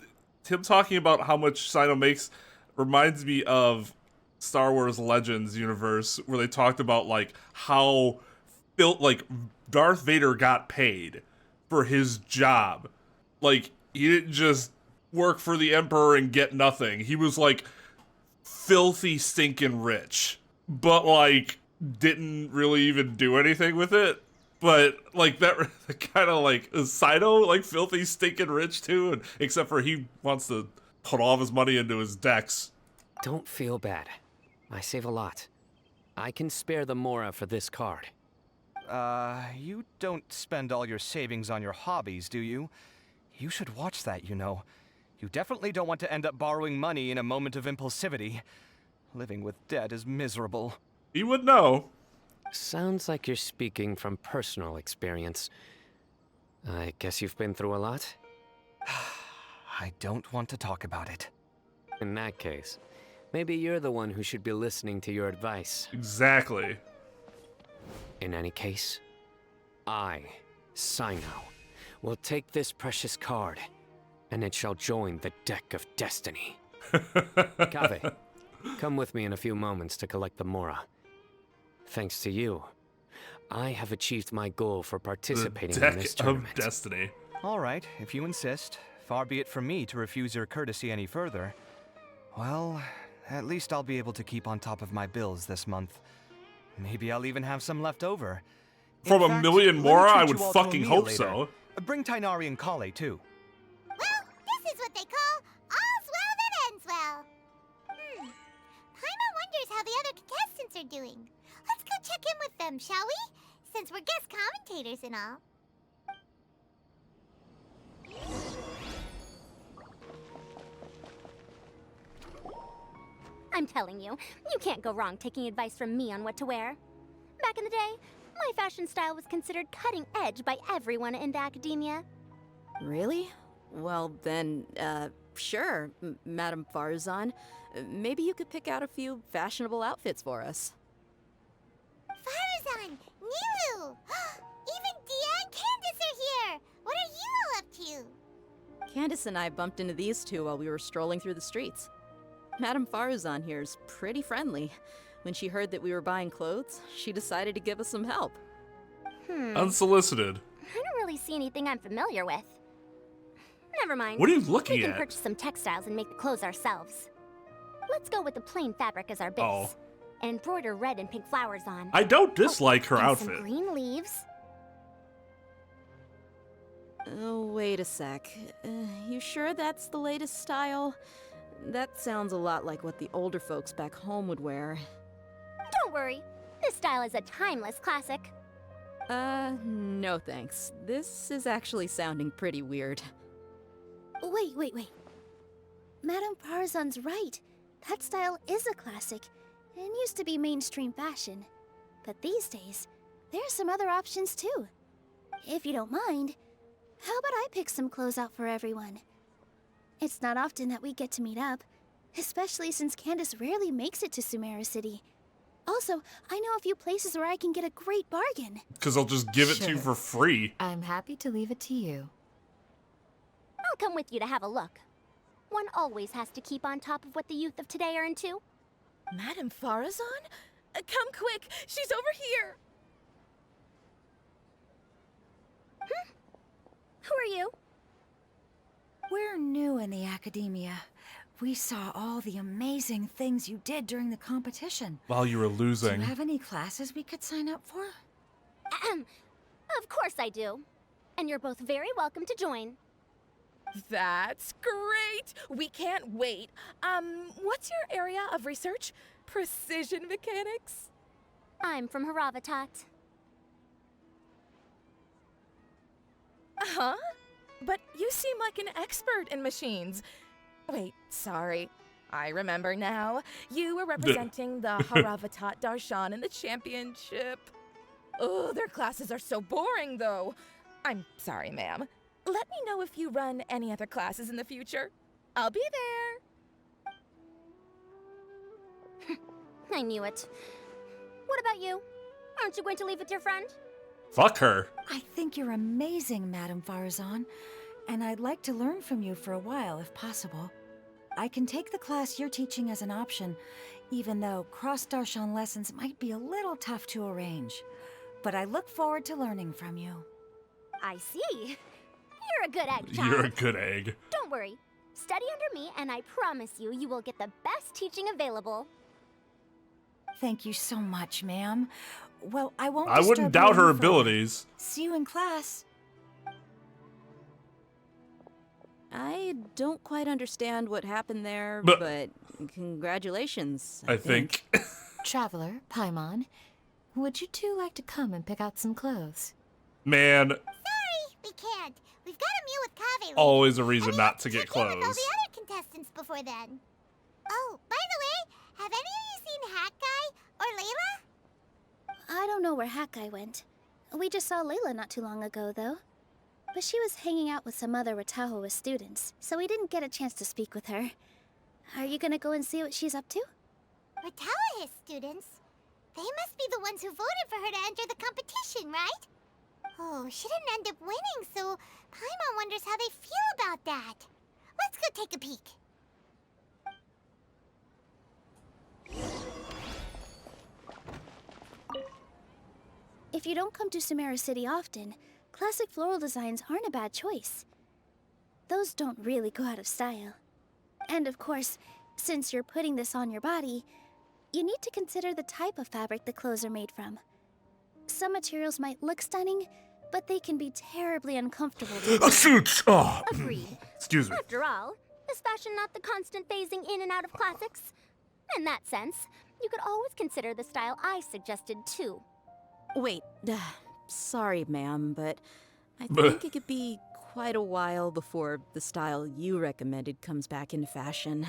him talking about how much Sino makes reminds me of Star Wars Legends universe, where they talked about like how Darth Vader got paid for his job. Like, he didn't just work for the Emperor and get nothing. He was like filthy stinking rich, but like didn't really even do anything with it. But like that kind of like, is Sino like filthy stinking rich too? And except for he wants to put all of his money into his decks. Don't feel bad. I save a lot. I can spare the Mora for this card. You don't spend all your savings on your hobbies, do you? You should watch that, you know. You definitely don't want to end up borrowing money in a moment of impulsivity. Living with debt is miserable. You would know. Sounds like you're speaking from personal experience. I guess you've been through a lot? I don't want to talk about it. In that case, maybe you're the one who should be listening to your advice. Exactly. In any case, I, Sino, will take this precious card, and it shall join the deck of destiny. Kave, come with me in a few moments to collect the Mora. Thanks to you, I have achieved my goal for participating in this tournament. Deck of destiny. All right, if you insist. Far be it from me to refuse your courtesy any further. Well, at least I'll be able to keep on top of my bills this month. Maybe I'll even have some left over. From a million Mora, I would fucking hope so. Bring Tainari and Kale, too. Well, this is what they call all's well that ends well. Paimon wonders how the other contestants are doing. Let's go check in with them, shall we? Since we're guest commentators and all. I'm telling you, you can't go wrong taking advice from me on what to wear. Back in the day, my fashion style was considered cutting edge by everyone in the Akademiya. Really? Well then, sure, Madame Farzan. Maybe you could pick out a few fashionable outfits for us. Farzan! Niru! Even Dia and Candace are here! What are you all up to? Candace and I bumped into these two while we were strolling through the streets. Madame Farzan here's pretty friendly. When she heard that we were buying clothes, she decided to give us some help. Unsolicited. I don't really see anything I'm familiar with. Never mind. What are you looking We can at? purchase some textiles and make the clothes ourselves. Let's go with the plain fabric as our base. Oh. And embroider red and pink flowers on. I don't dislike her and outfit. Some green leaves. Oh, wait a sec. You sure that's the latest style? That sounds a lot like what the older folks back home would wear. Don't worry. This style is a timeless classic. No thanks. This is actually sounding pretty weird. Wait. Madame Farzan's right. That style is a classic, and used to be mainstream fashion. But these days, there's some other options too. If you don't mind, how about I pick some clothes out for everyone? It's not often that we get to meet up, especially since Candace rarely makes it to Sumeru City. Also, I know a few places where I can get a great bargain. Because I'll just give it to you for free. I'm happy to leave it to you. I'll come with you to have a look. One always has to keep on top of what the youth of today are into. Madame Farazan? Come quick! She's over here! Who are you? We're new in the Akademiya. We saw all the amazing things you did during the competition. While you were Do losing. you have any classes we could sign up for? Of course I do. And you're both very welcome to join. That's great! We can't wait. What's your area of research? Precision mechanics? I'm from Haravatat. Huh? But you seem like an expert in machines. Wait, sorry. I remember now. You were representing the Haravatat Darshan in the championship. Oh, their classes are so boring, though. I'm sorry, ma'am. Let me know if you run any other classes in the future. I'll be there. I knew it. What about you? Aren't you going to leave with your friend? Fuck her. I think you're amazing, Madame Farazan, and I'd like to learn from you for a while, if possible. I can take the class you're teaching as an option, even though cross-Darshan lessons might be a little tough to arrange. But I look forward to learning from you. I see. You're a good egg, child. You're a good egg. Don't worry. Study under me, and I promise you, you will get the best teaching available. Thank you so much, ma'am. Well, I won't I wouldn't doubt her abilities. See you in class. I don't quite understand what happened there, but congratulations, I think. Traveler, Paimon, would you two like to come and pick out some clothes? Man, Sorry, we can't. We've got a meal with Kaveh. always a reason not to get clothes. All the other contestants before then. Oh, by the way, have any of you seen Hat Guy or Layla? I don't know where Hat Guy went. We just saw Layla not too long ago, though. But she was hanging out with some other Ratahoa students, so we didn't get a chance to speak with her. Are you gonna go and see what she's up to? Ratahoa students? They must be the ones who voted for her to enter the competition, right? Oh, she didn't end up winning, so Paimon wonders how they feel about that. Let's go take a peek. If you don't come to Sumeru City often, classic floral designs aren't a bad choice. Those don't really go out of style. And of course, since you're putting this on your body, you need to consider the type of fabric the clothes are made from. Some materials might look stunning, but they can be terribly uncomfortable. Shoot! Oh. Agreed. Excuse me. After all, is fashion not the constant phasing in and out of classics? In that sense, you could always consider the style I suggested too. Wait, sorry, ma'am, but I think it could be quite a while before the style you recommended comes back into fashion.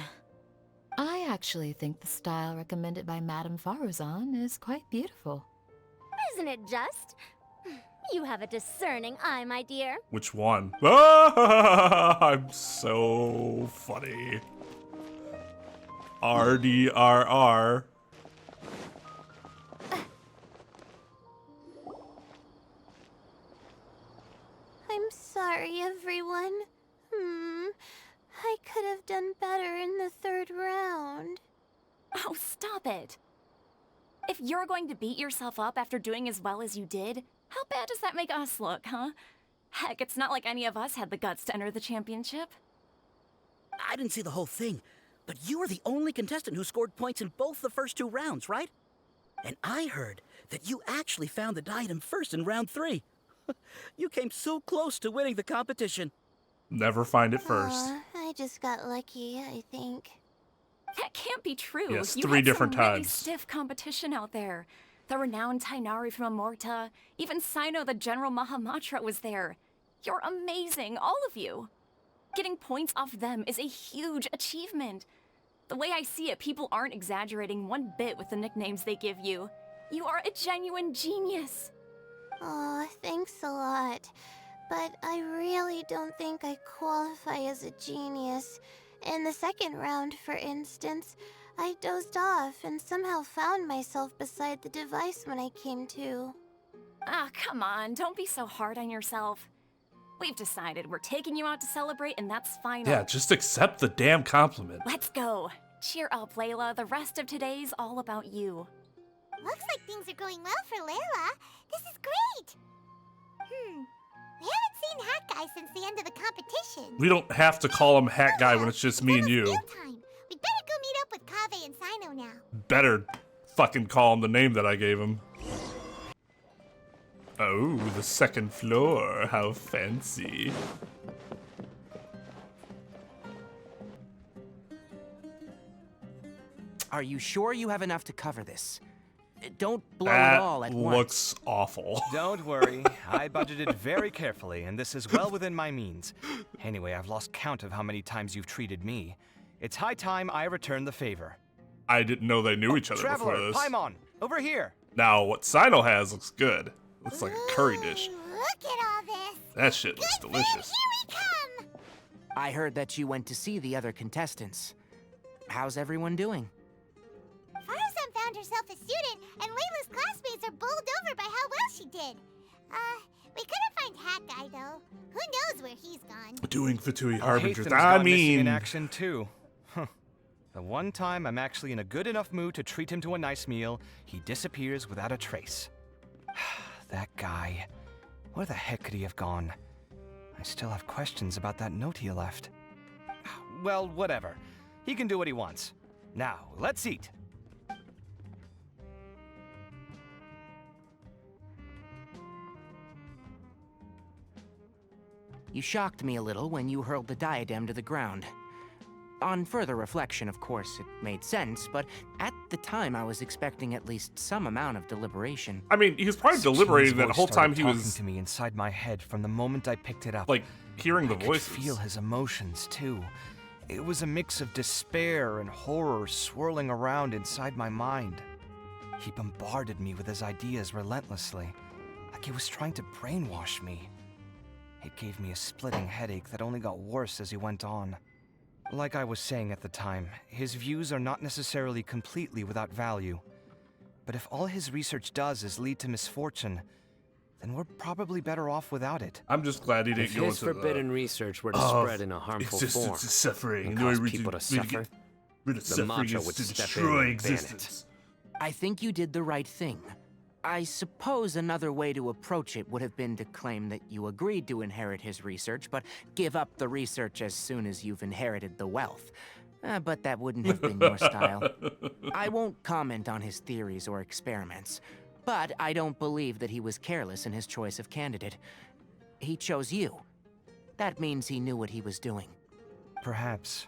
I actually think the style recommended by Madame Farazan is quite beautiful. Isn't it just? You have a discerning eye, my dear. Which one? Ah, I'm so funny. RDRR. I'm sorry, everyone. I could have done better in the third round. Oh, stop it. If you're going to beat yourself up after doing as well as you did, how bad does that make us look, huh? Heck, it's not like any of us had the guts to enter the championship. I didn't see the whole thing, but you were the only contestant who scored points in both the first 2 rounds, right? And I heard that you actually found the diadem first in round 3. You came so close to winning the competition. Never find it first. I just got lucky, I think. That can't be true. Yes, you 3 had different some really times. stiff competition out there. The renowned Tainari from Amorta, even Sino the General Mahamatra was there. You're amazing, all of you. Getting points off them is a huge achievement. The way I see it, people aren't exaggerating one bit with the nicknames they give you. You are a genuine genius. Oh, thanks a lot. But I really don't think I qualify as a genius. In the second round, for instance, I dozed off and somehow found myself beside the device when I came to. Ah, come on, don't be so hard on yourself. We've decided we're taking you out to celebrate, and that's final. Yeah, just accept the damn compliment. Let's go. Cheer up, Layla. The rest of today's all about you. Looks like things are going well for Layla. This is great. We haven't seen Hat Guy since the end of the competition. We don't have to call him Hat Guy when it's just me and you. Time. We'd better go meet up with Kaveh and Sino now. Better fucking call him the name that I gave him. Oh, the second floor. How fancy. Are you sure you have enough to cover this? Don't blow it all at That once. looks awful. Don't worry, I budgeted very carefully, and this is well within my means. Anyway, I've lost count of how many times you've treated me. It's high time I return the favor. I didn't know they knew each other Traveler, before this. Paimon, over here. Now, what Sino has looks good. Looks like a curry dish. Look at all this. That shit looks delicious. Here we come. I heard that you went to see the other contestants. How's everyone doing? Farazan found herself a student, and Layla's classmates are bowled over by how well she did. We couldn't find Hat Guy, though. Who knows where he's gone? Doing Fatui Harbingers. Hatham's I gone missing in mean, action too. Huh. The one time I'm actually in a good enough mood to treat him to a nice meal, he disappears without a trace. That guy. Where the heck could he have gone? I still have questions about that note he left. Well, whatever. He can do what he wants. Now, let's eat. You shocked me a little when you hurled the diadem to the ground. On further reflection, of course, it made sense, but at the time I was expecting at least some amount of deliberation. I mean, he was probably deliberating that His whole voice time he started was talking to me inside my head from the moment I picked it up. like hearing the I voices. could feel his emotions too. It was a mix of despair and horror swirling around inside my mind. He bombarded me with his ideas relentlessly, like he was trying to brainwash me. It gave me a splitting headache that only got worse as he went on. Like I was saying at the time, his views are not necessarily completely without value. But if all his research does is lead to misfortune, then we're probably better off without it. I'm just glad he didn't If go his into forbidden research were to spread in a harmful form is suffering. and The only cause reason people to we get suffer, rid of the suffering Macho is would to step in destroy and ban existence. I think you did the right thing. I suppose another way to approach it would have been to claim that you agreed to inherit his research, but give up the research as soon as you've inherited the wealth. But that wouldn't have been your style. I won't comment on his theories or experiments, but I don't believe that he was careless in his choice of candidate. He chose you. That means he knew what he was doing. Perhaps.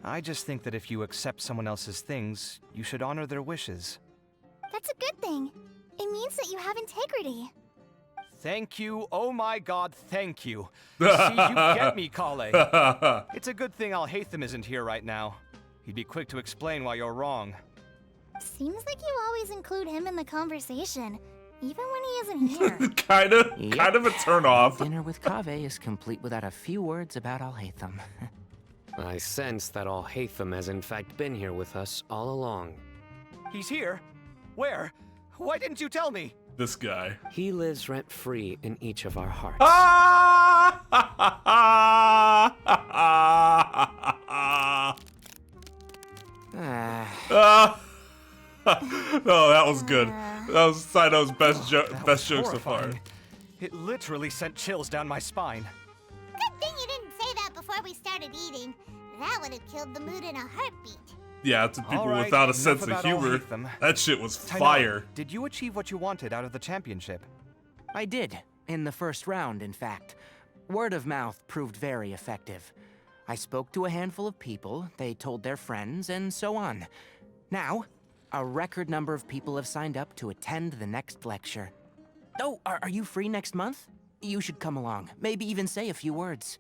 I just think that if you accept someone else's things, you should honor their wishes. That's a good thing. It means that you have integrity. Thank you, oh my god, thank you. See, you get me, Kale. It's a good thing Alhaitham isn't here right now. He'd be quick to explain why you're wrong. Seems like you always include him in the conversation, even when he isn't here. kind of a turn off. Dinner with Kaveh is complete without a few words about Alhaitham. I sense that Alhaitham has in fact been here with us all along. He's here? Where? Why didn't you tell me? This guy. He lives rent-free in each of our hearts. No, that was good. That was Sino's best joke so far. It literally sent chills down my spine. Good thing you didn't say that before we started eating. That would have killed the mood in a heartbeat. Yeah, to people All right, without a enough sense of about humor, Alhaitham. that shit was Tainara, fire. Did you achieve what you wanted out of the championship? I did, in the first round, in fact. Word of mouth proved very effective. I spoke to a handful of people, they told their friends, and so on. Now, a record number of people have signed up to attend the next lecture. Oh, are you free next month? You should come along, maybe even say a few words.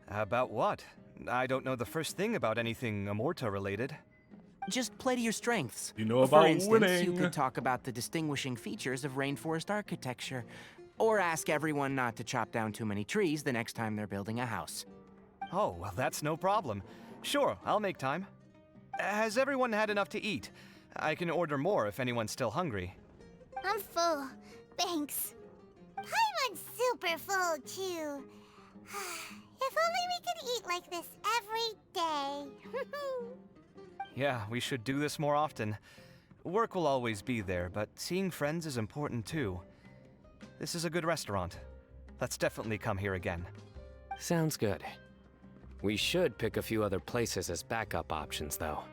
About what? I don't know the first thing about anything Amorta-related. Just play to your strengths. You know For about instance, winning. you could talk about the distinguishing features of rainforest architecture, or ask everyone not to chop down too many trees the next time they're building a house. Oh, well, that's no problem. Sure, I'll make time. Has everyone had enough to eat? I can order more if anyone's still hungry. I'm full. Thanks. Paimon's super full, too. If only we could eat like this every day. Yeah, we should do this more often. Work will always be there, but seeing friends is important too. This is a good restaurant. Let's definitely come here again. Sounds good. We should pick a few other places as backup options, though.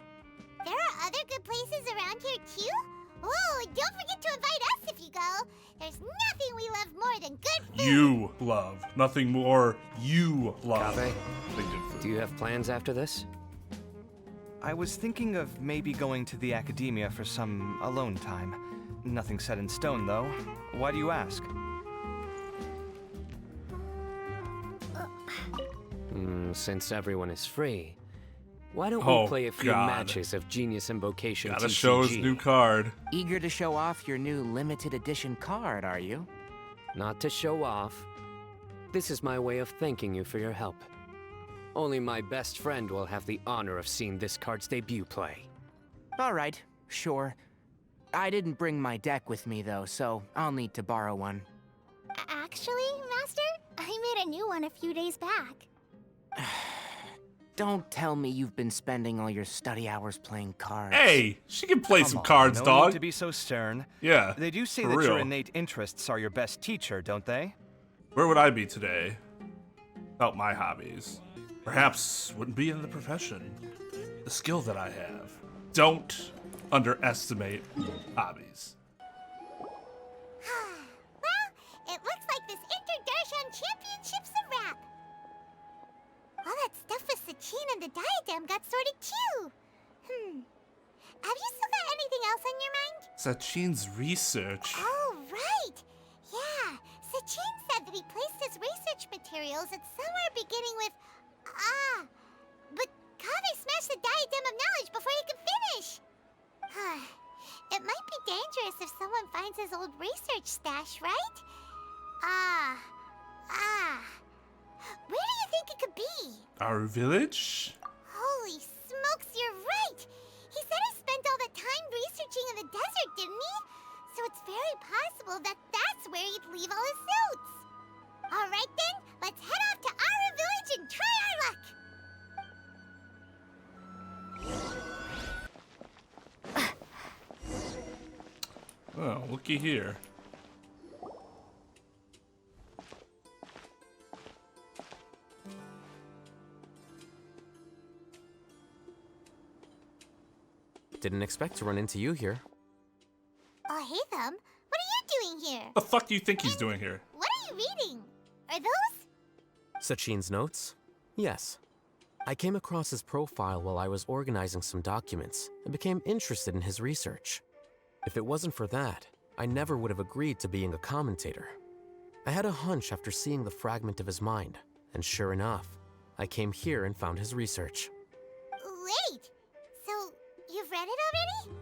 There are other good places around here, too? Oh, don't forget to invite us if you go. There's nothing we love more than good food. You love. Nothing more. You love. Kaveh, do you have plans after this? I was thinking of maybe going to the Akademiya for some alone time. Nothing set in stone, though. Why do you ask? Since everyone is free, why don't Oh, we play a few God. matches of Genius Invocation Gotta TCG? show his new card. Eager to show off your new limited edition card, are you? Not to show off. This is my way of thanking you for your help. Only my best friend will have the honor of seeing this card's debut play. All right, sure. I didn't bring my deck with me, though, so I'll need to borrow one. Actually, Master, I made a new one a few days back. Don't tell me you've been spending all your study hours playing cards. Hey, she can play Come some on, cards, no dog. need to be so stern. Yeah, They do say for that real. your innate interests are your best teacher, don't they? Where would I be today without my hobbies? Perhaps wouldn't be in the profession. The skill that I have. Don't underestimate hobbies. Well, it looks like this Inter-Darshan Championship's a wrap. All that stuff with Sachin and the diadem got sorted too. Have you still got anything else on your mind? Sachin's research. Oh, right. Yeah, Sachin said that he placed his research materials at somewhere beginning with but Kaveh smashed the diadem of knowledge before he could finish. It might be dangerous if someone finds his old research stash, right? Where do you think it could be? Our village? Holy smokes, you're right! He said he spent all that time researching in the desert, didn't he? So it's very possible that that's where he'd leave all his notes. All right then, let's head off to Aru Village and try our luck! Oh, looky here. Didn't expect to run into you here. Oh, hey, Thumb. What are you doing here? The fuck do you think he's doing here? What are you reading? Are those? Sachin's notes? Yes. I came across his profile while I was organizing some documents and became interested in his research. If it wasn't for that, I never would have agreed to being a commentator. I had a hunch after seeing the fragment of his mind, and sure enough, I came here and found his research. Wait! So, you've read it already?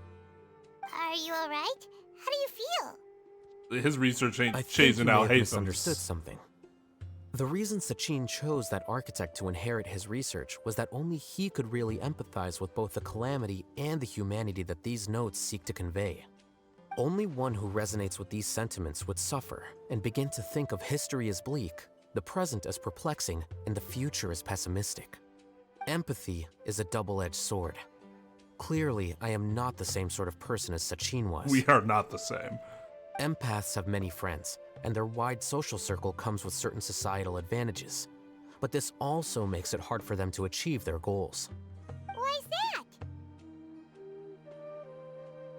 Are you alright? How do you feel? His research ain't I think chasing you may out have Haytham's. misunderstood something. The reason Sachin chose that architect to inherit his research was that only he could really empathize with both the calamity and the humanity that these notes seek to convey. Only one who resonates with these sentiments would suffer and begin to think of history as bleak, the present as perplexing, and the future as pessimistic. Empathy is a double-edged sword. Clearly, I am not the same sort of person as Sachin was. We are not the same. Empaths have many friends, and their wide social circle comes with certain societal advantages. But this also makes it hard for them to achieve their goals. Why's that?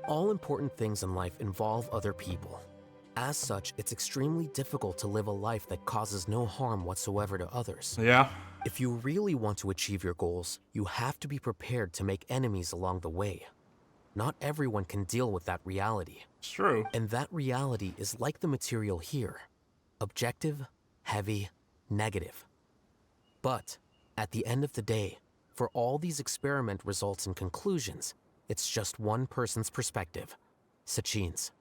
All important things in life involve other people. As such, it's extremely difficult to live a life that causes no harm whatsoever to others. Yeah. If you really want to achieve your goals, you have to be prepared to make enemies along the way. Not everyone can deal with that reality. It's true. And that reality is like the material here. Objective, heavy, negative. But, at the end of the day, for all these experiment results and conclusions, it's just one person's perspective. Sachin's.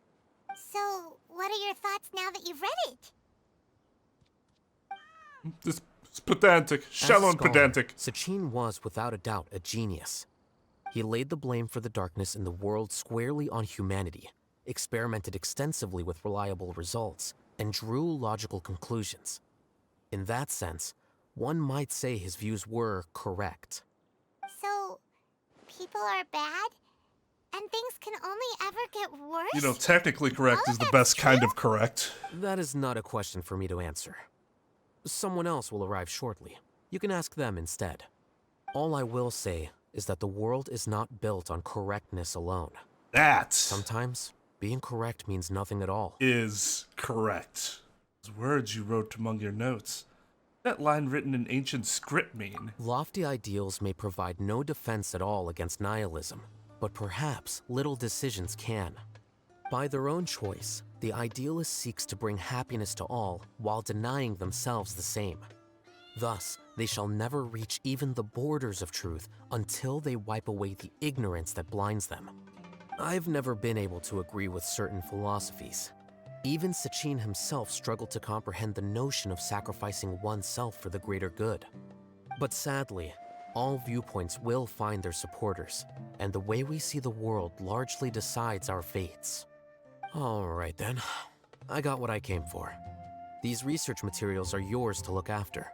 So, what are your thoughts now that you've read it? This it's pedantic. Shallow and pedantic. Sachin was, without a doubt, a genius. He laid the blame for the darkness in the world squarely on humanity, experimented extensively with reliable results, and drew logical conclusions. In that sense, one might say his views were correct. So, people are bad? And things can only ever get worse? You know, technically correct is the best kind of correct. That is not a question for me to answer. Someone else will arrive shortly. You can ask them instead. All I will say is that the world is not built on correctness alone. Sometimes, being correct means nothing at all. Is correct. Those words you wrote among your notes. That line written in ancient script mean? Lofty ideals may provide no defense at all against nihilism, but perhaps little decisions can. By their own choice, the idealist seeks to bring happiness to all while denying themselves the same. Thus, they shall never reach even the borders of truth until they wipe away the ignorance that blinds them. I've never been able to agree with certain philosophies. Even Sachin himself struggled to comprehend the notion of sacrificing oneself for the greater good. But sadly, all viewpoints will find their supporters, and the way we see the world largely decides our fates. Alright then, I got what I came for. These research materials are yours to look after.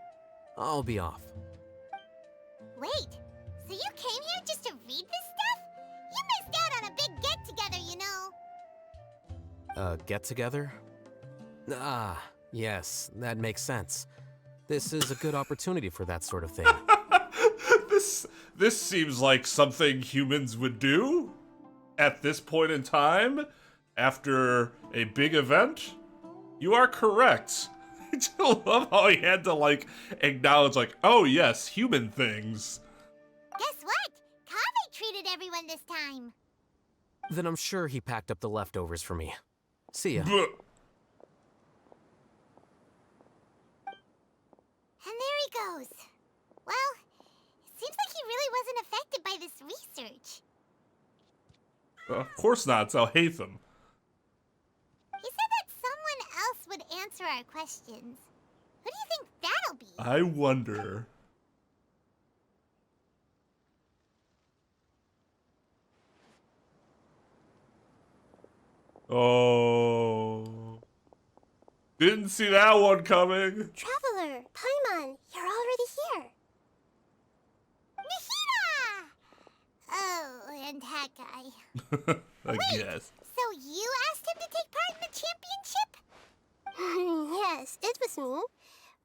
I'll be off. Wait, so you came here just to read this stuff? You missed out on a big get-together, you know. Get-together? Ah, yes, that makes sense. This is a good opportunity for that sort of thing. This seems like something humans would do at this point in time, after a big event. You are correct. I just love how he had to, like, acknowledge, like, oh yes, human things. Guess what? Kaveh treated everyone this time. Then I'm sure he packed up the leftovers for me. See ya. And there he goes. Well, it seems like he really wasn't affected by this research. Of course not, it's Al-Haytham. He said that someone else would answer our questions. Who do you think that'll be? I wonder. Oh. Didn't see that one coming. Traveler, Paimon, you're already here. Nahida! Oh, and that guy. I guess. So you asked him to take part in the championship? Yes, it was me.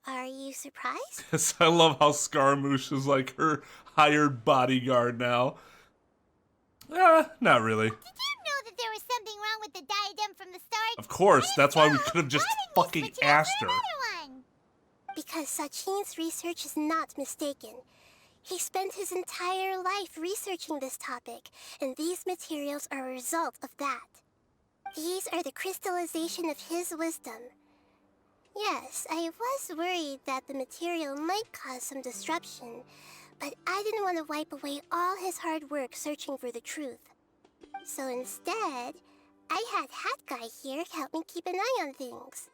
Are you surprised? Yes, I love how Scaramouche is like her hired bodyguard now. Not really. Did you know that there was something wrong with the diadem from the start? Of course, that's why we could have just fucking asked her. Because Sachin's research is not mistaken. He spent his entire life researching this topic, and these materials are a result of that. These are the crystallization of his wisdom. Yes, I was worried that the material might cause some disruption, but I didn't want to wipe away all his hard work searching for the truth. So instead, I had Hat Guy here help me keep an eye on things.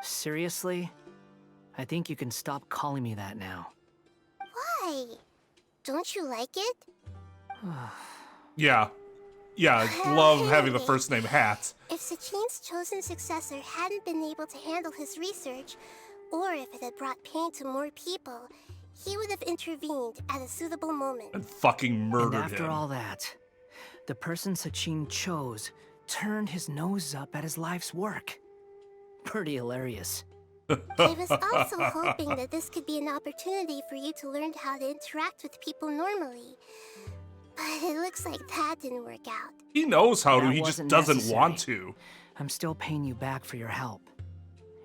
Seriously? I think you can stop calling me that now. Why? Don't you like it? Yeah, I love having the first name Hat. If Sachin's chosen successor hadn't been able to handle his research, or if it had brought pain to more people, he would have intervened at a suitable moment. And fucking murdered him. And after all that, the person Sachin chose turned his nose up at his life's work. Pretty hilarious. I was also hoping that this could be an opportunity for you to learn how to interact with people normally. But it looks like that didn't work out. He knows how to, That he just wasn't doesn't necessary. want to. I'm still paying you back for your help.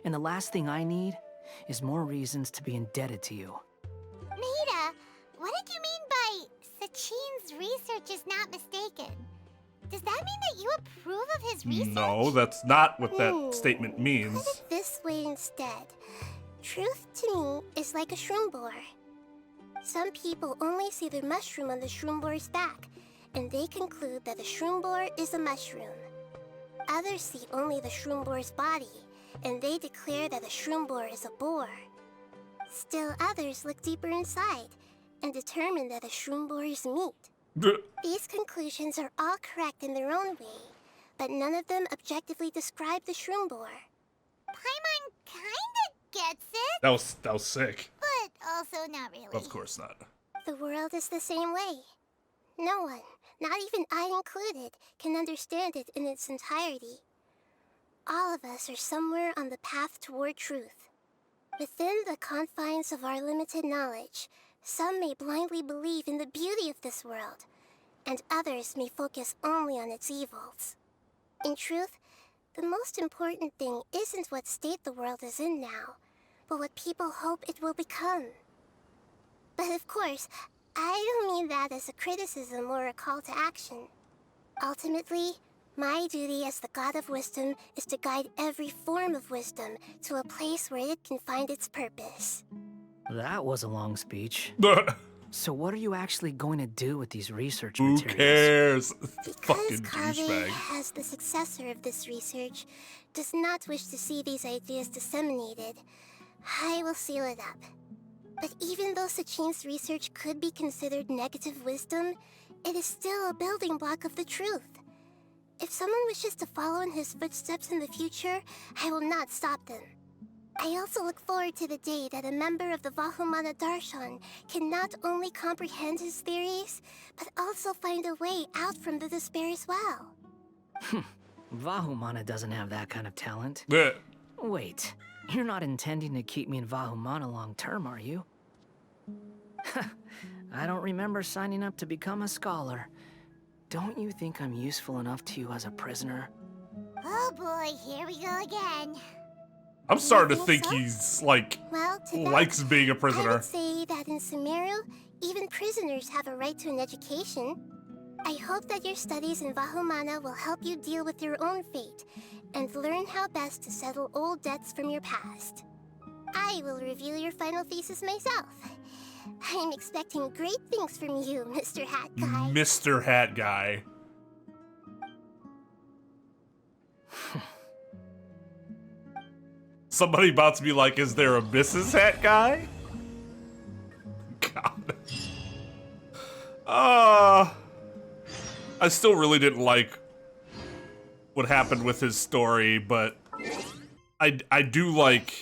And the last thing I need is more reasons to be indebted to you. Nahida, what did you mean by Sachin's research is not mistaken? Does that mean that you approve of his research? No, that's not what that statement means. Put it this way instead. Truth to me is like a shroom borer. Some people only see the mushroom on the shroom borer's back, and they conclude that the shroom borer is a mushroom. Others see only the shroom borer's body, and they declare that the shroom borer is a boar. Still others look deeper inside, and determine that the shroom borer is meat. These conclusions are all correct in their own way, but none of them objectively describe the shroom borer. Paimon kinda gets it. That was sick. But also not really. Of course not. The world is the same way. No one, not even I included, can understand it in its entirety. All of us are somewhere on the path toward truth. Within the confines of our limited knowledge, some may blindly believe in the beauty of this world, and others may focus only on its evils. In truth, the most important thing isn't what state the world is in now, but what people hope it will become. But of course, I don't mean that as a criticism or a call to action. Ultimately, my duty as the God of Wisdom is to guide every form of wisdom to a place where it can find its purpose. That was a long speech. So what are you actually going to do with these research Who materials? cares? Because Fucking Kaveh, douchebag. as the successor of this research, does not wish to see these ideas disseminated, I will seal it up. But even though Sachin's research could be considered negative wisdom, it is still a building block of the truth. If someone wishes to follow in his footsteps in the future, I will not stop them. I also look forward to the day that a member of the Vahumana Darshan can not only comprehend his theories, but also find a way out from the despair as well. Vahumana doesn't have that kind of talent. Yeah. Wait, you're not intending to keep me in Vahumana long term, are you? I don't remember signing up to become a scholar. Don't you think I'm useful enough to you as a prisoner? Oh boy, here we go again. I'm starting to think he's, like, Well, to that, likes being a I prisoner. would say that in Sumeru, even prisoners have a right to an education. I hope that your studies in Vahumana will help you deal with your own fate and learn how best to settle old debts from your past. I will review your final thesis myself. I'm expecting great things from you, Mr. Hat Guy. Mr. Hat Guy. Somebody about to be like, is there a Mrs. Hat Guy? God. I still really didn't like what happened with his story, but I do like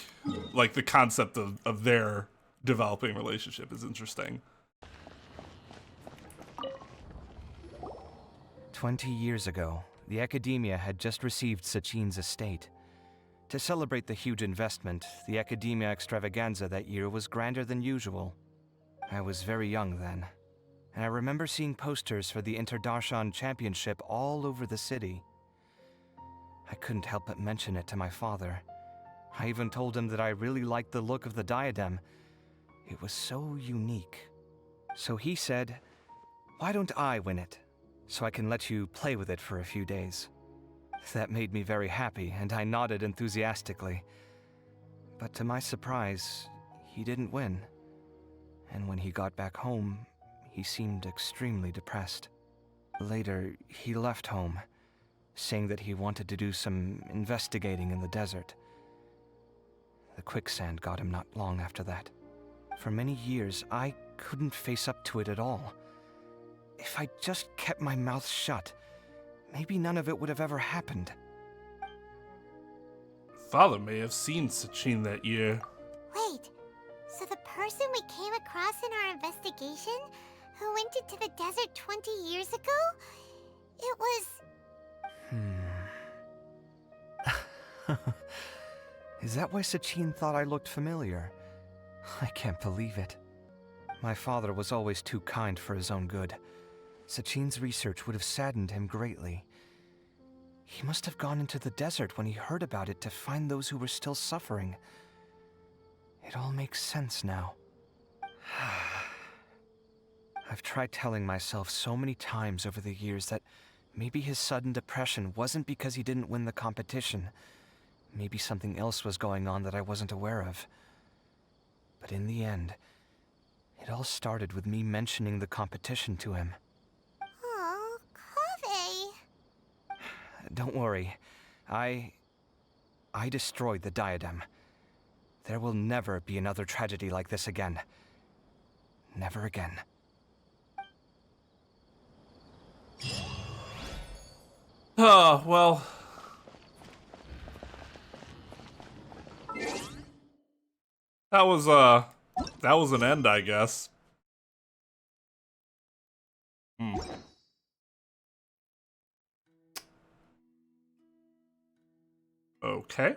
the concept of their developing relationship is interesting. 20 years ago, the Akademiya had just received Sachin's estate. To celebrate the huge investment, the Akademiya Extravaganza that year was grander than usual. I was very young then, and I remember seeing posters for the Interdarshan Championship all over the city. I couldn't help but mention it to my father. I even told him that I really liked the look of the diadem. It was so unique. So he said, "Why don't I win it, so I can let you play with it for a few days?" That made me very happy, and I nodded enthusiastically. But to my surprise, he didn't win. And when he got back home, he seemed extremely depressed. Later, he left home, saying that he wanted to do some investigating in the desert. The quicksand got him not long after that. For many years, I couldn't face up to it at all. If I just kept my mouth shut, maybe none of it would have ever happened. Father may have seen Sachin that year. Wait, so the person we came across in our investigation, who went into the desert 20 years ago, it was... Is that why Sachin thought I looked familiar? I can't believe it. My father was always too kind for his own good. Sachin's research would have saddened him greatly. He must have gone into the desert when he heard about it to find those who were still suffering. It all makes sense now. I've tried telling myself so many times over the years that maybe his sudden depression wasn't because he didn't win the competition. Maybe something else was going on that I wasn't aware of. But in the end, it all started with me mentioning the competition to him. Oh, Kaveh. Don't worry. I destroyed the diadem. There will never be another tragedy like this again. Never again. Oh, well. That was an end, I guess. Okay.